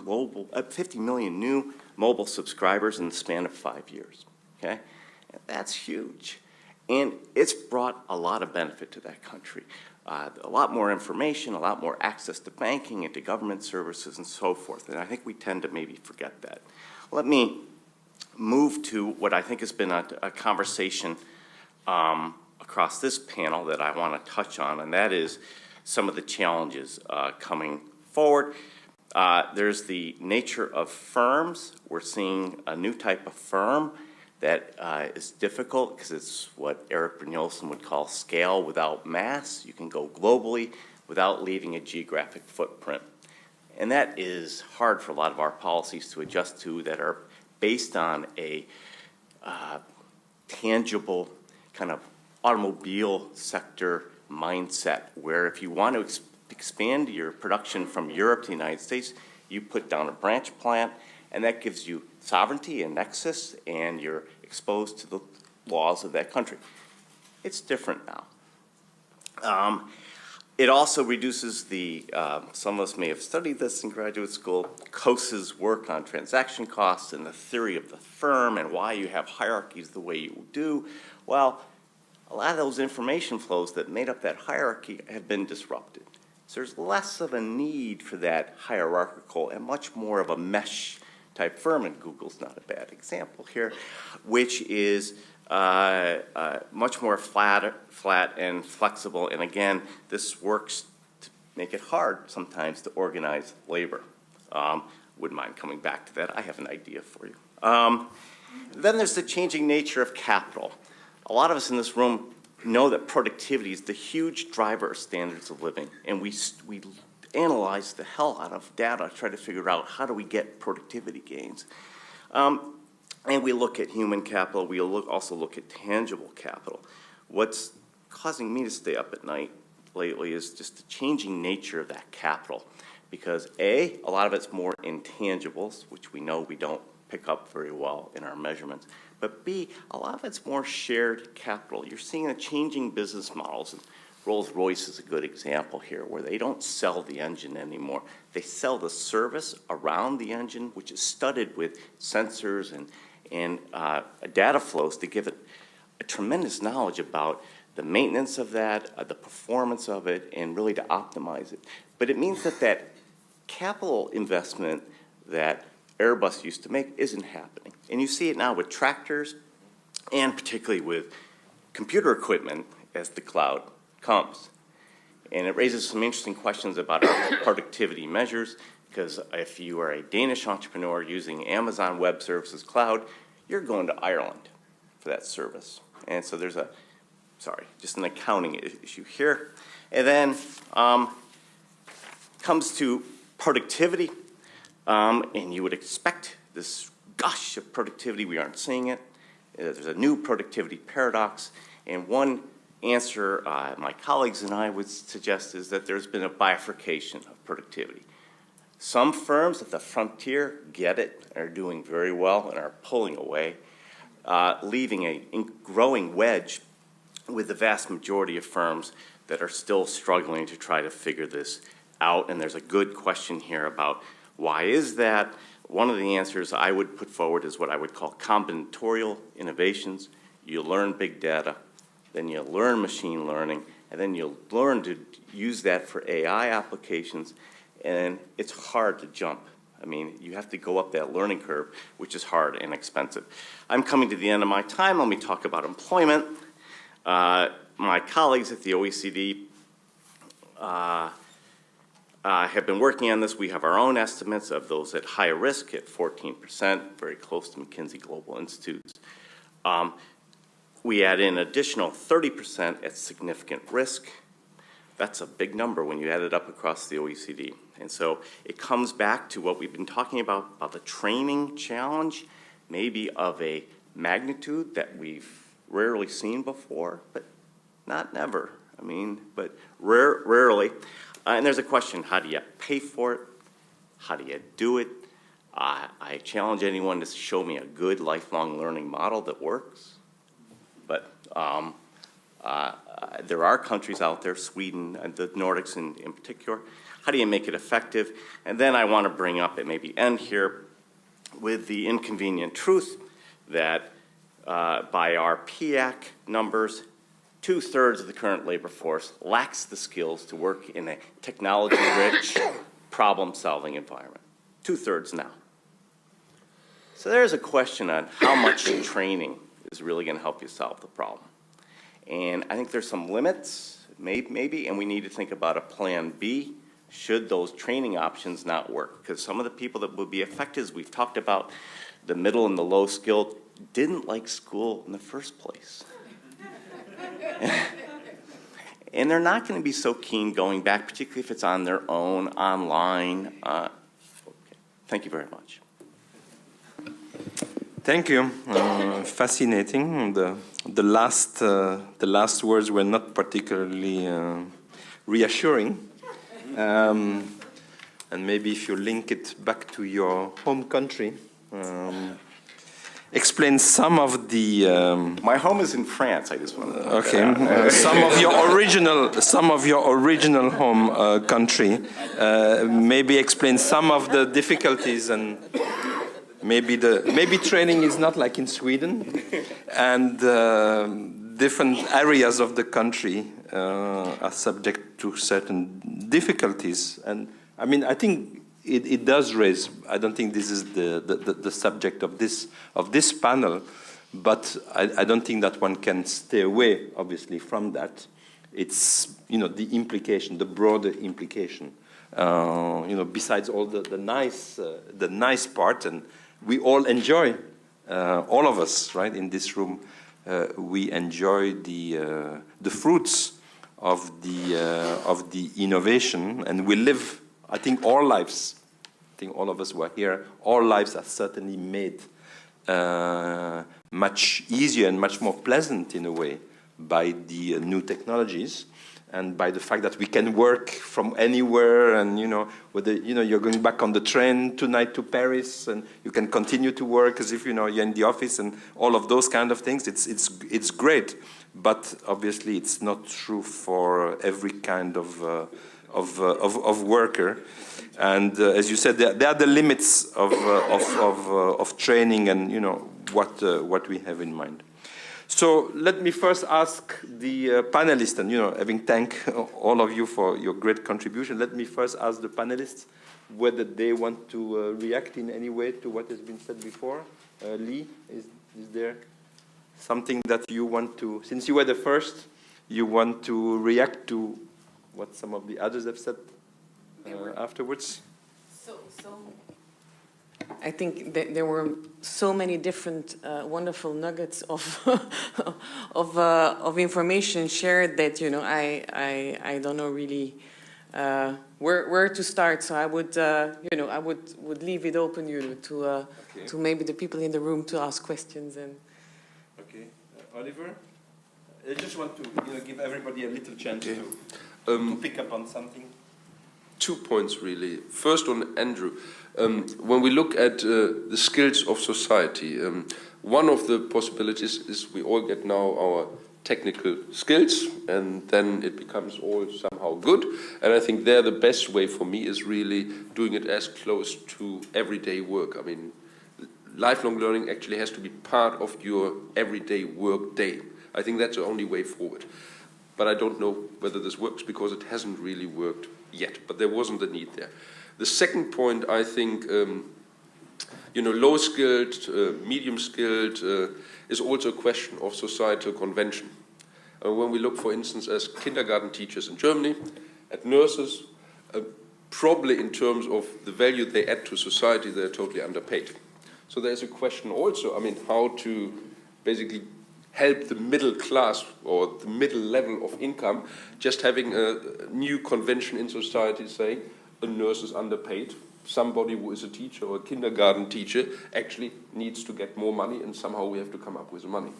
mobile subscribers in the span of 5 years, okay? That's huge. And it's brought a lot of benefit to that country. A lot more information, a lot more access to banking and to government services and so forth. And I think we tend to maybe forget that. Let me move to what I think has been a conversation across this panel that I want to touch on, and that is some of the challenges coming forward. There's the nature of firms. We're seeing a new type of firm that is difficult because it's what Eric Brynjolfsson would call scale without mass. You can go globally without leaving a geographic footprint. And that is hard for a lot of our policies to adjust to that are based on a tangible kind of automobile sector mindset, where if you want to expand your production from Europe to the United States, you put down a branch plant, and that gives you sovereignty and nexus, and you're exposed to the laws of that country. It's different now. It also reduces the, some of us may have studied this in graduate school, Coase's work on transaction costs and the theory of the firm and why you have hierarchies the way you do. Well, a lot of those information flows that made up that hierarchy have been disrupted. So there's less of a need for that hierarchical and much more of a mesh type firm, and Google's not a bad example here, which is much more flat and flexible. And again, this works to make it hard sometimes to organize labor. Wouldn't mind coming back to that. I have an idea for you. Then there's the changing nature of capital. A lot of us in this room know that productivity is the huge driver of standards of living, and we analyze the hell out of data, try to figure out how do we get productivity gains. And we look at human capital. We also look at tangible capital. What's causing me to stay up at night lately is just the changing nature of that capital, because A, a lot of it's more intangibles, which we know we don't pick up very well in our measurements, but B, a lot of it's more shared capital. You're seeing a changing business models. And Rolls-Royce is a good example here, where they don't sell the engine anymore. They sell the service around the engine, which is studded with sensors and data flows to give it a tremendous knowledge about the maintenance of that, the performance of it, and really to optimize it. But it means that that capital investment that Airbus used to make isn't happening. And you see it now with tractors and particularly with computer equipment as the cloud comes. And it raises some interesting questions about our productivity measures, because if you are a Danish entrepreneur using Amazon Web Services Cloud, you're going to Ireland for that service. And so there's just an accounting issue here. And then comes to productivity, and you would expect this gush of productivity. We aren't seeing it. There's a new productivity paradox, and one answer my colleagues and I would suggest is that there's been a bifurcation of productivity. Some firms at the frontier get it, are doing very well, and are pulling away, leaving a growing wedge with the vast majority of firms that are still struggling to try to figure this out. And there's a good question here about why is that? One of the answers I would put forward is what I would call combinatorial innovations. You learn big data, then you learn machine learning, and then you learn to use that for AI applications, and it's hard to jump. I mean, you have to go up that learning curve, which is hard and expensive. I'm coming to the end of my time. Let me talk about employment. My colleagues at the OECD have been working on this. We have our own estimates of those at high risk at 14%, very close to McKinsey Global Institute's. We add in additional 30% at significant risk. That's a big number when you add it up across the OECD. And so it comes back to what we've been talking about the training challenge, maybe of a magnitude that we've rarely seen before, but not never. I mean, but rarely. And there's a question, how do you pay for it? How do you do it? I challenge anyone to show me a good lifelong learning model that works. But there are countries out there, Sweden and the Nordics in particular. How do you make it effective? And then I want to bring up and maybe end here with the inconvenient truth that by our PIAC numbers, 2/3 of the current labor force lacks the skills to work in a technology-rich, problem-solving environment. 2/3 now. So there's a question on how much training is really going to help you solve the problem. And I think there's some limits, maybe, and we need to think about a plan B should those training options not work. Because some of the people that would be affected, as we've talked about, the middle and the low skilled, didn't like school in the first place. And they're not going to be so keen going back, particularly if it's on their own, online. Okay. Thank you very much. Thank you. Fascinating. The last words were not particularly reassuring. And maybe if you link it back to your home country, explain some of the. My home is in France. I just want to. Okay, some of your original home country. Maybe explain some of the difficulties and. Maybe training is not like in Sweden, and different areas of the country are subject to certain difficulties. And I mean, I think it does raise. I don't think this is the subject of this panel, but I don't think that one can stay away, obviously, from that. It's the implication, the broader implication. Besides all the nice part and. We all enjoy, all of us, right, in this room, we enjoy the fruits of the innovation, and we live, I think, our lives. I think all of us who are here, our lives are certainly made much easier and much more pleasant in a way by the new technologies. And by the fact that we can work from anywhere, and whether you're going back on the train tonight to Paris, and you can continue to work as if you're in the office, and all of those kind of things. It's great, but obviously it's not true for every kind of worker. And as you said, there are the limits of training, and what we have in mind. So let me first ask the panelists, and having thanked all of you for your great contribution, let me first ask the panelists whether they want to react in any way to what has been said before. Lee, is there something that you want to, since you were the first, you want to react to what some of the others have said afterwards? I think that there were so many different wonderful nuggets of of information shared that I don't know really where to start. So I would I would leave it open to maybe the people in the room to ask questions and. Okay, Oliver, I just want to give everybody a little chance to pick up on something. 2 points really. First on Andrew. When we look at the skills of society, one of the possibilities is we all get now our technical skills and then it becomes all somehow good. And I think there the best way for me is really doing it as close to everyday work. I mean, lifelong learning actually has to be part of your everyday work day. I think that's the only way forward. But I don't know whether this works because it hasn't really worked yet, but there wasn't a need there. The second point, I think, low-skilled, medium-skilled is also a question of societal convention. When we look, for instance, as kindergarten teachers in Germany, at nurses, probably in terms of the value they add to society, they're totally underpaid. So there's a question also, I mean, how to basically help the middle class or the middle level of income, just having a new convention in society saying a nurse is underpaid, somebody who is a teacher or a kindergarten teacher actually needs to get more money and somehow we have to come up with the money.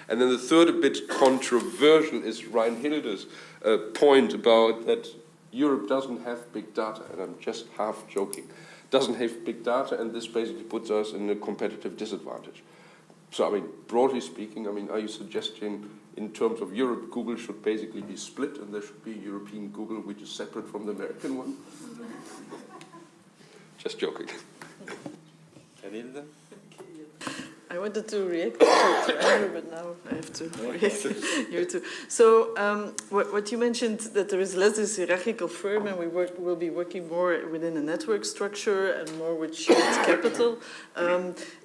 And then the third, a bit controversial, is Reinhilde's point about that Europe doesn't have big data, and I'm just half joking, doesn't have big data, and this basically puts us in a competitive disadvantage. So, I mean, broadly speaking, I mean, are you suggesting in terms of Europe, Google should basically be split and there should be European Google which is separate from the American one? Just joking. I wanted to react to Andrew, but now I have to react to you too. So what you mentioned, that there is less this hierarchical firm and we'll be working more within a network structure and more with shared capital.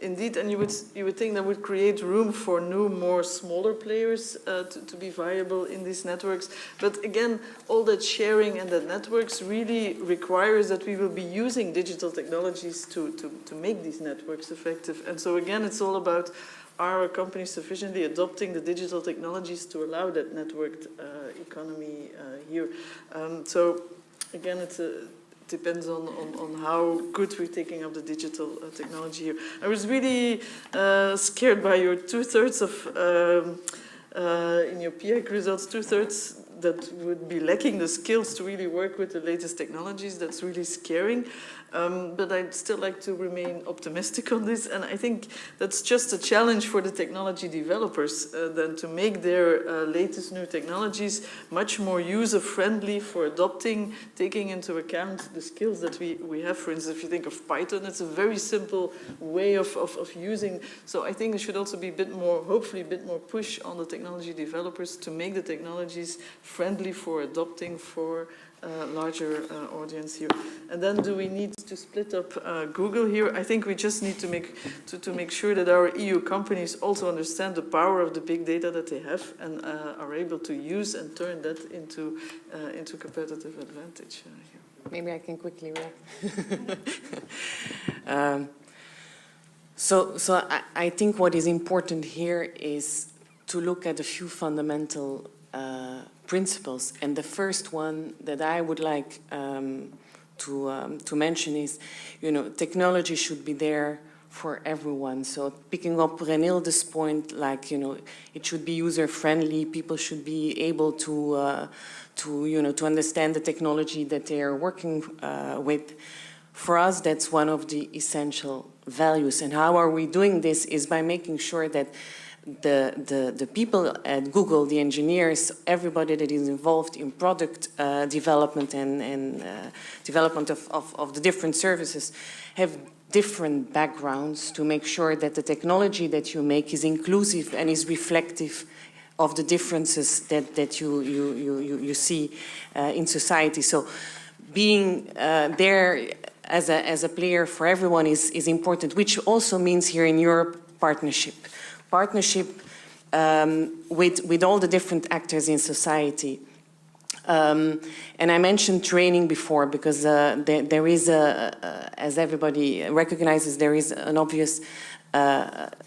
Indeed, and you would think that would create room for new, more smaller players to be viable in these networks. But again, all that sharing and that networks really requires that we will be using digital technologies to make these networks effective. And so again, it's all about, are our companies sufficiently adopting the digital technologies to allow that networked economy here? So again, it depends on how good we're taking up the digital technology here. I was really scared by your 2/3 of, in your PIAC results, 2/3 that would be lacking the skills to really work with the latest technologies. That's really scaring. But I'd still like to remain optimistic on this. And I think that's just a challenge for the technology developers, then to make their latest new technologies much more user-friendly for adopting, taking into account the skills that we have. For instance, if you think of Python, it's a very simple way of using. So I think there should also be a bit more, hopefully a bit more push on the technology developers to make the technologies friendly for adopting for larger audience here. And then do we need to split up Google here? I think we just need to make sure that our EU companies also understand the power of the big data that they have and are able to use and turn that into competitive advantage here. Maybe I can quickly react. So I think what is important here is to look at a few fundamental principles, and the first one that I would like to mention is, technology should be there for everyone. So picking up Renilde's point, like, it should be user-friendly. People should be able to understand the technology that they are working with. For us, that's one of the essential values. And how are we doing this is by making sure that the people at Google, the engineers, everybody that is involved in product development and development of the different services have different backgrounds to make sure that the technology that you make is inclusive and is reflective of the differences that you see in society. So being there as a player for everyone is important, which also means here in Europe partnership. Partnership with all the different actors in society. And I mentioned training before because there is, as everybody recognizes, there is an obvious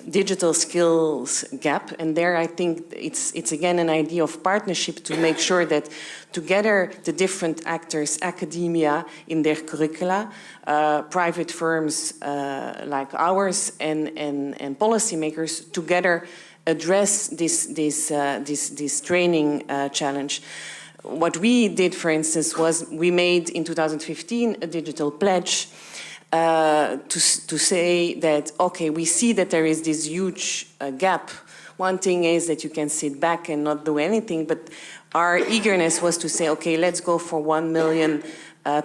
digital skills gap. And there I think it's again an idea of partnership to make sure that together the different actors, academia in their curricula, private firms like ours and policymakers together address this training challenge. What we did, for instance, was we made in 2015 a digital pledge to say that, okay, we see that there is this huge gap. One thing is that you can sit back and not do anything, but our eagerness was to say, okay, let's go for 1 million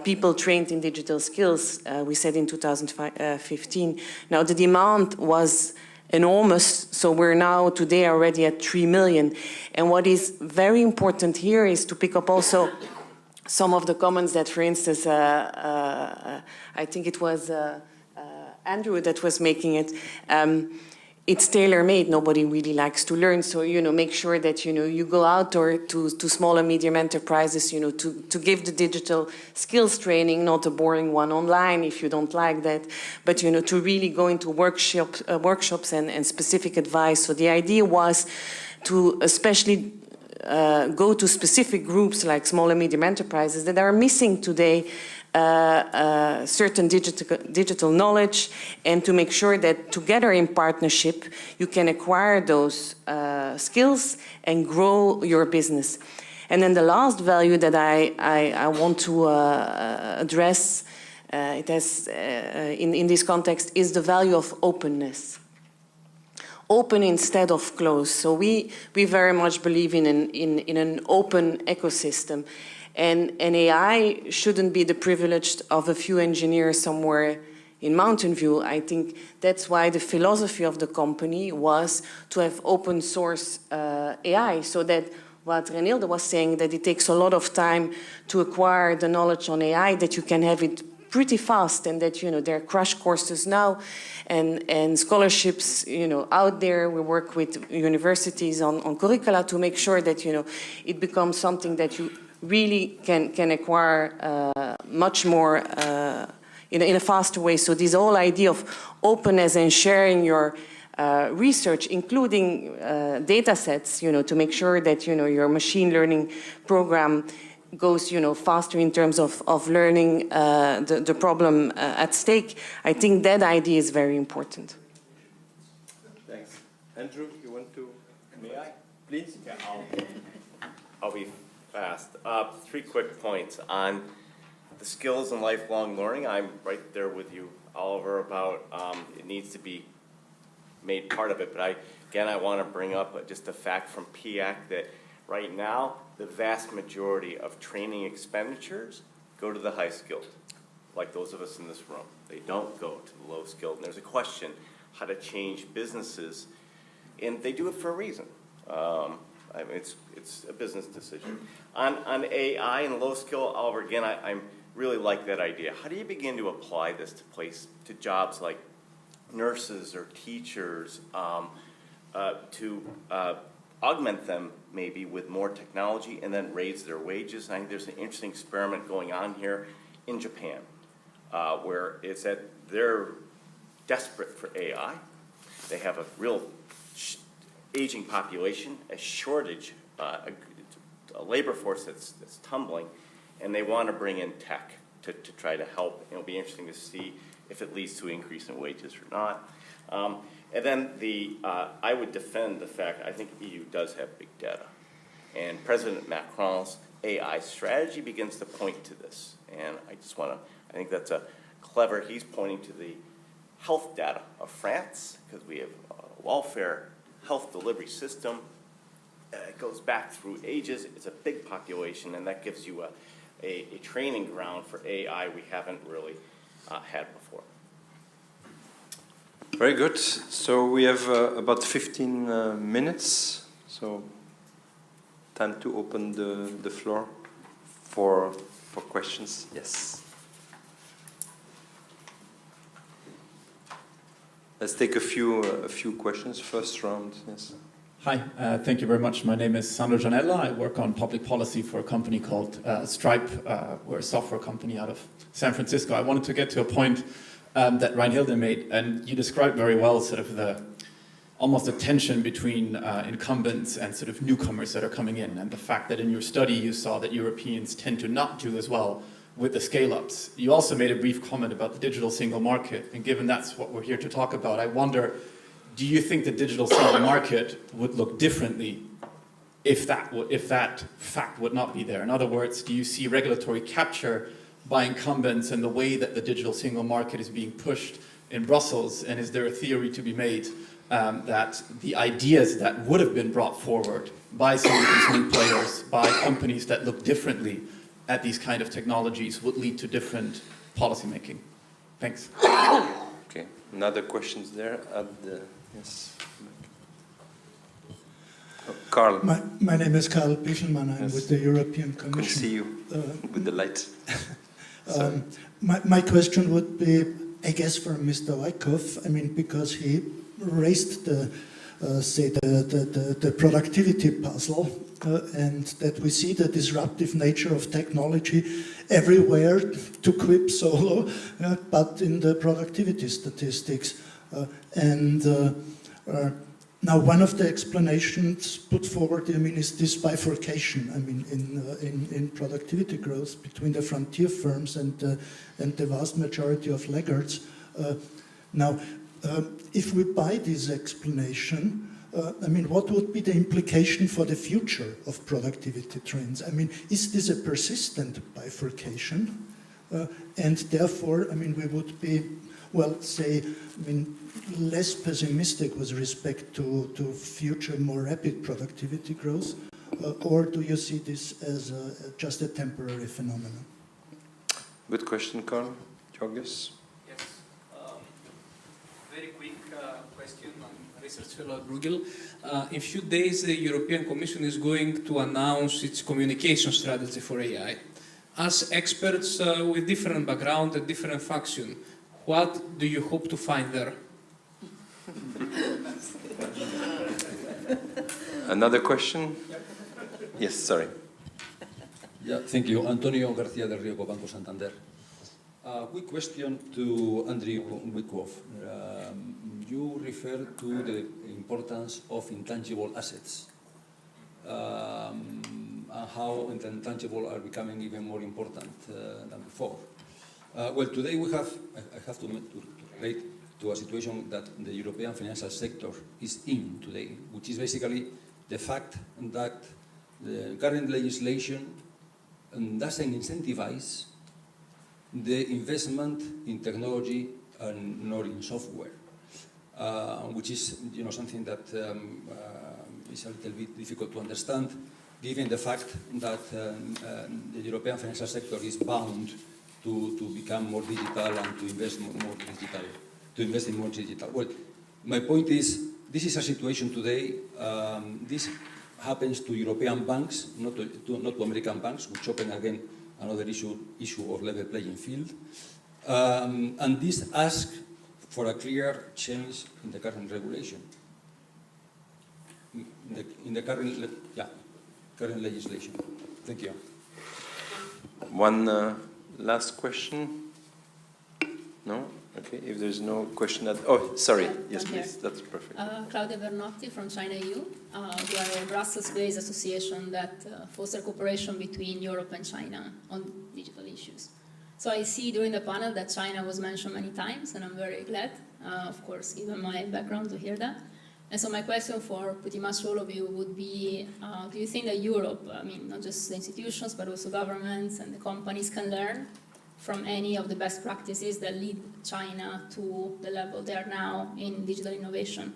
people trained in digital skills, we said in 2015. Now, the demand was enormous, so we're now today already at 3 million. And what is very important here is to pick up also some of the comments that, for instance, I think it was Andrew that was making it. It's tailor-made. Nobody really likes to learn. So, make sure that, you go out or to small and medium enterprises, to give the digital skills training, not a boring one online if you don't like that, but, to really go into workshops and specific advice. So the idea was to especially go to specific groups like small and medium enterprises that are missing today certain digital knowledge, and to make sure that together in partnership you can acquire those skills and grow your business. And then the last value that I want to address in this context is the value of openness. Open instead of closed. So we very much believe in an open ecosystem. And AI shouldn't be the privilege of a few engineers somewhere in Mountain View. I think that's why the philosophy of the company was to have open source AI, so that what Renilde was saying, that it takes a lot of time to acquire the knowledge on AI, that you can have it pretty fast, and that there are crash courses now and scholarships out there. We work with universities on curricula to make sure that it becomes something that you really can acquire much more in a faster way. So this whole idea of openness and sharing your research, including data sets, to make sure that your machine learning program goes faster in terms of learning the problem at stake. I think that idea is very important. Thanks. Andrew, you want to, may I? Please? Yeah, I'll be fast. 3 quick points on the skills and lifelong learning. I'm right there with you, Oliver, about it needs to be made part of it. But I want to bring up just a fact from PIAC that right now the vast majority of training expenditures go to the high skilled, like those of us in this room. They don't go to the low skilled. And there's a question how to change businesses, and they do it for a reason. I mean, it's a business decision. On AI and low skill, Oliver, again, I really like that idea. How do you begin to apply this to jobs like nurses or teachers, to augment them maybe with more technology and then raise their wages? And I think there's an interesting experiment going on here in Japan, where it's that they're desperate for AI. They have a real aging population, a shortage, a labor force that's tumbling, and they want to bring in tech to try to help. It'll be interesting to see if it leads to an increase in wages or not. And then I would defend the fact, I think EU does have big data. And President Macron's AI strategy begins to point to this. And I think that's clever. He's pointing to the health data of France, because we have a welfare health delivery system. It goes back through ages. It's a big population, and that gives you a training ground for AI we haven't really had before. Very good. So we have about 15 minutes. So time to open the floor for questions. Yes. Let's take a few questions. First round. Yes. Hi, thank you very much. My name is Sandro Gianella. I work on public policy for a company called Stripe. We're a software company out of San Francisco. I wanted to get to a point that Reinhilde made, and you described very well sort of almost the tension between incumbents and sort of newcomers that are coming in, and the fact that in your study you saw that Europeans tend to not do as well with the scale-ups. You also made a brief comment about the digital single market, and given that's what we're here to talk about, I wonder, do you think the digital single market would look differently if that fact would not be there? In other words, do you see regulatory capture by incumbents and the way that the digital single market is being pushed in Brussels? And is there a theory to be made that the ideas that would have been brought forward by some of these new players, by companies that look differently at these kind of technologies, would lead to different policy making? Thanks. Okay. Another questions there at the yes. Oh, Carl. My name is Karl Pichelmann. I'm with the European Commission. I can see you with the light. My question would be, I guess, for Mr. Wyckoff. I mean, because he raised the productivity puzzle, and that we see the disruptive nature of technology everywhere, to quip solo, but in the productivity statistics. Now, one of the explanations put forward, I mean, is this bifurcation. I mean, in productivity growth between the frontier firms and the vast majority of laggards. Now, if we buy this explanation, I mean, what would be the implication for the future of productivity trends? I mean, is this a persistent bifurcation? And therefore, I mean, we would be, well, say, I mean, less pessimistic with respect to future more rapid productivity growth, or do you see this as just a temporary phenomenon? Good question, Carl. Georges? Yes. Very quick question. I'm research fellow at Bruegel. In few days, the European Commission is going to announce its communication strategy for AI. As experts with different background and different function, what do you hope to find there? Another question? Yes, sorry. Yeah, thank you. Antonio García del Río, Banco Santander. Quick question to Andrew Wyckoff. You refer to the importance of intangible assets and how intangible are becoming even more important than before. Well, today I have to relate to a situation that the European financial sector is in today, which is basically the fact that the current legislation doesn't incentivize the investment in technology and nor in software, which is something that is a little bit difficult to understand, given the fact that the European financial sector is bound to become more digital and to invest more digital, to invest in more digital. Well, my point is, this is a situation today. This happens to European banks, not to American banks, which open again another issue of level playing field. And this asks for a clear change in the current regulation, in the current legislation. Thank you. One last question? No? Okay, if there's no question oh, sorry. Yes, please. That's perfect. Claudia Bernotti from China EU. We are a Brussels-based association that fosters cooperation between Europe and China on digital issues. So I see during the panel that China was mentioned many times, and I'm very glad, of course, given my background, to hear that. And so my question for pretty much all of you would be, do you think that Europe, I mean, not just the institutions, but also governments and the companies can learn from any of the best practices that lead China to the level they are now in digital innovation?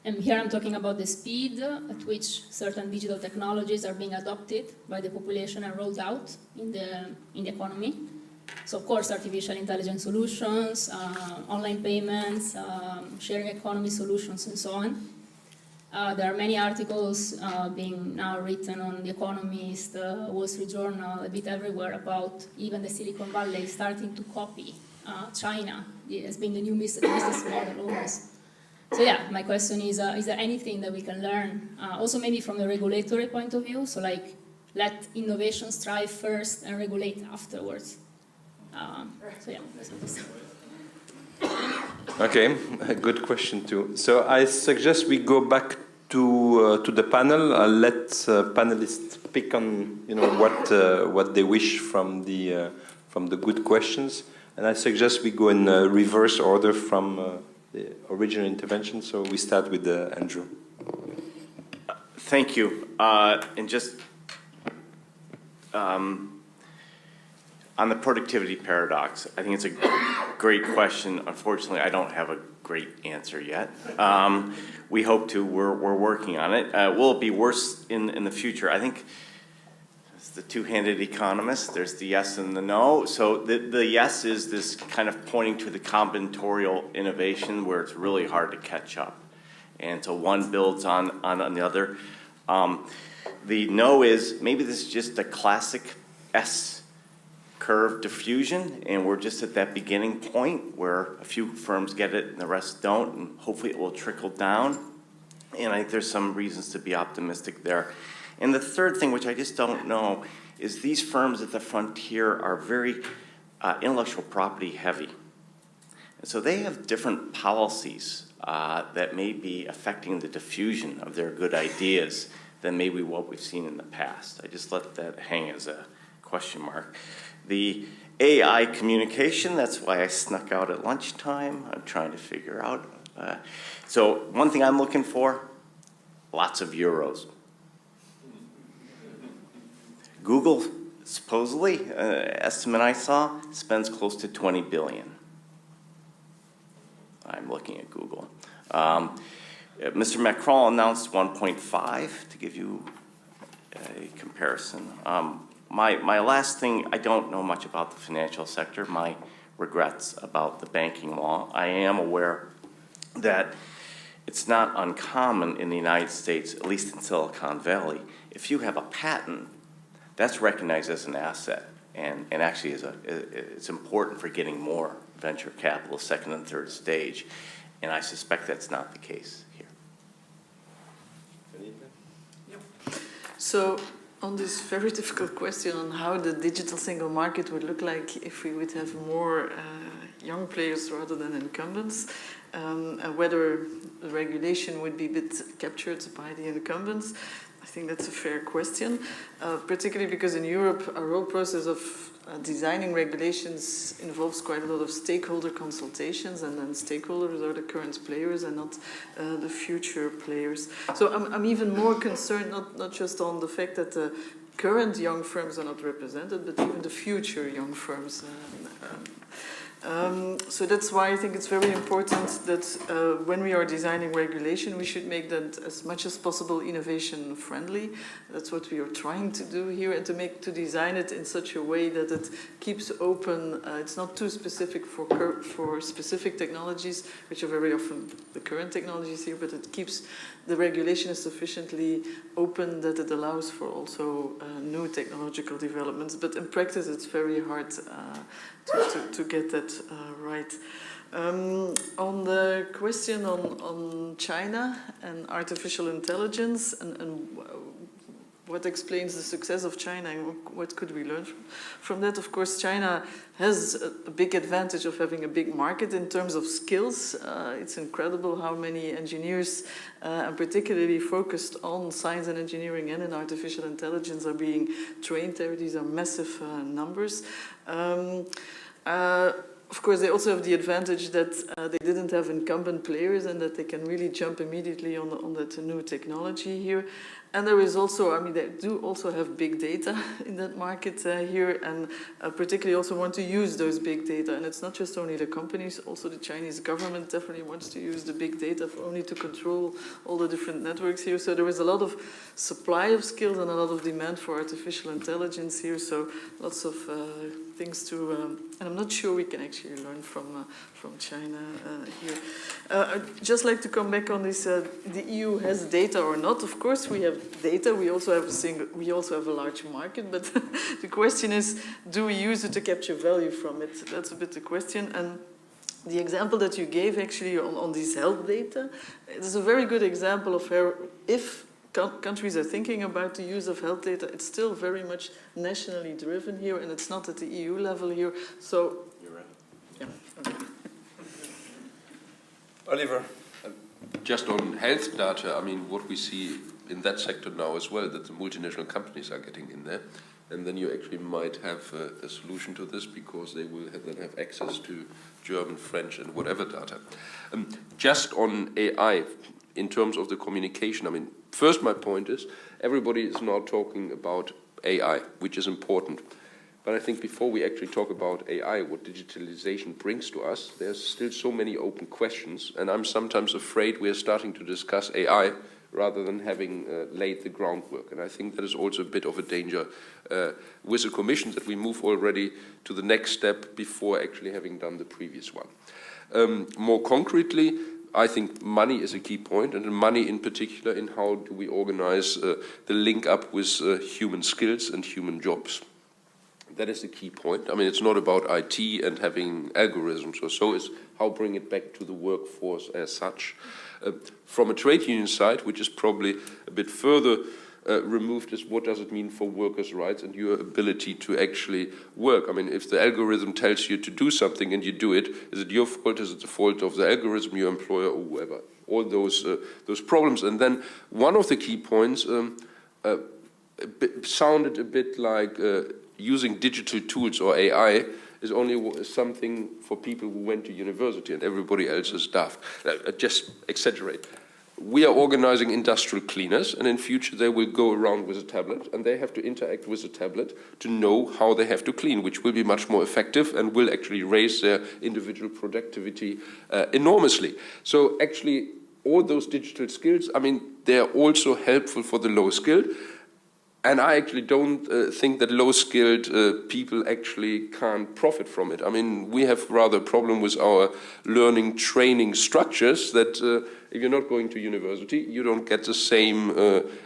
And here I'm talking about the speed at which certain digital technologies are being adopted by the population and rolled out in the economy, So of course, artificial intelligence solutions, online payments, sharing economy solutions, and so on. There are many articles being now written on The Economist, Wall Street Journal, a bit everywhere about even the Silicon Valley starting to copy China as being the new business model almost. So yeah, my question is there anything that we can learn, also maybe from the regulatory point of view, so like let innovation strive first and regulate afterwards? So yeah, that's what I say. Okay, a good question too. So I suggest we go back to the panel. I'll let panelists pick on what they wish from the good questions, and I suggest we go in reverse order from the original intervention. So we start with Andrew. Thank you, and just. On the productivity paradox, I think it's a great question. Unfortunately, I don't have a great answer yet. We hope to. We're working on it. Will it be worse in the future? I think it's the two-handed economist. There's the yes and the no. So the yes is this kind of pointing to the combinatorial innovation where it's really hard to catch up. And so one builds on the other. The no is maybe this is just a classic S-curve diffusion, and we're just at that beginning point where a few firms get it and the rest don't, and hopefully it will trickle down. And I think there's some reasons to be optimistic there. And the third thing, which I just don't know, is these firms at the frontier are very intellectual property heavy. And so they have different policies that may be affecting the diffusion of their good ideas than maybe what we've seen in the past. I just let that hang as a question mark. The AI communication, that's why I snuck out at lunchtime. I'm trying to figure out. So one thing I'm looking for, lots of euros. Google, supposedly, estimate I saw, spends close to 20 billion. I'm looking at Google. Mr. Macron announced 1.5 to give you a comparison. My last thing, I don't know much about the financial sector. My regrets about the banking law. I am aware that it's not uncommon in the United States, at least in Silicon Valley, if you have a patent, that's recognized as an asset, and actually it's important for getting more venture capital, second and third stage, and I suspect that's not the case here. So on this very difficult question on how the digital single market would look like if we would have more young players rather than incumbents, and whether the regulation would be a bit captured by the incumbents, I think that's a fair question, particularly because in Europe our whole process of designing regulations involves quite a lot of stakeholder consultations, and then stakeholders are the current players and not the future players. So I'm even more concerned not just on the fact that the current young firms are not represented, but even the future young firms. So that's why I think it's very important that when we are designing regulation, we should make that as much as possible innovation friendly. That's what we are trying to do here, and to design it in such a way that it keeps open. It's not too specific for specific technologies, which are very often the current technologies here, but it keeps the regulation sufficiently open that it allows for also new technological developments. But in practice, it's very hard to get that right. On the question on China and artificial intelligence and what explains the success of China and what could we learn from that? Of course, China has a big advantage of having a big market in terms of skills. It's incredible how many engineers, and particularly focused on science and engineering and in artificial intelligence, are being trained there. These are massive numbers. Of course, they also have the advantage that they didn't have incumbent players and that they can really jump immediately on that new technology here. And there is also, they do also have big data in that market here, and particularly also want to use those big data. And it's not just only the companies, also the Chinese government definitely wants to use the big data only to control all the different networks here. So there is a lot of supply of skills and a lot of demand for artificial intelligence here. So lots of things to, and I'm not sure we can actually learn from China here. I'd just like to come back on this. The EU has data or not? Of course, we have data. We also have a large market. But the question is, do we use it to capture value from it? That's a bit the question. And the example that you gave actually on this health data, it is a very good example of how if countries are thinking about the use of health data, it's still very much nationally driven here, and it's not at the EU level here. So, you're right. Yeah. Okay. Oliver. Just on health data, I mean, what we see in that sector now as well, that the multinational companies are getting in there, and then you actually might have a solution to this because they will then have access to German, French, and whatever data. Just on AI, in terms of the communication, I mean, first my point is, everybody is now talking about AI, which is important. But I think before we actually talk about AI, what digitalization brings to us, there's still so many open questions, and I'm sometimes afraid we're starting to discuss AI rather than having laid the groundwork. And I think that is also a bit of a danger with the Commission, that we move already to the next step before actually having done the previous one. More concretely, I think money is a key point, and money in particular in how do we organize the link up with human skills and human jobs. That is the key point. I mean, it's not about IT and having algorithms or so, it's how bring it back to the workforce as such. From a trade union side, which is probably a bit further removed, is what does it mean for workers' rights and your ability to actually work? I mean, if the algorithm tells you to do something and you do it, is it your fault? Is it the fault of the algorithm, your employer, or whoever? All those problems. And then one of the key points sounded a bit like using digital tools or AI is only something for people who went to university and everybody else is daft. Just exaggerate. We are organizing industrial cleaners, and in future they will go around with a tablet and they have to interact with a tablet to know how they have to clean, which will be much more effective and will actually raise their individual productivity enormously. So actually all those digital skills, I mean, they're also helpful for the low-skilled. And I actually don't think that low-skilled people actually can't profit from it. I mean, we have rather a problem with our learning training structures that if you're not going to university, you don't get the same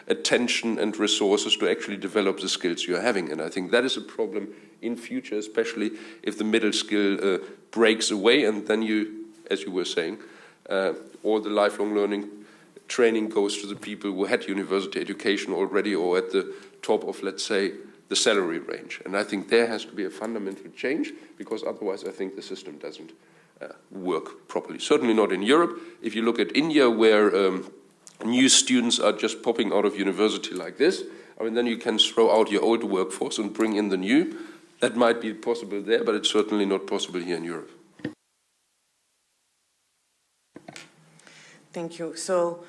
attention and resources to actually develop the skills you're having. And I think that is a problem in future, especially if the middle skill breaks away and then you, as you were saying, all the lifelong learning training goes to the people who had university education already or at the top of, let's say, the salary range. And I think there has to be a fundamental change, because otherwise I think the system doesn't work properly. Certainly not in Europe. If you look at India, where new students are just popping out of university like this, I mean, then you can throw out your old workforce and bring in the new. That might be possible there, but it's certainly not possible here in Europe. Thank you. So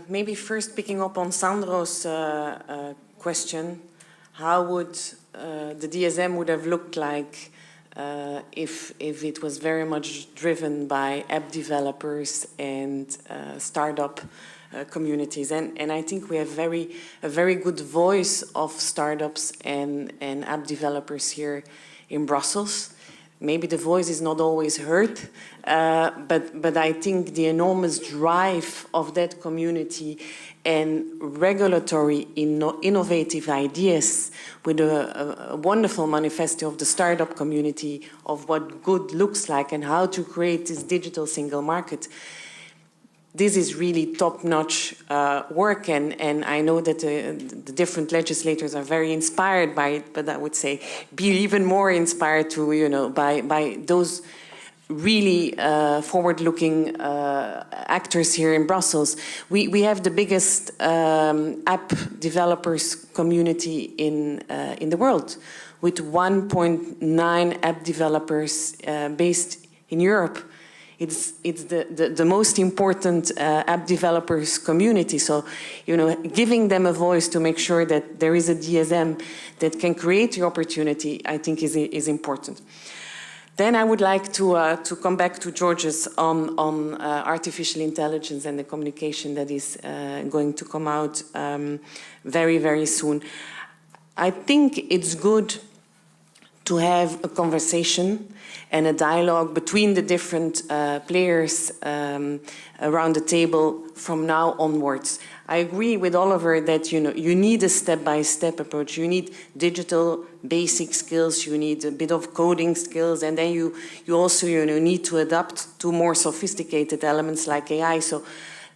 maybe first picking up on Sandro's question, how would the DSM would have looked like if it was very much driven by app developers and startup communities? And I think we have a very good voice of startups and app developers here in Brussels. Maybe the voice is not always heard, but I think the enormous drive of that community and regulatory innovative ideas with a wonderful manifesto of the startup community of what good looks like and how to create this digital single market. This is really top-notch work, and I know that the different legislators are very inspired by it, but I would say be even more inspired to, by those really forward-looking actors here in Brussels. We have the biggest app developers community in the world, with 1.9 app developers based in Europe. It's the most important app developers community. So, giving them a voice to make sure that there is a DSM that can create the opportunity, I think is important. Then I would like to come back to George's on artificial intelligence and the communication that is going to come out very, very soon. I think it's good to have a conversation and a dialogue between the different players around the table from now onwards. I agree with Oliver that you need a step-by-step approach. You need digital basic skills, you need a bit of coding skills, and then you also need to adapt to more sophisticated elements like AI. So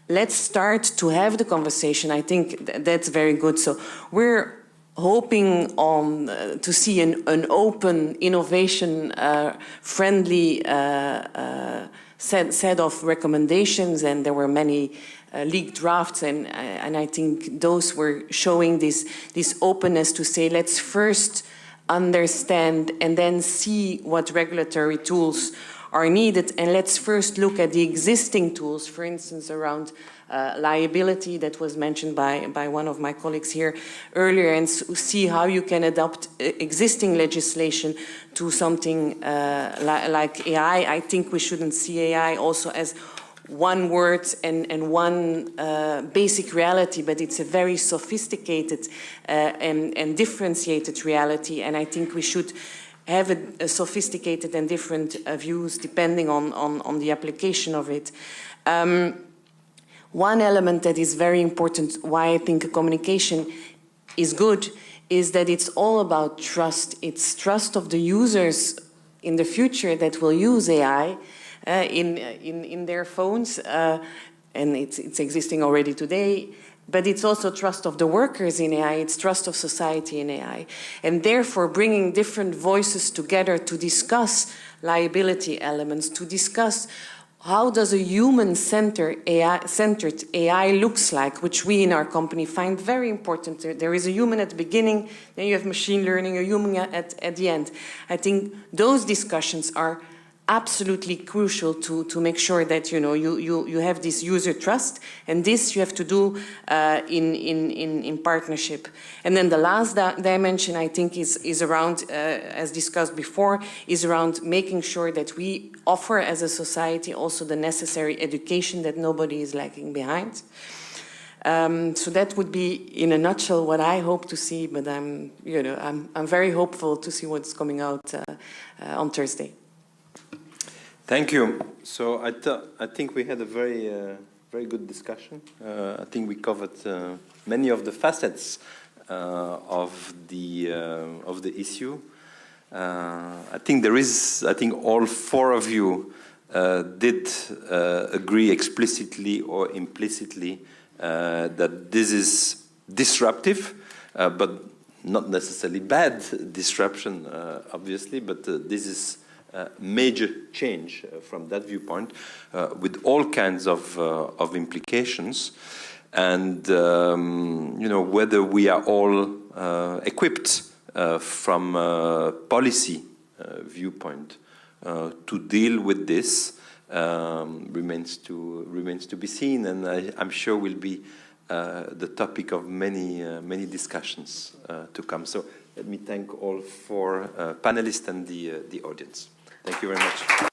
let's start to have the conversation. I think that's very good. So we're hoping on to see an open, innovation, friendly set of recommendations, and there were many leaked drafts, and I think those were showing this openness to say, let's first understand and then see what regulatory tools are needed, and let's first look at the existing tools, for instance, around liability that was mentioned by one of my colleagues here earlier, and see how you can adopt existing legislation to something like AI. I think we shouldn't see AI also as one word and one basic reality, but it's a very sophisticated and differentiated reality, and I think we should have a sophisticated and different views depending on the application of it. One element that is very important, why I think communication is good, is that it's all about trust. It's trust of the users in the future that will use AI in their phones, and it's existing already today. But it's also trust of the workers in AI, it's trust of society in AI. And therefore bringing different voices together to discuss liability elements, to discuss how does a human-centered AI looks like, which we in our company find very important. There is a human at the beginning, then you have machine learning, a human at the end. I think those discussions are absolutely crucial to make sure that you have this user trust, and this you have to do in partnership. And then the last dimension, I think, is around, as discussed before, is around making sure that we offer as a society also the necessary education, that nobody is lagging behind. So that would be, in a nutshell, what I hope to see. But I'm very hopeful to see what's coming out on Thursday. Thank you. So I think we had a very good discussion. I think we covered many of the facets of the issue. I think all four of you did agree explicitly or implicitly that this is disruptive, but not necessarily bad disruption, obviously, but this is major change from that viewpoint, with all kinds of implications, and whether we are all equipped from a policy viewpoint to deal with this remains to be seen, and I'm sure will be the topic of many discussions to come. So let me thank all four panelists and the audience. Thank you very much.